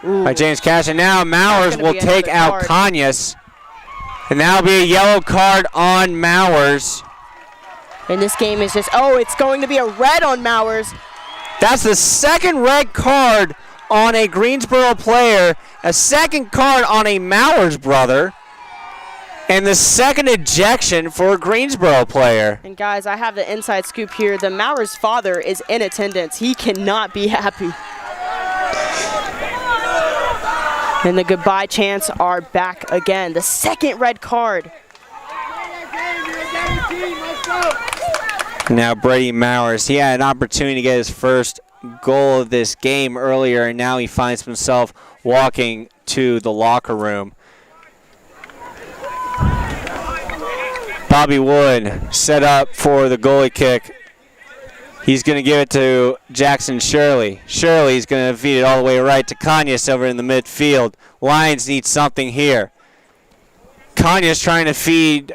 Speaker 1: by James Cash. And now Mowers will take out Conyers. And that'll be a yellow card on Mowers.
Speaker 2: And this game is just, it's going to be a red on Mowers.
Speaker 1: That's the second red card on a Greensboro player. A second card on a Mowers brother. And the second ejection for a Greensboro player.
Speaker 2: And guys, I have the inside scoop here. The Mauer's father is in attendance. He cannot be happy. And the goodbye chants are back again. The second red card.
Speaker 1: Now Brady Mowers, he had an opportunity to get his first goal of this game earlier, and now he finds himself walking to the locker room. Bobby Wood set up for the goalie kick. He's going to give it to Jackson Shirley. Shirley's going to feed it all the way right to Kanyas over in the midfield. Lions need something here. Kanyas trying to feed.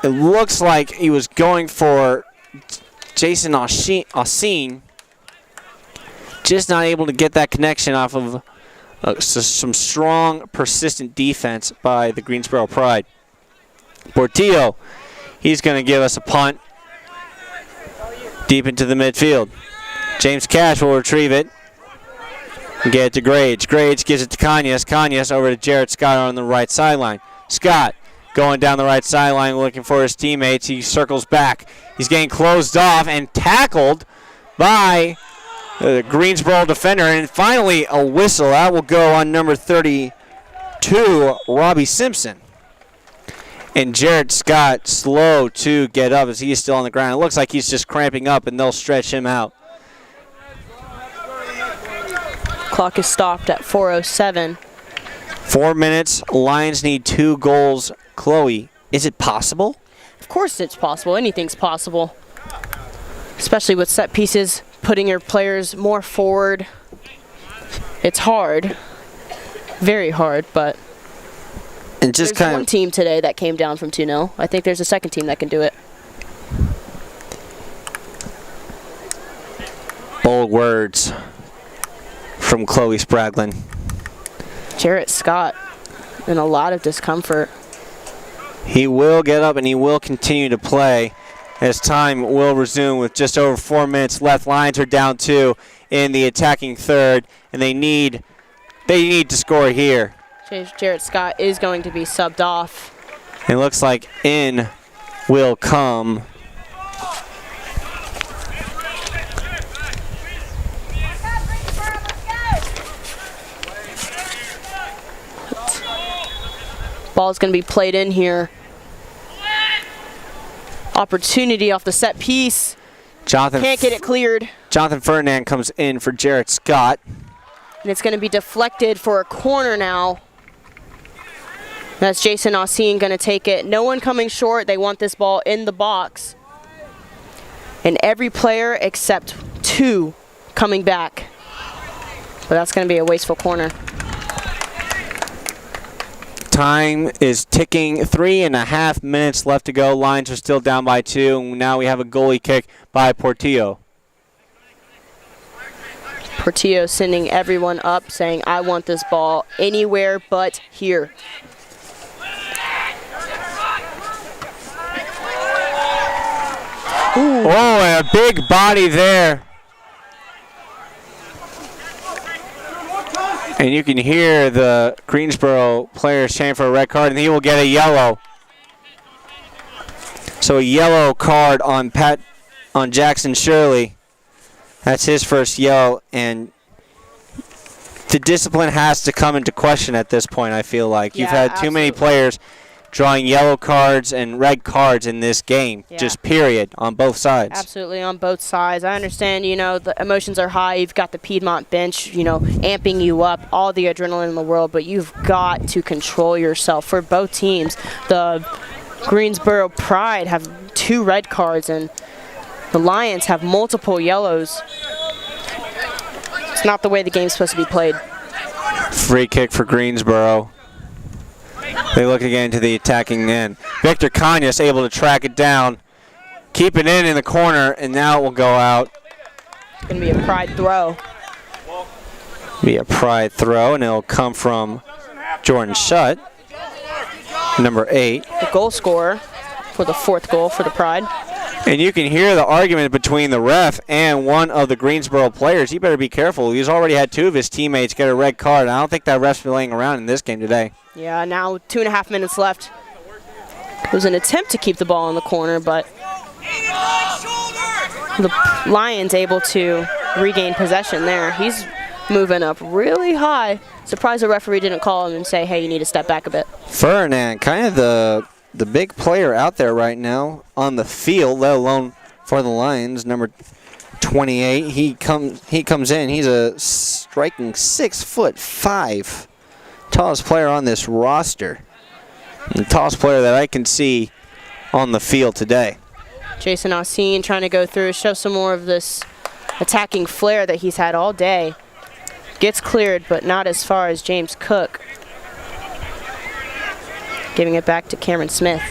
Speaker 1: It looks like he was going for Jason Oseen. Just not able to get that connection off of some strong, persistent defense by the Greensboro Pride. Portillo, he's going to give us a punt deep into the midfield. James Cash will retrieve it and get it to Grage. Grage gives it to Kanyas. Kanyas over to Jarrett Scott on the right sideline. Scott going down the right sideline looking for his teammates. He circles back. He's getting closed off and tackled by the Greensboro defender. And finally a whistle. That will go on number 32, Robbie Simpson. And Jarrett Scott slow to get up as he's still on the ground. It looks like he's just cramping up, and they'll stretch him out.
Speaker 2: Clock is stopped at 4:07.
Speaker 1: 4 minutes. Lions need 2 goals. Chloe, is it possible?
Speaker 2: Of course it's possible. Anything's possible. Especially with set pieces, putting your players more forward. It's hard. Very hard, but
Speaker 1: and just
Speaker 2: there's one team today that came down from 2-0. I think there's a second team that can do it.
Speaker 1: Bold words from Chloe Spraglin.
Speaker 2: Jarrett Scott in a lot of discomfort.
Speaker 1: He will get up and he will continue to play as time will resume with just over 4 minutes left. Lions are down 2 in the attacking third, and they need to score here.
Speaker 2: Jarrett Scott is going to be subbed off.
Speaker 1: It looks like in will come
Speaker 2: ball's going to be played in here. Opportunity off the set piece.
Speaker 1: Jonathan
Speaker 2: can't get it cleared.
Speaker 1: Jonathan Ferdinand comes in for Jarrett Scott.
Speaker 2: And it's going to be deflected for a corner now. That's Jason Oseen going to take it. No one coming short. They want this ball in the box. And every player except 2 coming back. But that's going to be a wasteful corner.
Speaker 1: Time is ticking. 3.5 minutes left to go. Lions are still down by 2. Now we have a goalie kick by Portillo.
Speaker 2: Portillo sending everyone up, saying, I want this ball anywhere but here.
Speaker 1: Ooh. Oh, and a big body there. And you can hear the Greensboro players chanting for a red card, and he will get a yellow. So a yellow card on Jackson Shirley. That's his first yellow, and the discipline has to come into question at this point, I feel like. You've had too many players drawing yellow cards and red cards in this game, just period, on both sides.
Speaker 2: Absolutely, on both sides. I understand, the emotions are high. You've got the Piedmont bench, amping you up, all the adrenaline in the world, but you've got to control yourself. For both teams, the Greensboro Pride have 2 red cards, and the Lions have multiple yellows. It's not the way the game's supposed to be played.
Speaker 1: Free kick for Greensboro. They look again to the attacking end. Victor Kanyas able to track it down, keep it in the corner, and now it will go out.
Speaker 2: It's going to be a Pride throw.
Speaker 1: Be a Pride throw, and it'll come from Jordan Shutt, number 8.
Speaker 2: The goal scorer for the 4th goal for the Pride.
Speaker 1: And you can hear the argument between the ref and one of the Greensboro players. He better be careful. He's already had 2 of his teammates get a red card. I don't think that ref's been laying around in this game today.
Speaker 2: Yeah, now 2.5 minutes left. was an attempt to keep the ball in the corner, but the Lions able to regain possession there. He's moving up really high. Surprised the referee didn't call him and say, hey, you need to step back a bit.
Speaker 1: Ferdinand, kind of the big player out there right now on the field, let alone for the Lions, number 28. He comes in. He's a striking 6'5", tallest player on this roster. The tallest player that I can see on the field today.
Speaker 2: Jason Oseen trying to go through, show some more of this attacking flair that he's had all day. Gets cleared, but not as far as James Cook. Giving it back to Cameron Smith.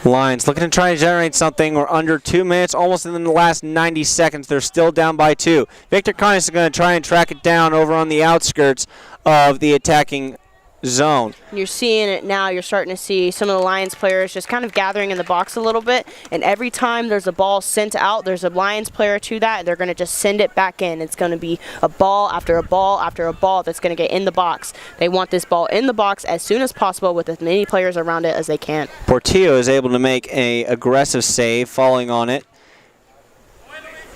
Speaker 1: Lions looking to try and generate something. We're under 2 minutes, almost in the last 90 seconds. They're still down by 2. Victor Connis is going to try and track it down over on the outskirts of the attacking zone.
Speaker 2: You're seeing it now. You're starting to see some of the Lions players just kind of gathering in the box a little bit, and every time there's a ball sent out, there's a Lions player to that, and they're going to just send it back in. It's going to be a ball after a ball after a ball that's going to get in the box. They want this ball in the box as soon as possible with as many players around it as they can.
Speaker 1: Portillo is able to make an aggressive save, falling on it,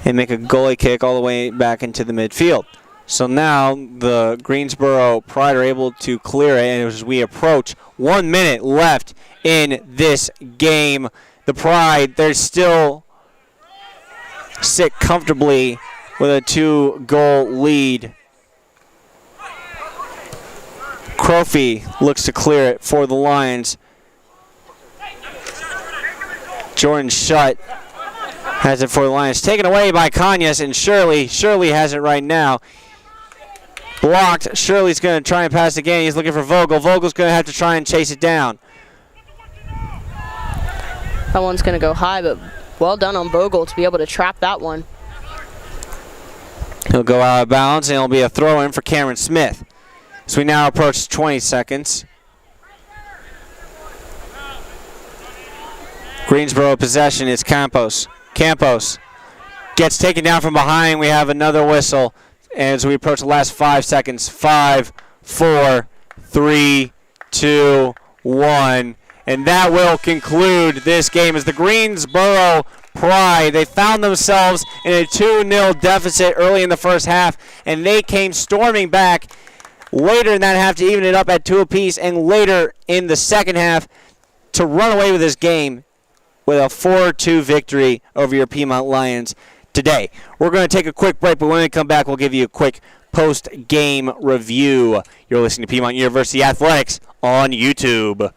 Speaker 1: and make a goalie kick all the way back into the midfield. So now the Greensboro Pride are able to clear it, and as we approach 1 minute left in this game, the Pride, they're still sit comfortably with a 2-goal lead. Crofy looks to clear it for the Lions. Jordan Shutt has it for the Lions. Taken away by Kanyas, and Shirley has it right now. Blocked. Shirley's going to try and pass again. He's looking for Vogel. Vogel's going to have to try and chase it down.
Speaker 2: That one's going to go high, but well done on Vogel to be able to trap that one.
Speaker 1: He'll go out of bounds, and it'll be a throw-in for Cameron Smith. So we now approach 20 seconds. Greensboro possession is Campos. Campos gets taken down from behind. We have another whistle as we approach the last 5 seconds. 5, 4, 3, 2, 1. And that will conclude this game as the Greensboro Pride, they found themselves in a 2-0 deficit early in the first half, and they came storming back later in that half to even it up at 2 apiece, and later in the second half to run away with this game with a 4-2 victory over your Piedmont Lions today. We're going to take a quick break, but when we come back, we'll give you a quick post-game review. You're listening to Piedmont University Athletics on YouTube.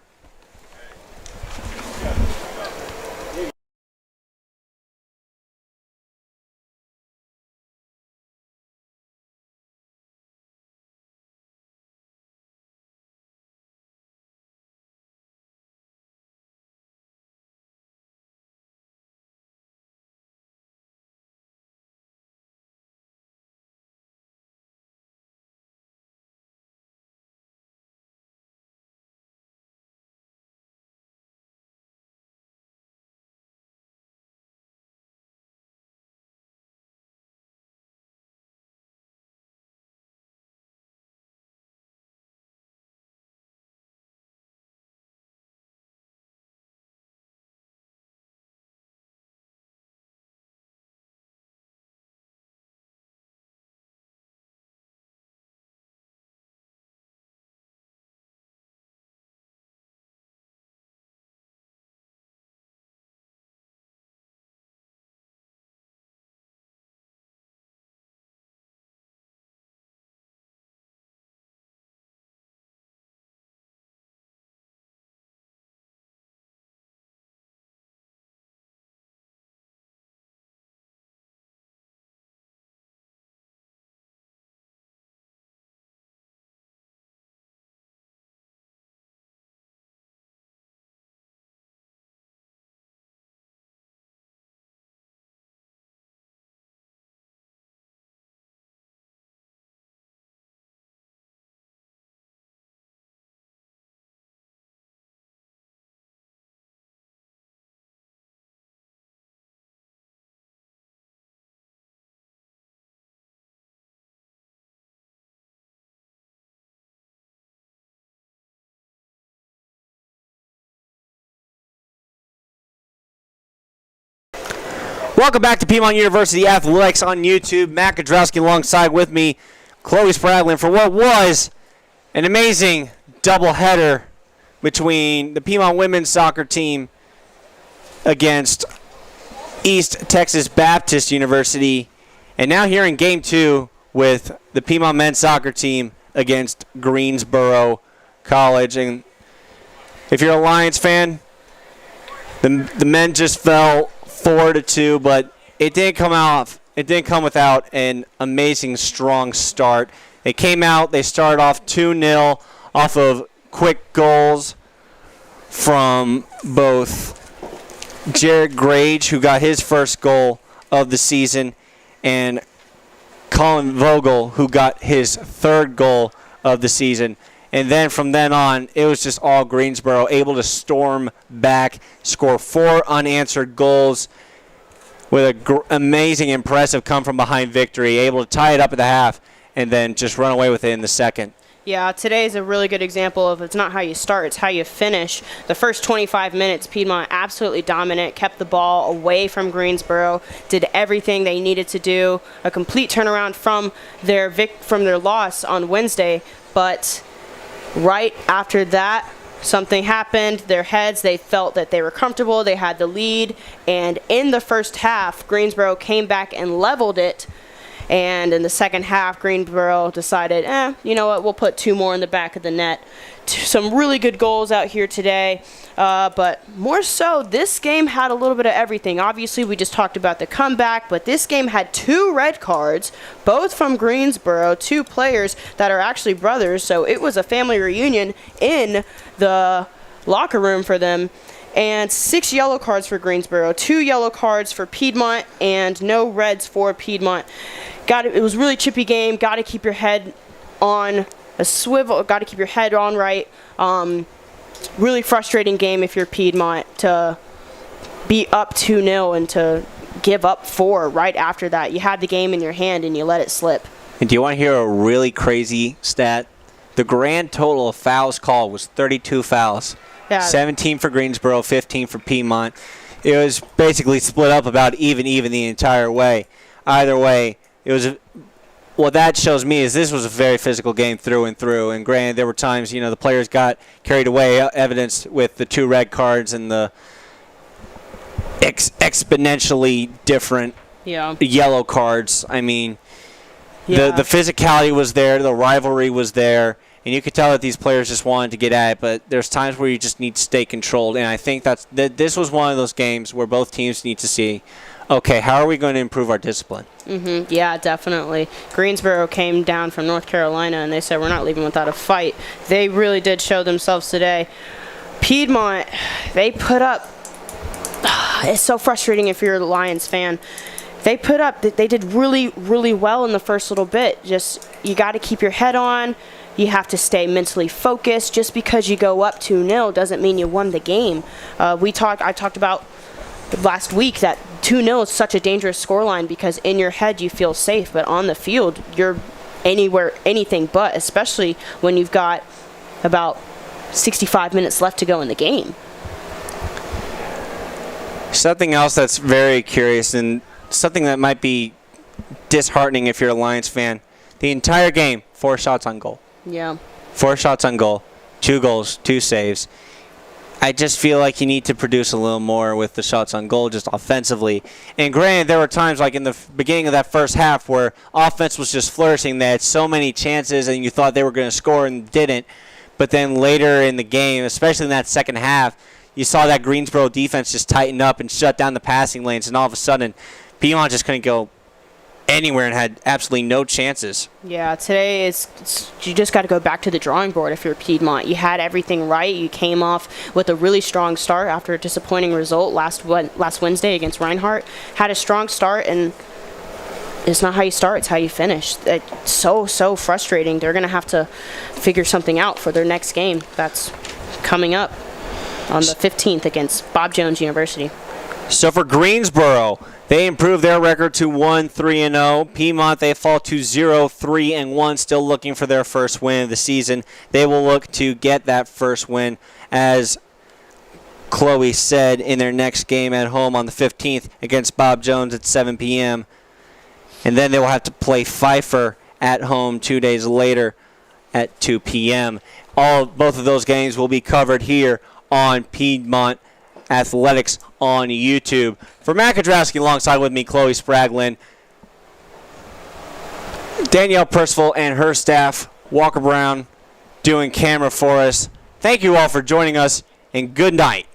Speaker 1: Welcome back to Piedmont University Athletics on YouTube. Matt Kudrowski alongside with me, Chloe Spradlin, for what was an amazing doubleheader between the Piedmont women's soccer team against East Texas Baptist University, and now here in Game 2 with the Piedmont men's soccer team against Greensboro College. And if you're a Lions fan, the men just fell 4-2, but it didn't come off. It didn't come without an amazing, strong start. They came out. They started off 2-0 off of quick goals from both Jared Grage, who got his first goal of the season, and Colin Vogel, who got his third goal of the season. And then from then on, it was just all Greensboro, able to storm back, score 4 unanswered goals with an amazing, impressive come-from-behind victory, able to tie it up at the half and then just run away with it in the second.
Speaker 2: Yeah, today is a really good example of it's not how you start, it's how you finish. The first 25 minutes, Piedmont absolutely dominant, kept the ball away from Greensboro, did everything they needed to do, a complete turnaround from their loss on Wednesday. But right after that, something happened. They felt that they were comfortable, they had the lead, and in the first half, Greensboro came back and leveled it. And in the second half, Greensboro decided, you know what, we'll put 2 more in the back of the net. Some really good goals out here today. But more so, this game had a little bit of everything. Obviously, we just talked about the comeback, but this game had 2 red cards, both from Greensboro, 2 players that are actually brothers. So it was a family reunion in the locker room for them. And 6 yellow cards for Greensboro, 2 yellow cards for Piedmont, and no reds for Piedmont. It was a really chippy game. Got to keep your head on a swivel. Got to keep your head on right. Really frustrating game if you're Piedmont to be up 2-0 and to give up 4 right after that. You had the game in your hand and you let it slip.
Speaker 1: And do you want to hear a really crazy stat? The grand total of fouls called was 32 fouls.
Speaker 2: Yeah.
Speaker 1: 17 for Greensboro, 15 for Piedmont. It was basically split up about even the entire way. Either way, it was what that shows me is this was a very physical game through and through. And granted, there were times, the players got carried away, evidenced with the 2 red cards and the exponentially different yellow cards. I mean, the physicality was there, the rivalry was there. And you could tell that these players just wanted to get at it, but there's times where you just need to stay controlled. And I think that this was one of those games where both teams need to see, okay, how are we going to improve our discipline?
Speaker 2: Mm-hmm. Yeah, definitely. Greensboro came down from North Carolina, and they said, we're not leaving without a fight. They really did show themselves today. Piedmont, they put up, it's so frustrating if you're a Lions fan. They did really, really well in the first little bit. Just, you got to keep your head on. You have to stay mentally focused. Just because you go up 2-0 doesn't mean you won the game. I talked about last week that 2-0 is such a dangerous scoreline because in your head you feel safe, but on the field you're anything but, especially when you've got about 65 minutes left to go in the game.
Speaker 1: Something else that's very curious and something that might be disheartening if you're a Lions fan. The entire game, 4 shots on goal.
Speaker 2: Yeah.
Speaker 1: 4 shots on goal, 2 goals, 2 saves. I just feel like you need to produce a little more with the shots on goal just offensively. And granted, there were times like in the beginning of that first half where offense was just flourishing. They had so many chances and you thought they were going to score and didn't. But then later in the game, especially in that second half, you saw that Greensboro defense just tighten up and shut down the passing lanes. And all of a sudden, Piedmont just couldn't go anywhere and had absolutely no chances.
Speaker 2: Yeah, today you just got to go back to the drawing board if you're Piedmont. You had everything right. You came off with a really strong start after a disappointing result last Wednesday against Reinhardt. Had a strong start, and it's not how you start, it's how you finish. It's so frustrating. They're going to have to figure something out for their next game that's coming up on the 15th against Bob Jones University.
Speaker 1: So for Greensboro, they improved their record to 1-3-0. Piedmont, they fall to 0-3-1, still looking for their first win of the season. They will look to get that first win as Chloe said, in their next game at home on the 15th against Bob Jones at 7 p.m. And then they will have to play Pfeiffer at home 2 days later at 2 p.m. Both of those games will be covered here on Piedmont Athletics on YouTube. For Matt Kodrasky, alongside with me, Chloe Spraglin, Danielle Percival and her staff, Walker Brown, doing camera for us. Thank you all for joining us, and good night.